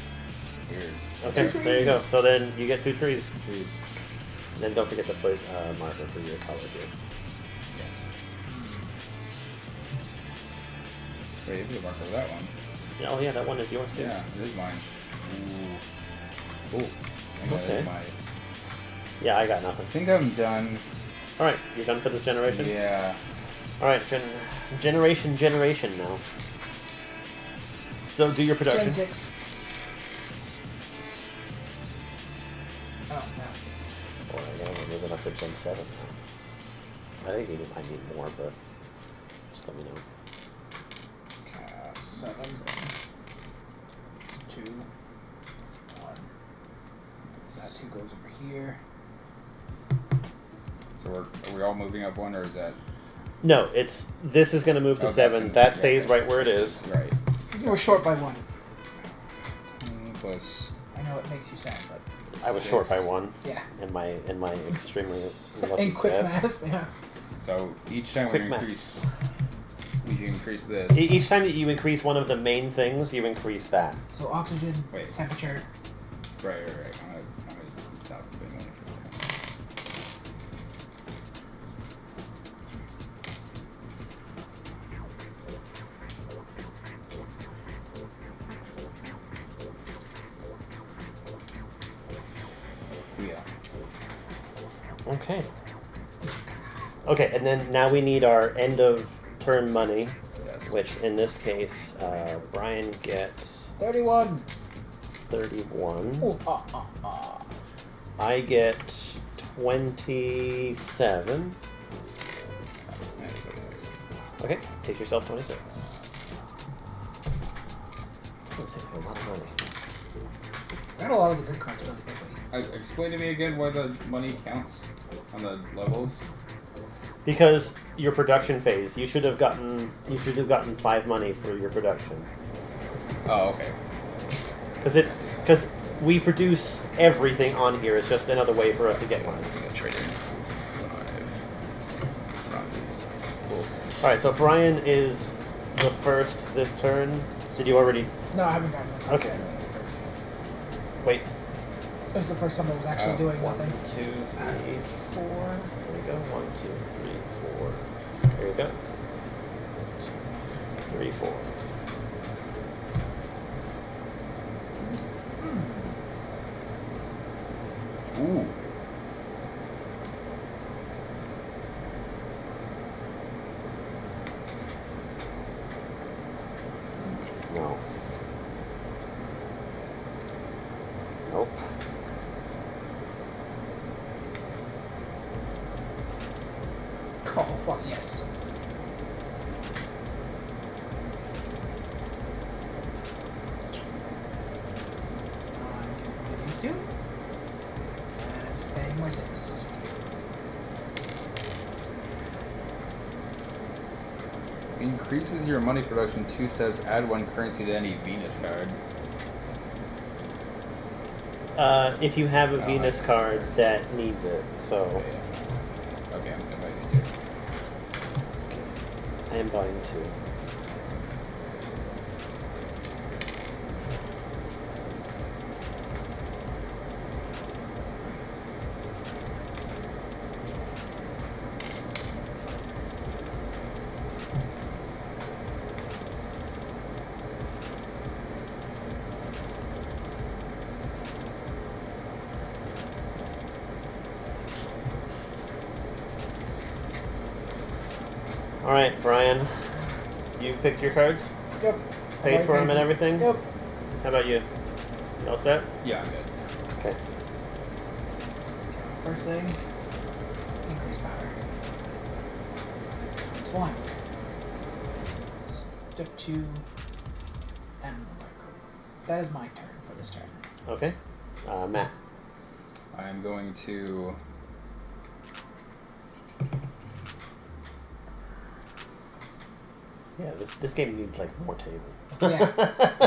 weird. Okay, Two there you go. trees. So then you get 2 trees. Trees. And then don't forget to put marker for your color here. Yes. Wait, you can mark over that one. Yeah, oh yeah, that one is yours too. Yeah, it is mine. Ooh. Ooh. And that Okay. is my... Yeah, I got nothing. I think I'm done. All right, you're done for this generation. Yeah. All right, generation now. So do your production. Gen 6. Oh, no. Or I gotta move it up to Gen 7 now. I think I need more, but just let me know. 7. 2. 1. That 2 goes over here. So are we all moving up 1, or is that... No, this is gonna move to Oh, that's 7. gonna- That yeah, stays okay. right where it is. Right. We're short by 1. Plus... I know it makes you sad, but I was short by 1 yeah. in my extremely lucky In quick guess. math, yeah. So each time Quick we math. increase... We can increase this. Each time that you increase one of the main things, you increase that. So oxygen, Wait. temperature. Right. I'm gonna stop doing one for that. Yeah. Okay. Okay, and then now we need our end of turn money, Yes. which in this case, Brian gets 31. 31. Ooh, I get 27. Yeah, 26. Okay, take yourself 26. That's a lot of money. Got a lot of the good cards really quickly. Explain to me again why the money counts on the levels. Because your production phase, you should have gotten 5 money for your production. Oh, okay. Because we produce everything on here. It's just another way for us to get money. I'm gonna trade in 5 bronzes. Cool. All right, so Brian is the first this turn. Did you already? No, I haven't gotten it. Okay. Wait. It was the first time I was actually doing 1, nothing. 2, 3, 4. There we go. 1, 2, 3, 4. There you go. 3, 4. Ooh. No. Nope. Oh, fuck yes. I'm getting rid of these 2. And paying my 6. Increases your money production 2 steps. Add 1 currency to any Venus card. If you have a Oh, Venus I- card that needs it, so. Okay, I'm gonna buy these 2. I am buying 2. Alright, Brian, you picked your cards? Yep. Paid for them and everything? Yep. How about you? You all set? Yeah, I'm good. Okay. First thing, increase power. That's 1. Step 2, and another code. That is my turn for this turn. Okay. Matt. I'm going to... Yeah, this game needs like more table. Yeah.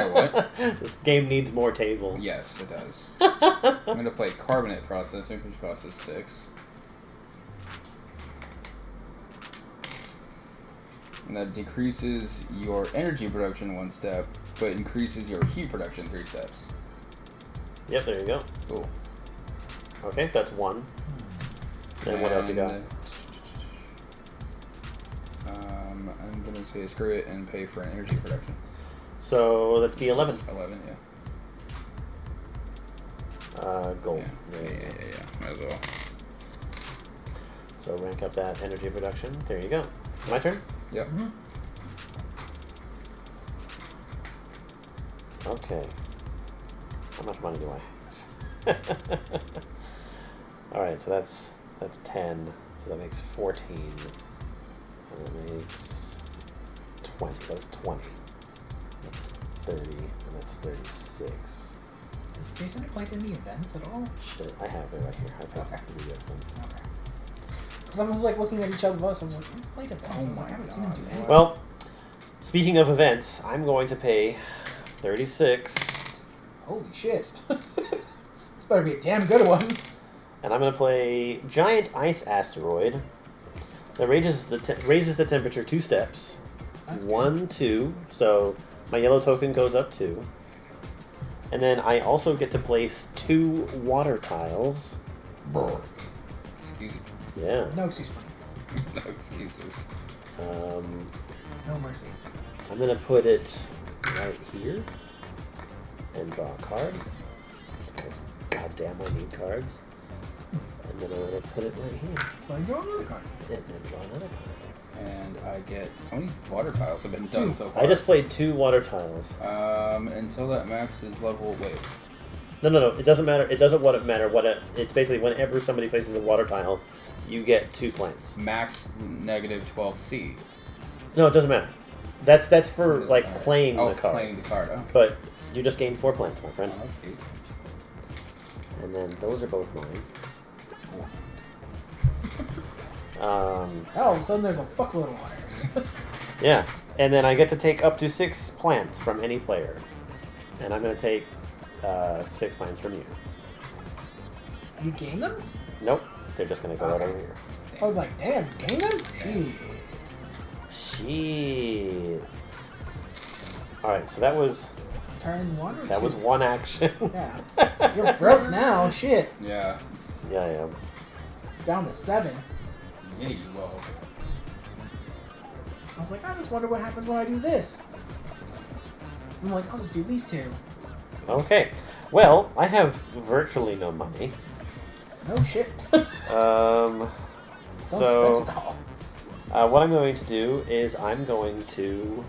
What? This game needs more table. Yes, it does. I'm going to play Carbonate Processor, which costs us 6. And that decreases your energy production 1 step, but increases your heat production 3 steps. Yep, there you go. Cool. Okay, that's 1. Then what else you got? I'm going to say screw it and pay for an energy production. So that'd be 11. 11, yeah. Gold. Yeah. Might as well. So rank up that energy production. There you go. My turn? Yep. Mm-hmm. Okay. How much money do I have? Alright, so that's 10. So that makes 14. And that makes 20. That's 20. That's 30. And that's 36. Has Jason played any events at all? Shit, I have it right here. I picked Okay. 3 of them. Okay. Because I was like looking at each other of us, I was like, who played events? Oh I was like, my I haven't seen him do God. anything. Well, speaking of events, I'm going to pay 36. Holy shit. This better be a damn good one. And I'm going to play Giant Ice Asteroid. That raises the temperature 2 steps. That's 1, 2. So my yellow token goes up 2. And then I also get to place 2 water tiles. Excuse me. Yeah. No excuse for me. No excuses. No mercy. I'm going to put it right here. And draw a card. Because goddamn I need cards. And then I'm going to put it right here. So I draw another card. And then draw another card. And I get... How many water tiles have been done so far? I just played 2 water tiles. Until that max is level... Wait. No. It doesn't matter. It doesn't matter. It's basically whenever somebody places a water tile, you get 2 plants. Max negative 12C. No, it doesn't matter. That's for like Matter. playing Oh, the card. playing the card. Oh. But you just gained 4 plants, my Oh, friend. that's cute. And then those are both mine. Oh, all of a sudden there's a fuckload of water. Yeah, and then I get to take up to 6 plants from any player, and I'm going to take 6 plants from you. You gain them? Nope, they're just going to go right over here. I was like, damn, gain them? Shit. Shit. All right, so that was Turn 1 or 2? that was 1 action. Yeah. You're broke now, shit. Yeah. Yeah, I am. Down to 7. Yeah, you will. I was like, I just wonder what happens when I do this. I'm like, I'll just do these 2. Okay. Well, I have virtually no money. No shit. Don't Don't spend it all. what I'm going to do is I'm going to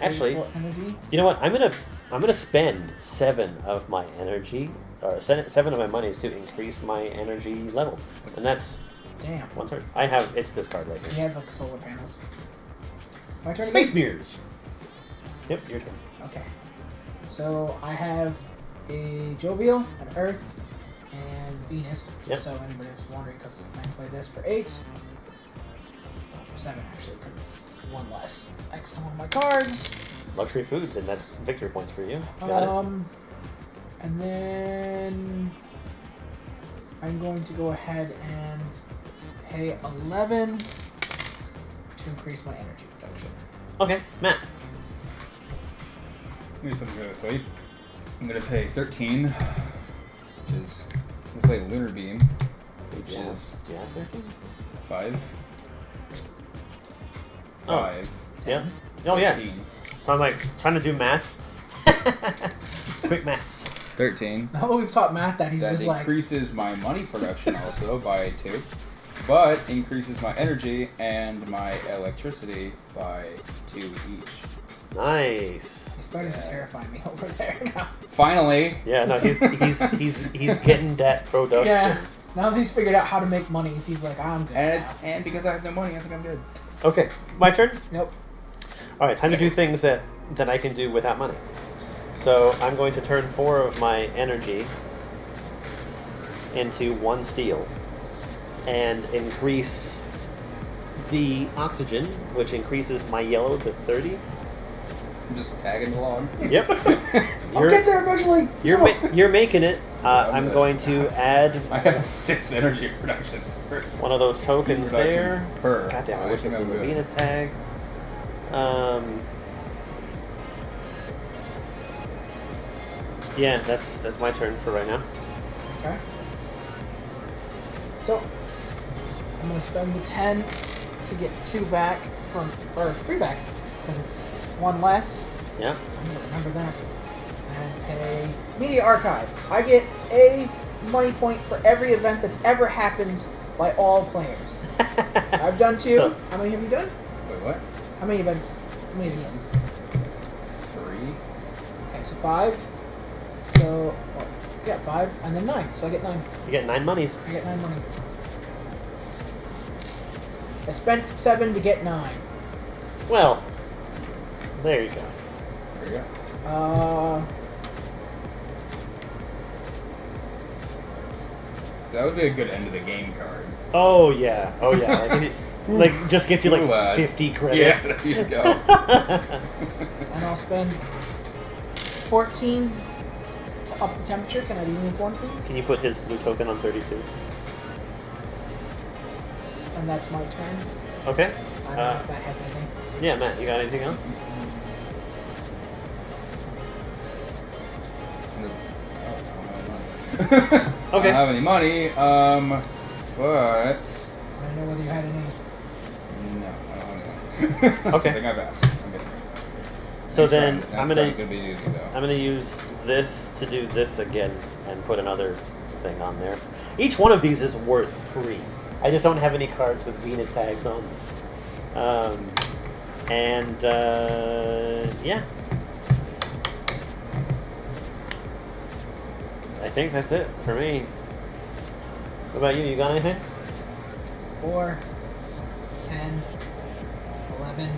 actually, Full energy. you know what? I'm gonna spend 7 of my energy, or 7 of my monies to increase my energy level, and that's Damn. 1/3. I have it's this card right He here. has like solar panels. My turn. Space again? mirrors. Yep, your turn. Okay. So I have a Jovial, an Earth, and Venus. Yep. So anybody was wondering, because I play this for 8. Well, for 7 actually, because it's 1 less next to one of my cards. Luxury foods, and that's victory points for you. Got it. And then I'm going to go ahead and pay 11 to increase my energy production. Okay, Matt. Here's something really sweet. I'm gonna pay 13, which is I'm gonna play Lunar Beam, which is Yeah, 13? 5. Oh. 5. Yeah. Oh, yeah. 13. So I'm like trying to do math. Quick math. 13. Now that we've taught Matt that, he's That just like, increases my money production also by 2, but increases my energy and my electricity by 2 each. Nice. he's starting to Yes. terrify me over there now. Finally! Yeah, no, he's getting that production. Yeah. Now that he's figured out how to make money, he's like, I'm good And, now. and because I have no money, I think I'm good. Okay, my turn. Nope. All right, time to do things that I can do without money. So I'm going to turn 4 of my energy into 1 steel and increase the oxygen, which increases my yellow to 30. I'm just tagging along. Yep. I'll get there eventually. You're making it. I'm going to add I have 6 energy productions per. one of those tokens there. Productions per. God damn, I wish think this was I'm a good. Venus tag. Yeah, that's my turn for right now. Okay. So, I'm going to spend the 10 to get 2 back from, or 3 back, because it's 1 less. Yeah. I'm going to remember that. And pay Media Archive. I get a money point for every event that's ever happened by all players. I've done 2. So- How many have you done? Wait, what? How many events? How many of these? 3? Okay, so 5. So, well, yeah, 5, and then 9. So I get 9. You get 9 monies. I get 9 money. I spent 7 to get 9. Well, there you go. There you go. So that would be a good end of the game card. Oh yeah. Like just gets you like Ooh, 50 Yeah, credits. there you go. And I'll spend 14 to up the temperature. Can I do uniform, please? Can you put his blue token on 32? And that's my turn. Okay. I don't know if that has anything. Yeah, Matt, you got anything else? I Okay. don't have any money, but I don't know whether you had any. no, I don't have any money. Okay. I think I've asked. I'm good. So Next then round, I'm next gonna round's be easy though. I'm gonna use this to do this again and put another thing on there. Each one of these is worth 3. I just don't have any cards with Venus tags on them. Yeah. I think that's it for me. What about you? You got anything? 4, 10, 11.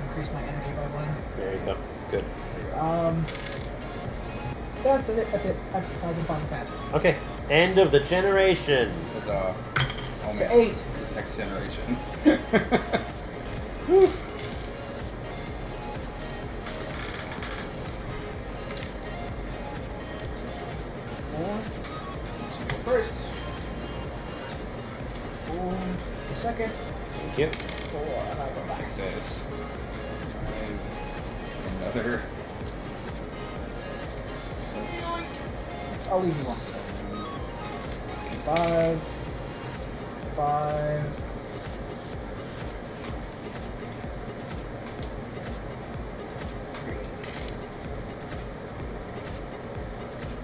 Increase my energy by 1. There you go. Good. That's it. That's it. I can finally pass. Okay. End of the generation. Huzzah. Oh So man. 8. This next generation. Whew. First. 4. Second. Thank you. 4. And I go last. This. 5. Another. I'll leave you one. 5. 5.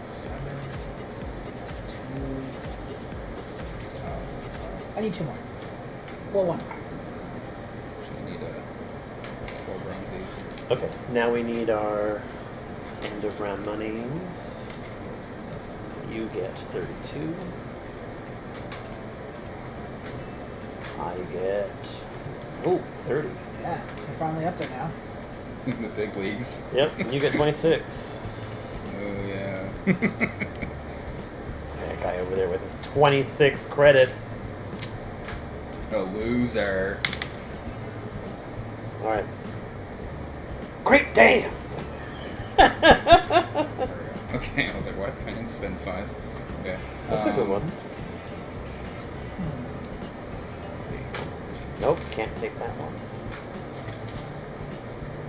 7. 2. I need 2 more. Well, 1. Actually need 4 bronzies. Okay. Now we need our end of round monies. You get 32. I get 30. Yeah, we're finally up there now. In the big leagues. Yep, and you get 26. Oh yeah. That guy over there with his 26 credits. A loser. All right. Great damn. There we go. Okay, I was like, what? I didn't spend 5. Okay. That's a good one. Nope, can't take that one.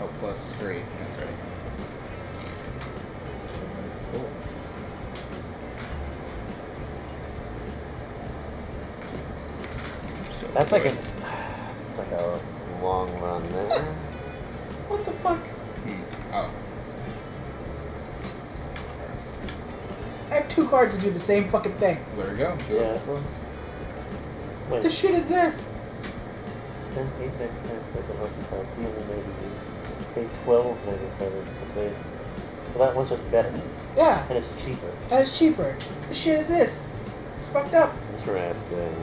Oh, +3. That's right. Cool. So That's like good. it's like a long run there. What the fuck? Oh. I have 2 cards to do the same fucking thing. There we go. Do Yeah. it for us. What the shit is this? Spend 8 mega credits plus an open cost, deal maybe pay 12 mega credits to place. So that one's just better. Yeah, And it's cheaper. that is cheaper. The shit is this? It's fucked up. Interesting.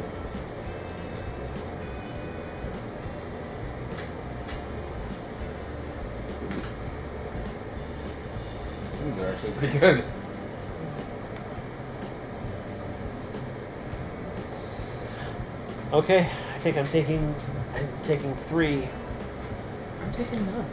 These are actually pretty good. Okay, I think I'm taking 3. I'm taking none.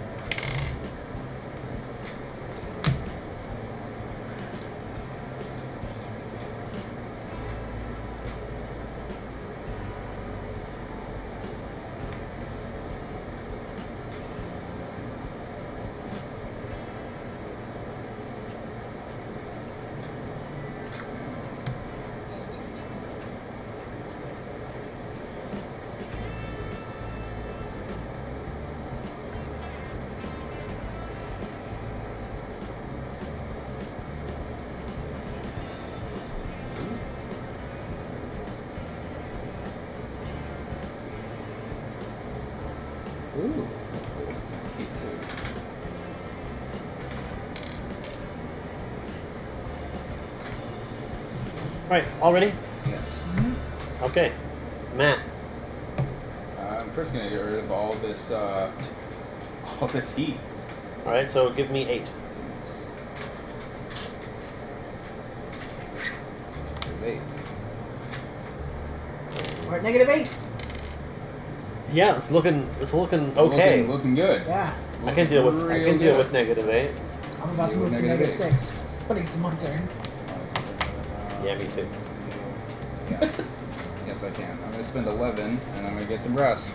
Ooh, that's cool. Key 2. Right, all ready? Yes. Okay. Matt. I'm first gonna get rid of all this heat. Alright, so give me 8. There's 8. We're at -8. Yeah, it's looking okay. Looking good. Yeah, I can deal with Real -8. I'm about to You move were to -8. -6. When it's my turn. Yeah, me too. Yes. Yes, I can. I'm gonna spend 11, and I'm gonna get some rest.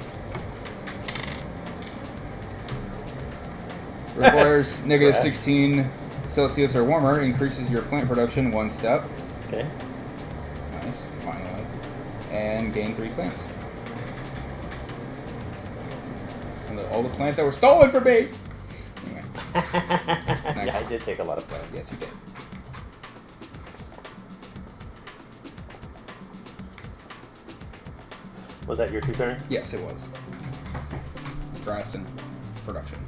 Requires Rest. -16 Celsius or warmer. Increases your plant production 1 step. Okay. Nice. Finally. And gain 3 plants. And all the plants that were stolen from me! Anyway. Yeah, I did take a lot of plans. Yes, you did. Was that your 2 turns? Yes, it was. Grass and production.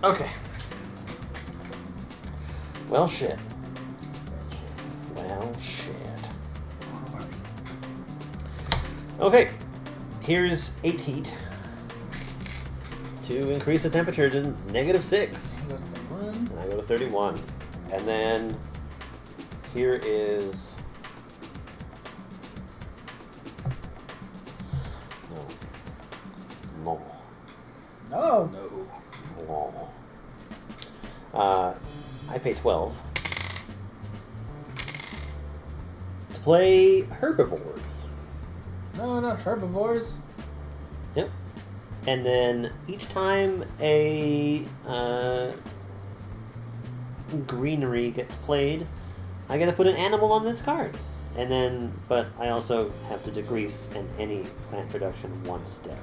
Okay. Well, shit. Well, shit. Okay. Here's 8 heat to increase the temperature to -6. Goes the 1. And I go to 31. And then here is... No. No. No. I pay 12 to play herbivores. No, not herbivores. Yep. And then each time a greenery gets played, I gotta put an animal on this card. And then, but I also have to decrease in any plant production 1 step.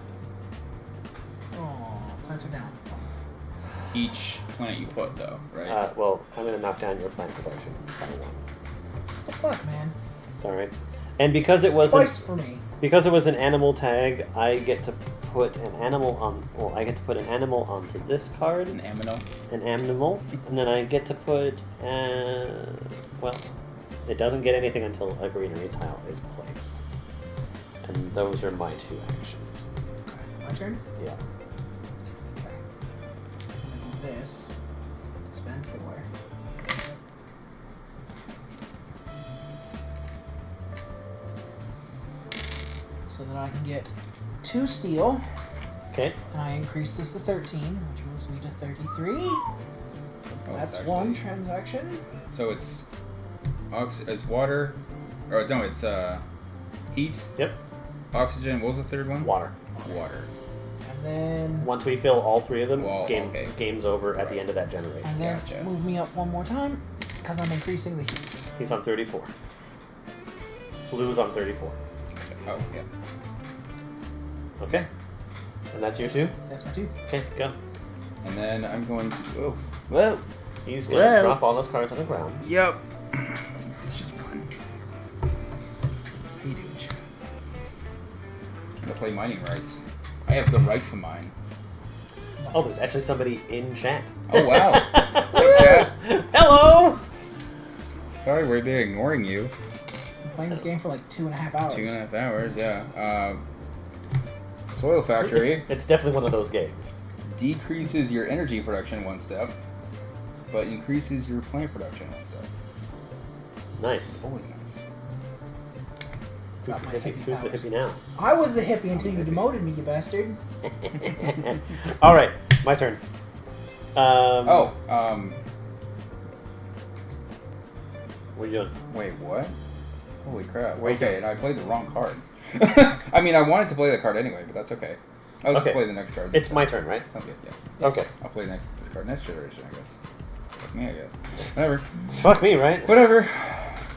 Oh, plants are down. Each plant you put, though, right? Well, I'm gonna knock down your plant production by 1. What the fuck, man? Sorry. And because it was Twice for me. because it was an animal tag, I get to put an animal on. Well, I get to put an animal onto this card, An amino. an animal, and then I get to put. Well, it doesn't get anything until a greenery tile is placed, and those are my 2 actions. Okay, my turn? Yeah. Okay. I'm gonna do this. Spend 4. So that I can get 2 steel. Okay. And I increase this to 13, which moves me to 33. Oh, That's it's one actually- transaction. So it's water, or no, it's heat, Yep. oxygen. What was the third one? Water. Water. And then Once we fill all three of them, Well, okay. game's over at the Right. end of that generation. and then Gotcha. move me up one more time because I'm increasing the heat. He's on 34. Blue's on 34. Oh, yeah. Okay. And that's your 2? That's my 2. Okay, go. And then I'm going to. Oh, well. He's gonna Well. drop all those cards on the ground. Yep. It's just one. How you doing, Chad? I'm gonna play mining rights. I have the right to mine. Oh, there's actually somebody in chat. Oh wow. What's up, chat? Hello! Sorry, we're there ignoring you. I'm playing this game for like 2.5 hours. 2.5 hours, yeah. Soil Factory It's definitely one of those games. decreases your energy production 1 step, but increases your plant production 1 step. Nice. Always nice. Got my hippie Who's the powers. hippie now? I was the hippie until you hippie. demoted me, you bastard. All right, my turn. What are you doing? Wait, what? Holy crap. Where you Okay, and I played the wrong card. I mean, I wanted to play the card anyway, but that's okay. I'll just Okay. play the next card. It's my turn, right? Sounds good, yes. Okay. I'll play this card next generation, I guess. Fuck me, I guess. Whatever. Fuck me, right? Whatever.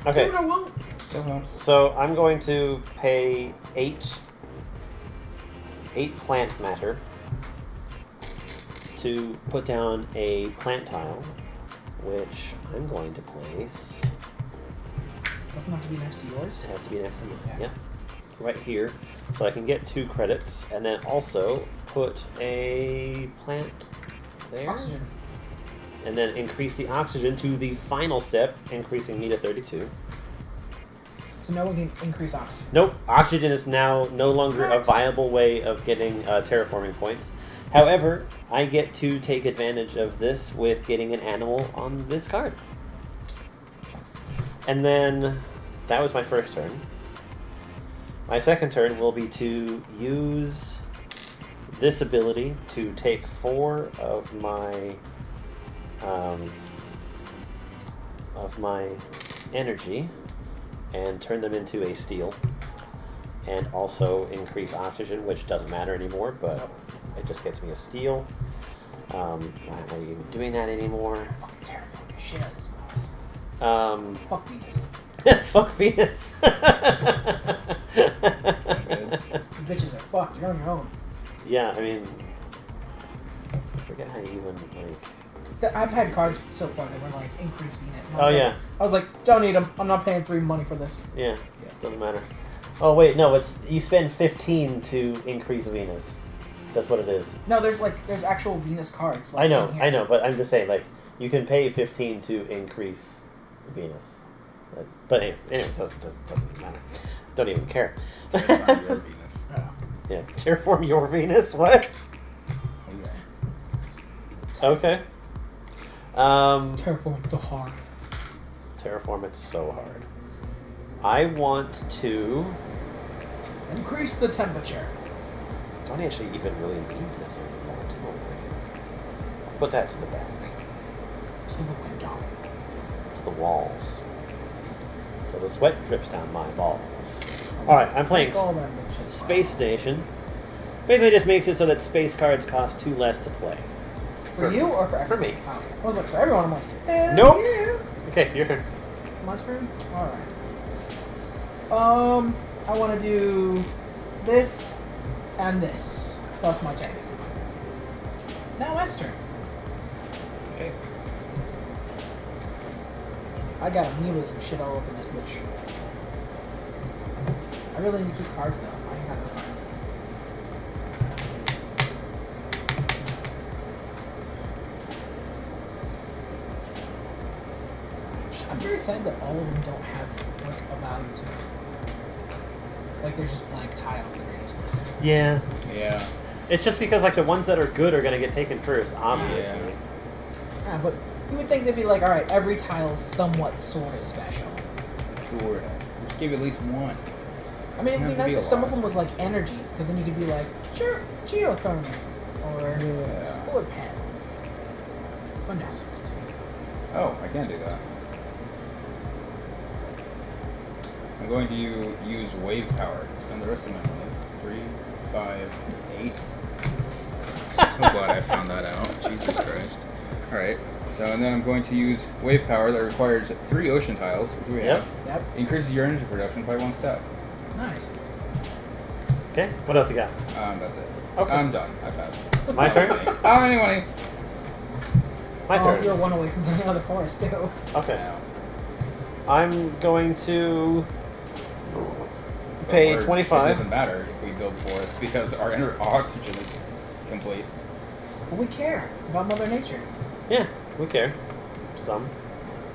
Okay. Dude, I won't. Still helps. So I'm going to pay 8 plant matter to put down a plant tile, which I'm going to place. Doesn't have to be next to yours. It has to be next to me. Yeah. Yep. Right here, so I can get 2 credits, and then also put a plant there, Oxygen. and then increase the oxygen to the final step, increasing me to 32. So no one can increase oxygen. Nope, oxygen is now no longer a What? viable way of getting terraforming points. However, I get to take advantage of this with getting an animal on this card. And then that was my first turn. My second turn will be to use this ability to take 4 of my energy and turn them into a steel, and also increase oxygen, which doesn't matter anymore, but it just gets me a steel. Why am I even doing that anymore? Fucking terrifying the shit out of this mouth. Fuck Venus. Fuck Venus. You bitches are fucked. You're on your own. Yeah, I mean, I forget how you even I've had cards so far that were like increase Venus. And I Oh was like- yeah, I was like, don't need them. I'm not paying 3 money for this. yeah, doesn't matter. Oh wait, no, it's you spend 15 to increase Venus. That's what it is. No, there's actual Venus cards. Like, in here. I know, but I'm just saying, like, you can pay 15 to increase Venus. But anyway, it doesn't matter. Don't even care. Terraform your Venus. Yeah, terraform your Venus. What? Okay. Okay. Terraform so hard. Terraform it so hard. I want to. Increase the temperature. Don't actually even really need this anymore. Don't I? I'll put that to the back, To the window. to the walls, so the sweat drips down my balls. All right, I'm playing All that bitches. Space Station. Basically, just makes it so that space cards cost 2 less to play. For you or for everyone? For me. Oh, okay. I was like, for everyone, I'm like, hell Nope. yeah. Okay, your turn. My turn? Alright. I want to do this and this. Plus my tank. Now Matt's turn. Okay. I got amoebas and shit all over this bitch. I really need to keep cards though. I ain't got no cards. I'm very sad that all of them don't have like a value to them. Like there's just blank tiles that are useless. Yeah. Yeah. It's just because like the ones that are good are gonna get taken first, obviously. Yeah. Yeah, but you would think they'd be like, alright, every tile's somewhat sort of special. Sort of. Just give at least one. I mean, it'd be Doesn't have to nice be a if some of lot. them was like energy, because then you could be like, sure, geothermal, or Yeah. solar panels. But no. Oh, I can do that. I'm going to use wave power. Spend the rest of my money. 3, 5, 8. So glad I found that out. Jesus Christ. Alright. So, and then I'm going to use wave power that requires 3 ocean tiles, which we have. Yep. Increases your energy production by 1 step. Nice. Okay, what else you got? That's it. Okay. I'm done. I pass. My turn? Oh, any money. My turn. You're 1 away from getting out of the forest, too. Okay. Now. I'm going to pay It 25. doesn't matter if we build forests because our oxygen is complete. But we care about Mother Nature. Yeah, we care. Some.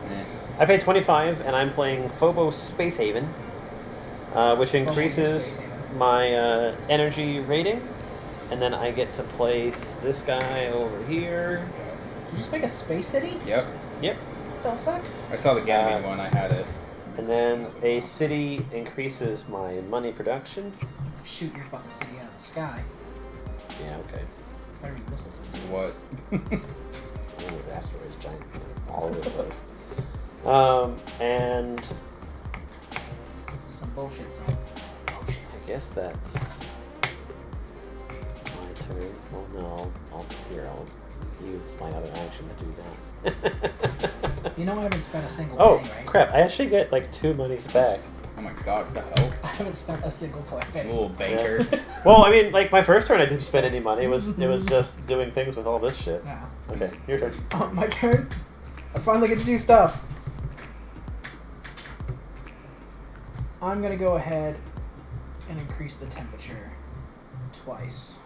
Eh. I pay 25, and I'm playing Phobos Space Haven, which increases Space Haven. my energy rating, and then I get to place this guy over here. Did you just make a space city? Yep. Yep. What the fuck? I saw the Ganymede one. I had it. And then a city increases my money production. Shoot your fucking city out of the sky. Yeah, okay. It's better be missiles. What? One of those asteroids, giant, all over the place. And Some bullshit, son. Some bullshit. I guess that's my turn. Well, no, I'll use my other action to do that. You know I haven't spent a single Oh, penny, right? crap. I actually get like 2 monies back. Oh my god, what the hell? I haven't spent a single penny. Little banker. Yeah. Well, I mean, like my first turn I didn't spend any money. It was just doing things with all this shit. Yeah. Okay, your turn. My turn? I finally get to do stuff. I'm gonna go ahead and increase the temperature twice.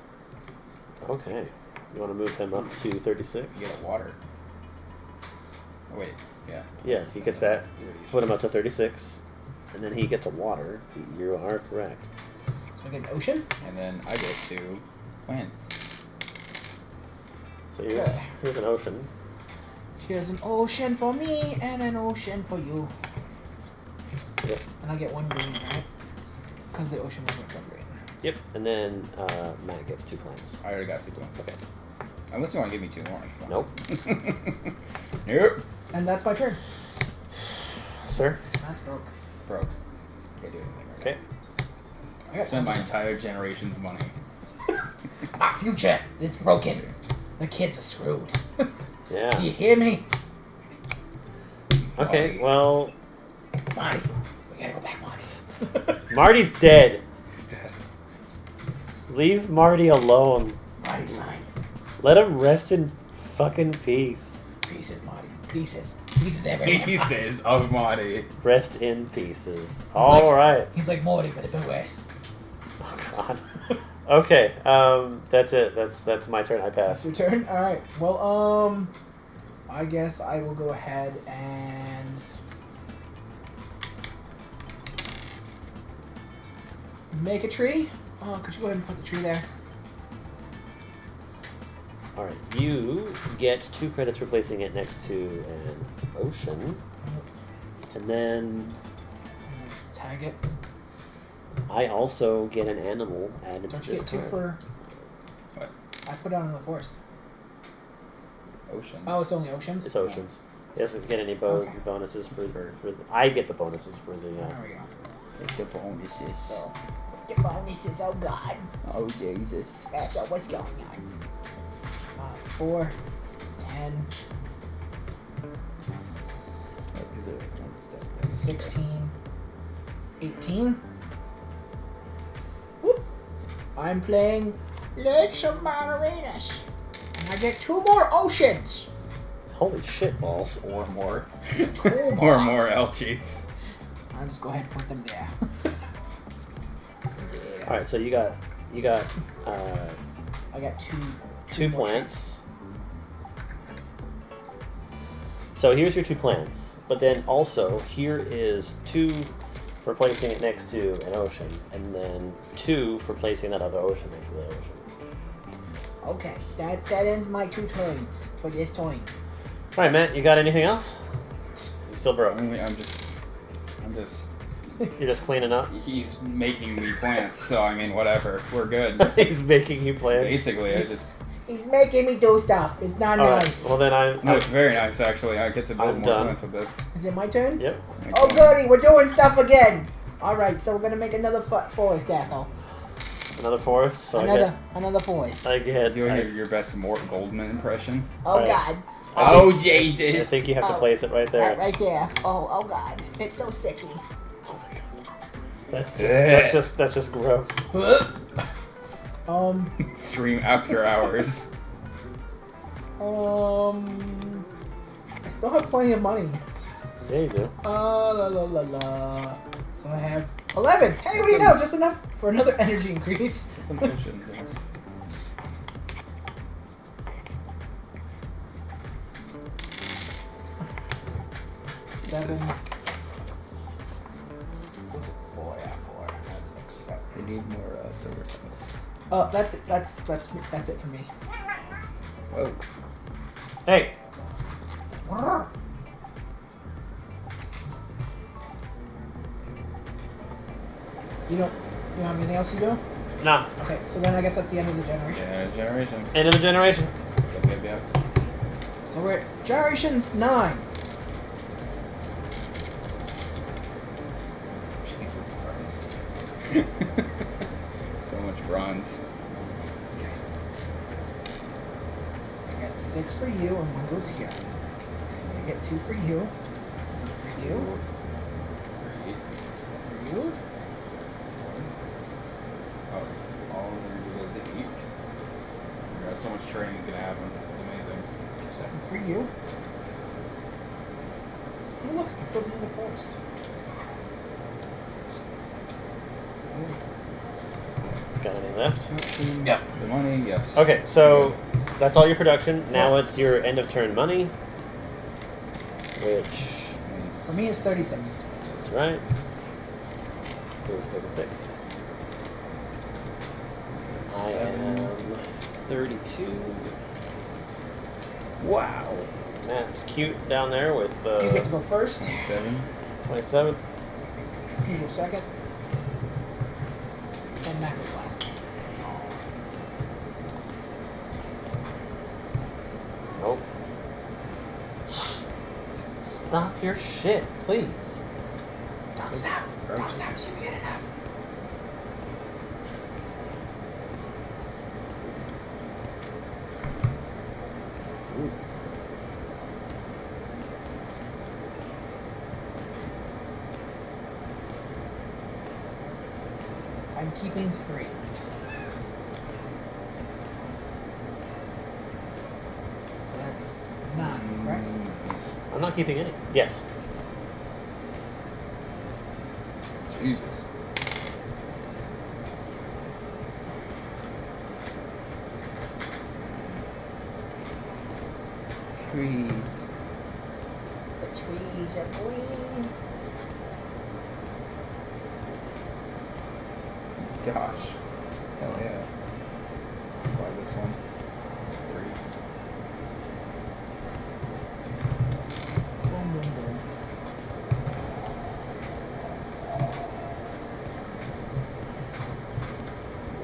Okay. You want to move him up to 36? You get a water. Oh, wait, yeah. Yeah, he gets that. Put him up to 36. And then he gets a water. You are correct. So I get an ocean? And then I get to plants. So here's an ocean. Here's an ocean for me and an ocean for you. Yep. And I get 1 green, right? Because the ocean was worth 1 green. Yep. And then Matt gets 2 plants. I already got 2 plants. Okay. Unless you want to give me 2 more. It's fine. Nope. Nope. And that's my turn. Sir? That's broke. Broke. Can't do anything right Okay. I now. got Spend my tons of entire generation's money. My future is broken. The kids are screwed. Do Yeah. you hear me? Okay, Marty. well, Marty, we gotta go back, Marty. Marty's dead. He's dead. Leave Marty alone. Marty's fine. Let him rest in fucking peace. Pieces, Marty. Pieces. Pieces everywhere. Pieces of Marty. Rest in pieces. like- All right. He's like Morty, but a bit worse. Oh God. Okay. That's it. That's my turn. I That's pass. your turn? Alright. Well, I guess I will go ahead and make a tree. Could you go ahead and put the tree there? All right. You get 2 credits for placing it next to an ocean, and then Tag it. I also get an animal added Don't to you this get 2 card. for... What? I put down in the forest. Oceans. Oh, it's only oceans? It's oceans. He doesn't get any Okay. bonuses for the. I get the bonuses for the. There we go. It's the bonuses. So, the bonuses, oh god. Oh, Jesus. So what's going on? 4, 10, 16, 18. Whoop. I'm playing Lake Submarinas. And I get 2 more oceans. Holy shit balls! Or more. 2 more. Or more Elchies. I'll just go ahead and put them there. All right, so you got I got 2 more plants. So here's your 2 plants, but then also here is 2 for placing it next to an ocean, and then 2 for placing that other ocean next to the ocean. Okay, that ends my 2 turns for this turn. All right, Matt, you got anything else? You still broke. I'm just. You're just cleaning up. He's making me plants, so I mean, whatever. We're good. He's making you plants. Basically, I just. He's making me do stuff. It's not All right. nice. Well, then I'm. No, it's very nice actually. I get to build I'm more done. plants with this. Is it my turn? Yep. Oh, goody, we're doing stuff again. All right, so we're gonna make another forest, Echo. Another forest. So Another forest. I get. Doing your best Mort Goldman impression. Oh Right. God. Oh I Jesus! think you have to Oh. place it right there. Right there. Oh God. It's so sticky. That's Yeah. just gross. Stream after hours. I still have plenty of money. Yeah, you do. La la la la. So I have 11. Hey, what do you know? Just enough for another energy increase. Put some oceans in. 7. Was it 4? Yeah, 4. That's like 7. We need more silver. That's it for me. Oh, Hey. You don't have anything else to do? Nah. Okay, so then I guess that's the end of the generation. yeah, generation. End of the generation. Yep. So we're at generations 9. Jesus Christ. So much bronze. Okay. I got 6 for you, and 1 goes here. I get 2 for you. 1 for you. 2 for you. Oh, all of them goes to 8. So much training is gonna happen. It's amazing. 7 for you. Oh look, I can put them in the forest. Got any left? Yep. The money, yes. Okay, so that's all your production. Now Yes. it's your end of turn money, which For me, it's 36. that's right. Who's 36? I am 32. Wow. Matt's cute down there with You get to go first. 27. 27. You go second. And Matt goes last. Nope. Stop your shit, please. Don't stop. Don't stop till you get enough. Ooh. I'm keeping 3. So that's 9, correct? I'm not keeping any. Yes. Jesus. Trees. The trees are green. Gosh. Hell yeah. Buy this one. It's 3. Boom, boom, boom.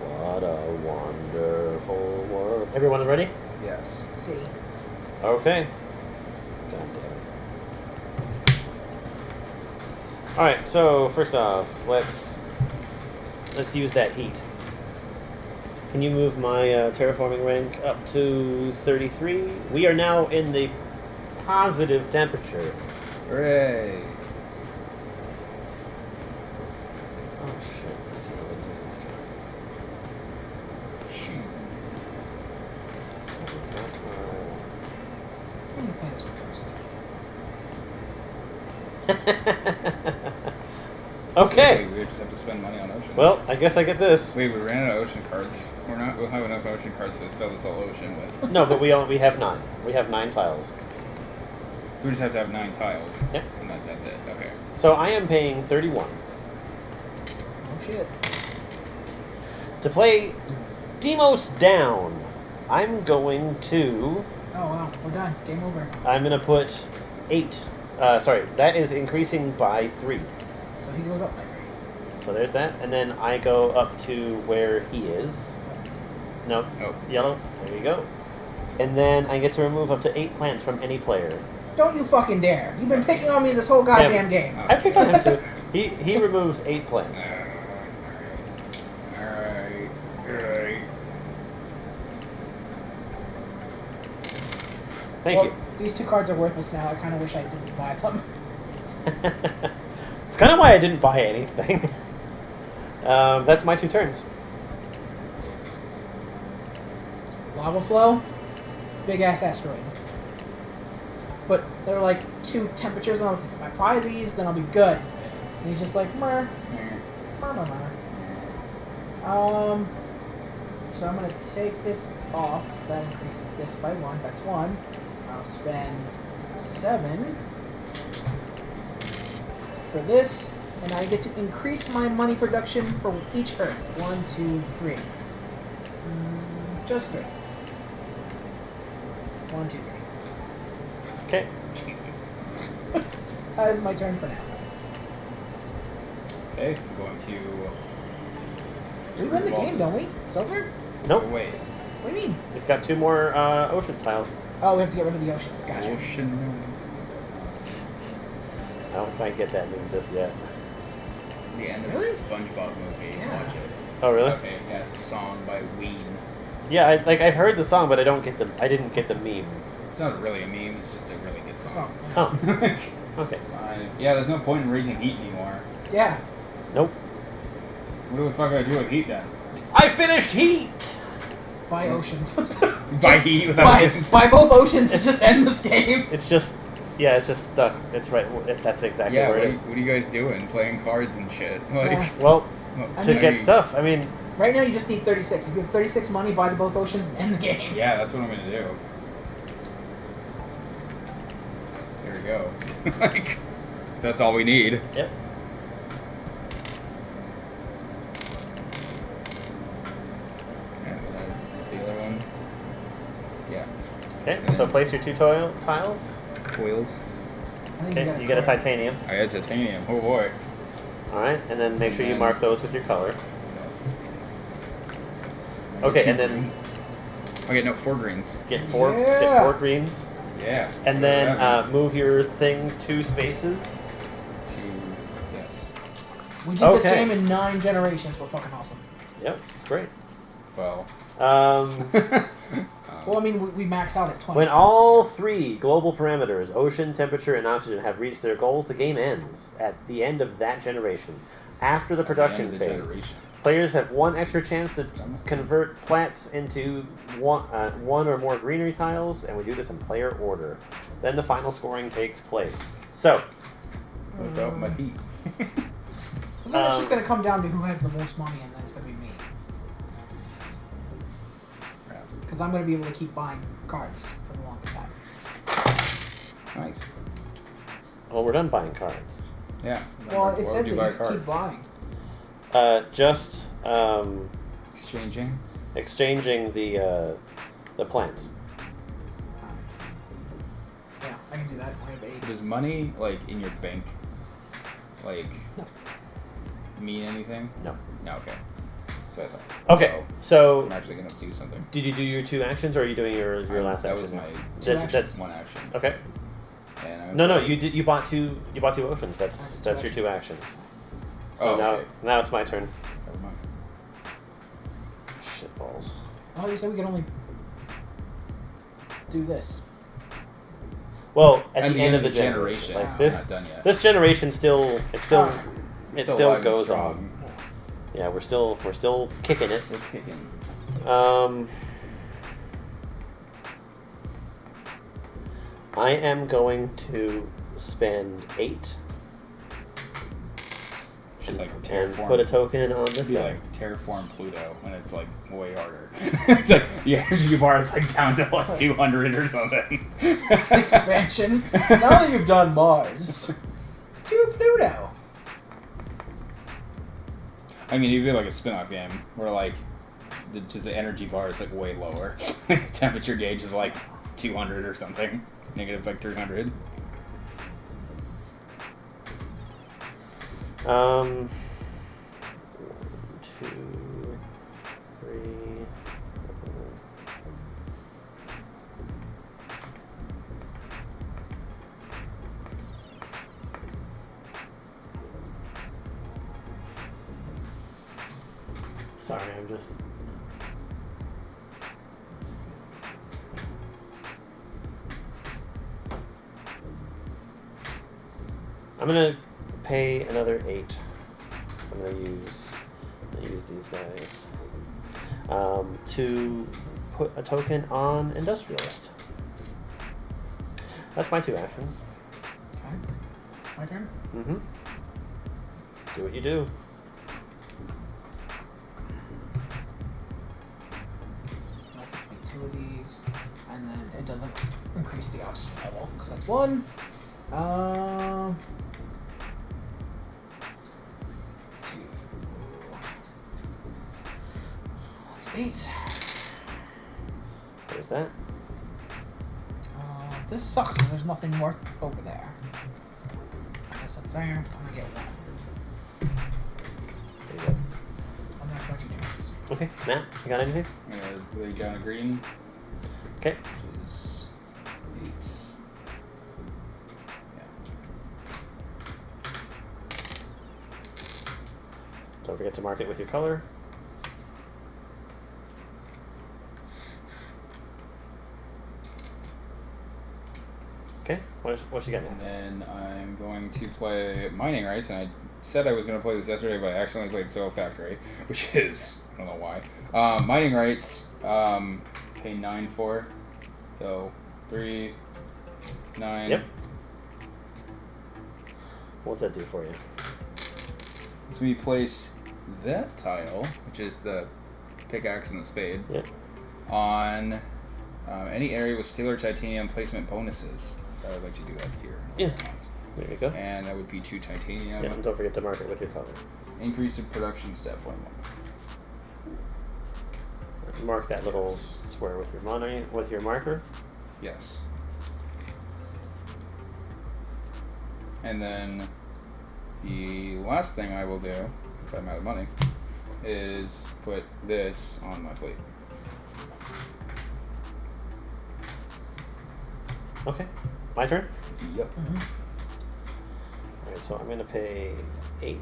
What a wonderful world. Everyone ready? Yes. See. Okay. God damn it. Alright, so first off, let's use that heat. Can you move my terraforming rank up to 33? We are now in the positive temperature. Hooray. Oh shit, I can't even use this card. Shoot. What is that I'm gonna play this one first. Okay. We just have to spend money on oceans. Well, I guess I get this. Wait, we ran out of ocean cards. We'll have enough ocean cards to fill this whole ocean with. No, but we have 9. We have 9 tiles. So we just have to have 9 tiles. Yep. And that's it. Okay. So I am paying 31 Oh shit. to play Demos down. I'm going to. Oh wow, we're done. Game over. I'm gonna put 8. Sorry, that is increasing by 3. So he goes up by 3. So there's that, and then I go up to where he is. No. Oh. Yellow. There you go. And then I get to remove up to 8 plants from any player. Don't you fucking dare! You've been picking on me this whole goddamn game. I picked on him too. He removes 8 plants. Alright. Thank you. These 2 cards are worthless now. I kind of wish I didn't buy them. It's kind of why I didn't buy anything. That's my 2 turns. Lava flow, big ass asteroid. But there are like 2 temperatures, and I was like, if I buy these, then I'll be good. And he's just like, meh. So I'm gonna take this off. That increases this by 1. That's 1. I'll spend 7 for this, and I get to increase my money production for each Earth. 1, 2, 3. Just 3. 1, 2, 3. Okay. Jesus. That is my turn for now. Okay, I'm going to. We win the game, don't we? It's over? Nope. Oh, wait. What do you mean? We've got 2 more ocean tiles. Oh, we have to get rid of the oceans. Gotcha. Ocean. I don't quite get that meme just yet. The end of Really? the SpongeBob movie. Yeah. Watch it. Oh, really? Okay, yeah, it's a song by Ween. Yeah, I've heard the song, but I didn't get the meme. It's not really a meme, it's just a really good song. Oh. Okay. Fine. Yeah, there's no point in raising heat anymore. Yeah. Nope. What the fuck do I do with heat then? I finished Heat! Buy oceans. Buy heat without getting- buy both oceans to just end this game. It's just stuck. It's right. That's exactly Yeah, where it is. what are you guys doing? Playing cards and shit. Like, Yeah. Well, I to mean- get stuff. I mean, Right now, you just need 36. If you have 36 money, buy the both oceans and end the game. yeah, that's what I'm gonna do. There we go. Like, that's all we need. yep. And the other one. Yeah. Okay. So place your 2 tiles. Coils. I think Okay. You get a card. titanium. I had titanium. Oh boy. All right, and then make And sure you then- mark those with your color. Yes. Okay, Two and then greens. Okay, no, 4 greens. get 4 Yeah. 4 greens, Yeah. and whatever then that means. move your thing 2 spaces. Yes. We did this Okay. game in 9 generations. We're fucking awesome. Yep, it's great. Well. Well, I mean, we maxed out at 20. When so- all 3 global parameters, ocean, temperature, and oxygen, have reached their goals, the game ends at the end of that generation. After the production phase, players have 1 extra chance to convert plants into one or more greenery tiles, and we do this in player order. Then the final scoring takes place. So, Whipped out my heat. Then it's just going to come down to who has the most money, and that's going to be me. Perhaps. Because I'm going to be able to keep buying cards for the longest time. Nice. well, we're done buying cards. Yeah. Well, it Why said would you that buy you cards? keep buying. Just Exchanging. exchanging the plants. Yeah, I can do that. I have 8. Does money, like, in your bank, like, No. mean anything? No. No, okay. So I thought. Okay, So, so I'm actually going to do something. did you do your 2 actions, or are you doing your last that action? was my That's one action. okay. And I'm No, gonna- you bought 2 oceans. That's That's your 2 2 actions. So Oh, now okay. now it's my turn. Never mind. Shit balls. Oh, you said we can only do this. Well, at the end of the generation. like Wow. this, Not done yet. this generation still it still Still alive and goes strong. on. Yeah, we're still kicking it. Still kicking. I am going to spend 8 Should like and terraform. put a token on this It'd be guy. like terraform Pluto, and it's like way harder. It's like the energy bar is like down to like 200 or something. Expansion. Now that you've done Mars, to Pluto. I mean, it'd be like a spin-off game where like the energy bar is like way lower. Temperature gauge is like 200 or something. Negative like 300. 1, 2, 3, Sorry, I'm just... I'm gonna pay another 8. I'm gonna use these guys to put a token on Industrialist. That's my 2 actions. Okay. My turn. Mm-hmm. Do what you do. Utilities, and then it doesn't increase the oxygen level because that's 1. That's 8. There's that. This sucks because there's nothing worth over there. I guess that's there. I'm gonna get 1. There you go. And that's my 2 turns. Okay, Matt, you got anything? I'm gonna lay down a green, Okay. which is 8. Yeah. Don't forget to mark it with your color. Okay, what you got And next? then I'm going to play Mining Rights, and I said I was going to play this yesterday, but I accidentally played Soil Factory, which is, I don't know why. Mining Rights, pay 9 for, so 3, 9. Yep. What's that do for you? So we place that tile, which is the pickaxe and the spade, Yep. on any area with steel or titanium placement bonuses. So I'd like to do that here. Yes. There you go. And that would be 2 titanium. Yeah, and don't forget to mark it with your color. Increase in production step 1. Mark that little square with your marker. Yes. And then the last thing I will do, since I'm out of money, is put this on my fleet. Okay, my turn. Yep. Mm-hmm. All right, so I'm gonna pay 8.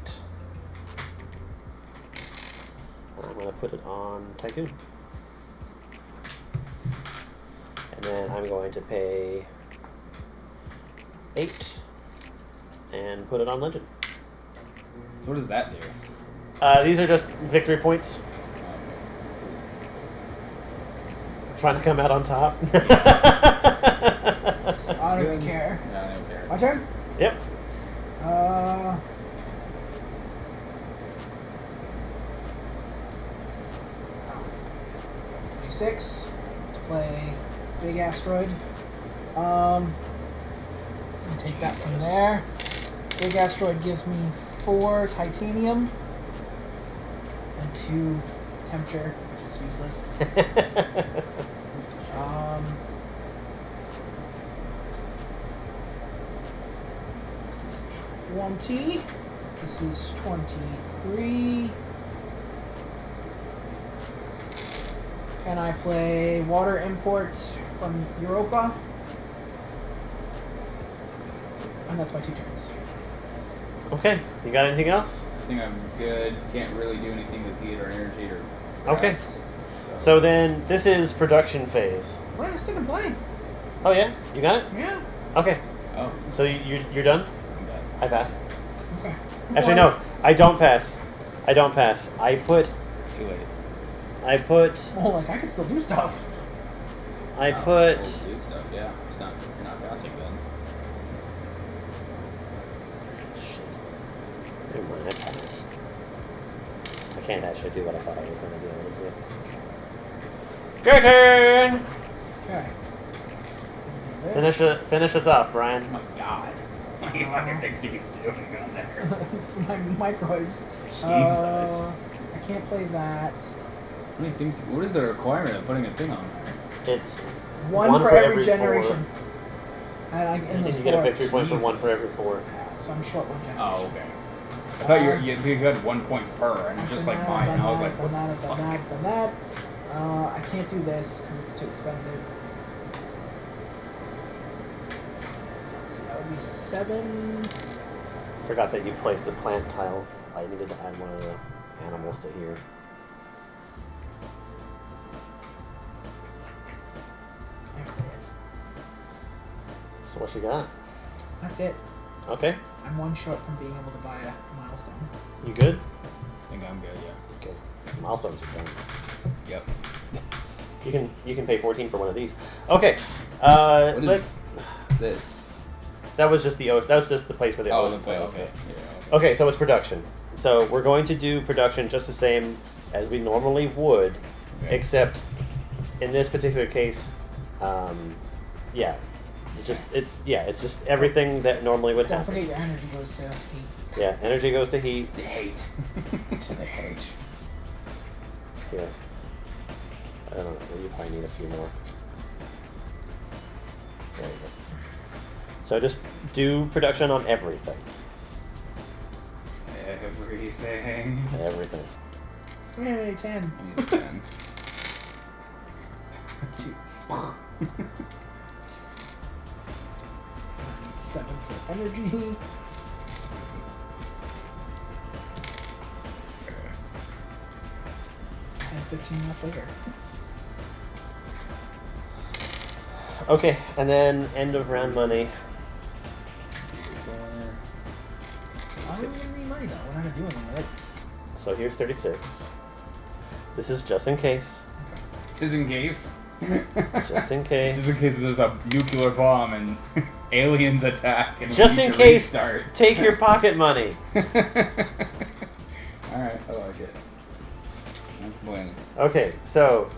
I'm gonna put it on Tycoon, and then I'm going to pay 8 and put it on Legend. So what does that do? These are just victory points. Trying to come out on top. I don't even care. No, I don't care. My turn? Yep. Uh. 6 to play Big Asteroid. And take that from there. Big Asteroid gives me 4 titanium and 2 temperature, which is useless. This is 20. This is 23. And I play water imports from Europa. And that's my 2 turns. Okay, you got anything else? I think I'm good. Can't really do anything with heat or energy or Okay. grass, So then this is production phase. Well, I'm sticking playing. Oh yeah, you got it? Yeah. Okay, Oh, so you're done? I'm done. I pass. Okay. Actually no, I don't pass. I don't pass. I put Too late. Well, like, I can still do stuff. I Oh, put do stuff, yeah. It's not, you're not passing then. Shit. Never mind, I pass. I can't actually do what I thought I was gonna be able to do. Your turn! Okay. Finish us off, Brian. Oh my god. What do you fucking things are you doing on there? It's my microwaves. Jesus. I can't play that. How many things? What is the requirement of putting a thing on there? It's One for every 4. generation. And And there's you get a 4. victory point for 1 for Jesus. every 4. So I'm short 1 generation. Oh, okay. I thought you had 1 point per, and just like mine. And I was like, what the fuck? I've done that. I can't do this because it's too expensive. Let's see, that would be 7. Forgot that you placed a plant tile. I needed to add one of the animals to here. What you got? That's it. Okay. I'm one short from being able to buy a milestone. You good? I think I'm good, yeah. Okay. Milestones are done. Yep. You can pay 14 for one of these. Okay. What is this? That was just the place where the ocean tiles okay. go. Yeah, Okay, so it's production. So we're going to do production just the same as we normally would, Okay. except in this particular case, it's just everything that normally would Don't happen. forget your energy goes to heat. Yeah, energy goes to heat. The hate. To the hate. Yeah. I don't know. You probably need a few more. There you go. So just do production on everything. Everything. Everything. Yay, 10. I need a 10. 2. 7 for energy. And 15 left later. Okay, and then end of round money. Why would we need money though? We're not gonna do anything with it. So here's 36. This is just in case. Just in case. Just in case. Just in case there's a nuclear bomb and aliens attack and Just we need in to case, restart. take your pocket money. Alright, I like it. I'm complaining. Okay, so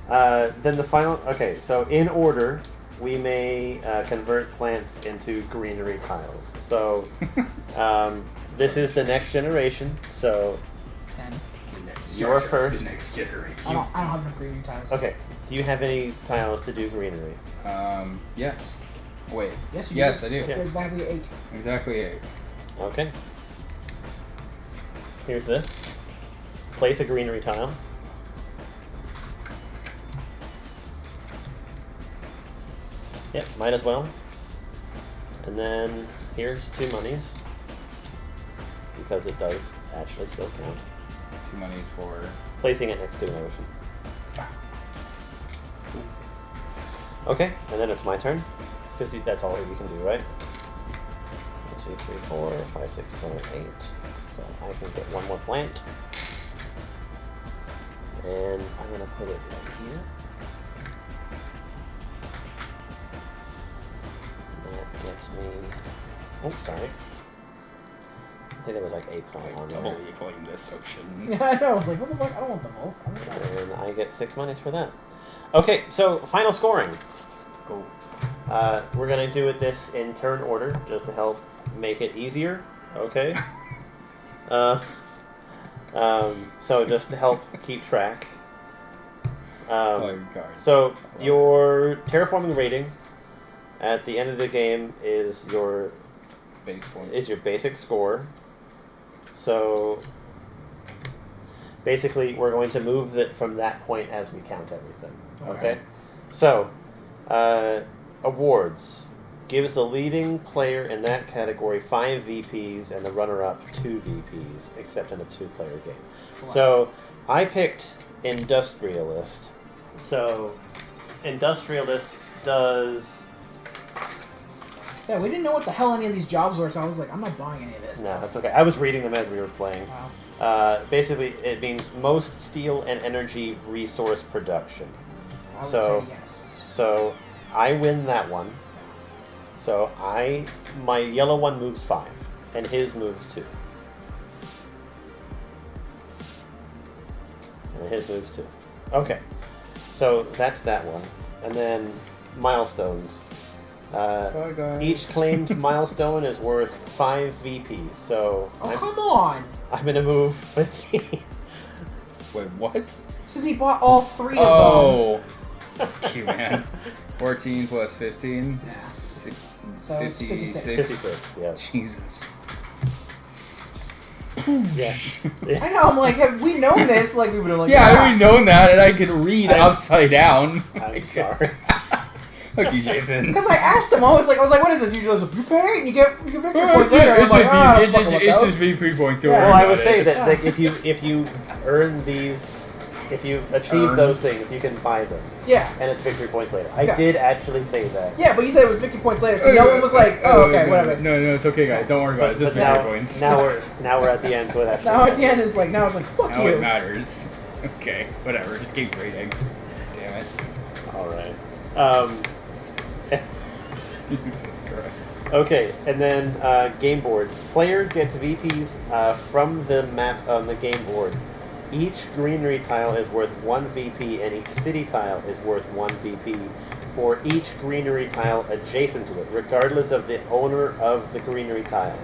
then the final. Okay, so in order, we may convert plants into greenery tiles. So this is the next generation. So 10. you're first. The next generation. I don't have enough green tiles. Okay. Do you have any tiles to do greenery? Yes. Wait. Yes, you Yes, do. I do. You're exactly 8. Exactly 8. Okay. Here's this. Place a greenery tile. Yep, might as well. And then here's 2 monies. Because it does actually still count. 2 monies for... Placing it next to an ocean. Okay, and then it's my turn. Because that's all you can do, right? 1, 2, 3, 4, 5, 6, 7, 8. So I can get one more plant. And I'm going to put it right here. And that gets me... Oh, sorry. I think there was like 8 plant on there. Totally claim this ocean. Yeah, I know. I was like, what the fuck? I don't want the wolf. I want that. And I get 6 monies for that. Okay, so final scoring. Cool. We're going to do this in turn order, just to help make it easier. Okay? So just to help keep track. So your terraforming rating at the end of the game is your base points. Is your basic score. So basically, we're going to move it from that point as we count everything. Okay? So, awards. Gives the leading player in that category 5 VPs and the runner-up 2 VPs, except in a 2-player game. Wow. So, I picked Industrialist. So, Industrialist does... Yeah, we didn't know what the hell any of these jobs were, so I was like, I'm not buying any of this. No, that's okay. I was reading them as we were playing. Wow. Basically, it means most steel and energy resource production. I would say yes. So, I win that one. So, my yellow one moves 5, and his moves 2. And his moves 2. Okay. So, that's that one. And then, milestones. Bye, guys. Each claimed milestone is worth 5 VPs, so... Come on! I'm gonna move 15. Wait, what? Says he bought all 3 of them. Oh! Cute, man. 14 plus 15? Yeah. So 56. 56, yeah. Jesus. Yeah. I know, I'm like, have we known this? Like, we would have like, Yeah, I've already known that, and I can read upside down. I'm sorry. Fuck you, Jason. Because I asked him, I was like, what is this? Usually you pay and you get victory points It's later. I'm like, just VP points. Yeah. Well, I would say that like, if you earn these if you achieve Earn. those things, you can buy them, Yeah. and it's victory points later. I Yeah. did actually say that. Yeah, but you said it was 50 points later, so no one was like, oh, okay, no, whatever. No, it's okay, guys. Don't worry about it. It's just victory points. now we're at the end, so it actually. Now at the end is like, now it's like, fuck Now you. it matters. Okay, whatever. Just keep grading. Damn it. All right. Jesus Christ. Okay, and then game board. Player gets VPs from the map on the game board. Each greenery tile is worth 1 VP, and each city tile is worth 1 VP for each greenery tile adjacent to it, regardless of the owner of the greenery tile.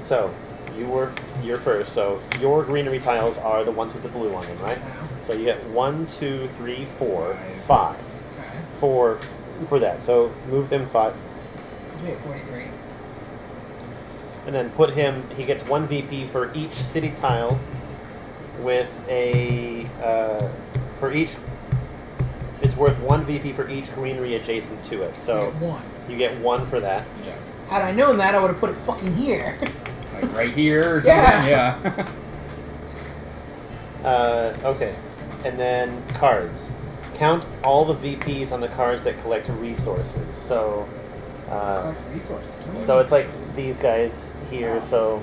So, you're first. So your greenery tiles are the ones with the blue on them, right? So you get 1, 2, 3, 4, 5 Okay. for that. So move them 5. Let's be at 43. And then put him, he gets 1 VP for each city tile with a, it's worth 1 VP for each greenery adjacent to it. So You get 1. you get 1 for that. Yeah. Had I known that, I would have put it fucking here. Like right here or something? Yeah. Okay. And then cards. Count all the VPs on the cards that collect resources. So, Collect resources. so it's like these guys here. So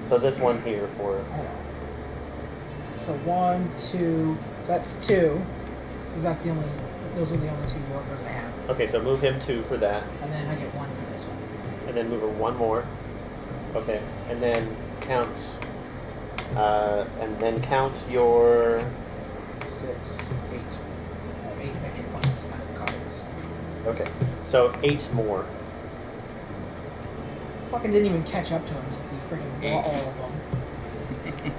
this one here for. Hold on. So 1, 2. So that's 2. Because that's the only. Those are the only 2 workers I have. Okay, so move him 2 for that. And then I get 1 for this one. And then move her 1 more. Okay, and then count. Your. 6, 8. I have 8 victory points out of cards. Okay, so 8 more. Fucking didn't even catch up to him since he's freaking bought all of them.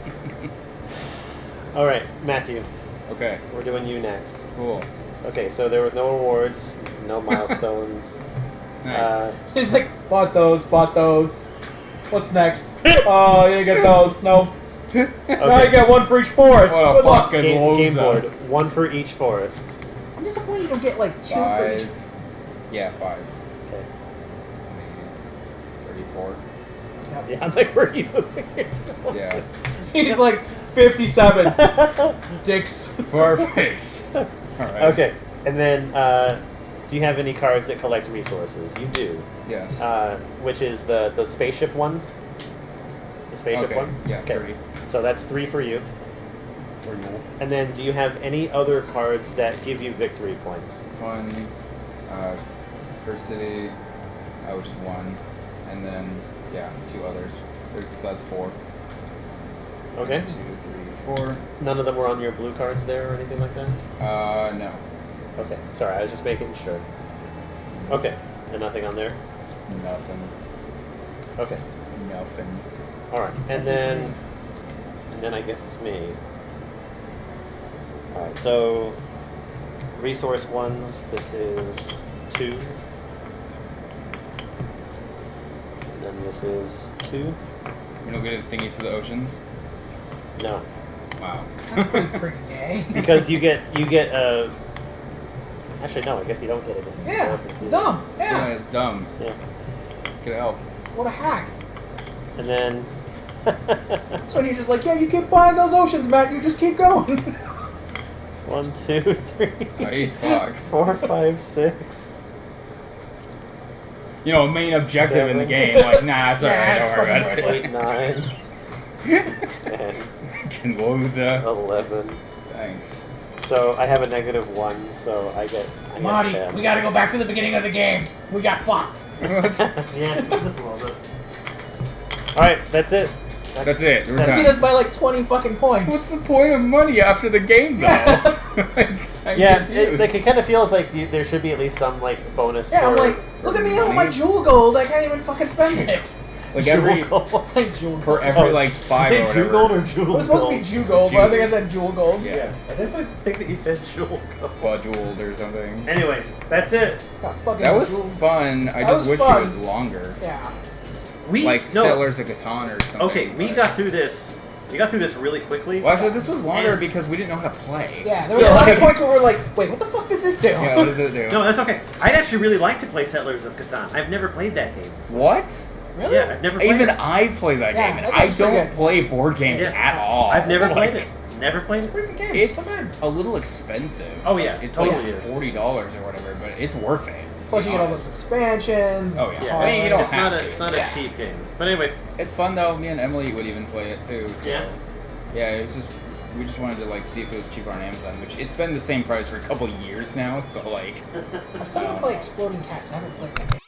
All right, Matthew, Okay, we're doing you next. cool. Okay, so there were no awards, no milestones. Nice. He's like, bought those. What's next? Oh, you didn't get those. No. Now you get 1 for each forest. What a Good luck. fucking Game loser. board, 1 for each forest. I'm disappointed you don't get like 2 for each. 5. Yeah, 5. Okay. 34. Yep. Yeah, I'm like, where are you moving yourself? Yeah. He's like 57. Dicks. For our face. Alright. Okay, and then do you have any cards that collect resources? You do. Yes. Which is the spaceship ones? The spaceship Okay, one? yeah, Okay. 3. So that's 3 for you. Or more. And then do you have any other cards that give you victory points? 1 per city, out 1, and then, yeah, 2 others. So that's 4. Okay. 1, 2, 3, 4. None of them were on your blue cards there or anything like that? No. Okay, sorry, I was just making sure. Okay, and nothing on there? Nothing. Okay, Nothing. alright. And then I guess it's me. Alright, so resource ones, this is 2. And then this is 2. You don't get the thingies for the oceans? No. Wow. That's pretty freaking gay. Because you get actually no, I guess you don't get it. Yeah, it's dumb. Yeah, Yeah. it's dumb. Yeah. Could have helped. What a hack. And then That's when you're just like, yeah, you keep buying those oceans, Matt. You just keep going. 1, 2, 3, Hey, fuck. 4, 5, 6. You know, main objective in the 7. game. Like, nah, it's alright, Yeah, don't worry it's about it. 8, 9, 10, Loser. 11. Thanks. So I have a -1, so I get Marty, 10. we gotta go back to the beginning of the game. We got fucked. What? Yeah, just a little bit. Alright, that's it. That's it. We're That's Beat done. us by like 20 fucking points. What's the point of money after the game, though? Like, I'm Yeah, confused. it kind of feels like there should be at least some like bonus. Yeah, I'm for, like, look at me on my money. jewel gold. I can't even fucking spend it. Like every Like jewel gold. for every like 5 or Is it whatever. Jewel Gold or Jewel It was supposed to be jewel gold, but I think I said jewel gold. Yeah. I didn't think that you said Jewel Gold. Quadjeweled or something. Anyways, that's it. Got fucking That was jewel- fun. I That just was wish fun. it was longer. Yeah. Like Settlers of Catan or something. Okay, we but- got through this. We got through this really quickly. Well, actually, this was longer And- because we didn't know how to play. Yeah, there So, were a lot like- of points where we're like, wait, what the fuck does this do? Yeah, what does it do? No, that's okay. I'd actually really like to play Settlers of Catan. I've never played that game. What? Really? Yeah, I've never played Even it. I've played that Yeah, game, and that I game's pretty don't good. play board games Yes, at all. I've never Like, played it. Never played It's a it? pretty good game. It's not bad. a little expensive. Oh, yeah. It's Totally like is. $40 or whatever, but it's worth it. Plus, you get all those expansions. Oh, yeah. Yeah, I mean, you don't it's have not to. It's not Yeah. a cheap game. But anyway, It's fun though. Me and Emily would even play it too. So. Yeah. Yeah, it was just we just wanted to like see if it was cheaper on Amazon, which it's been the same price for a couple of years now. So like, I still want to play Exploding Cats. I haven't played that game.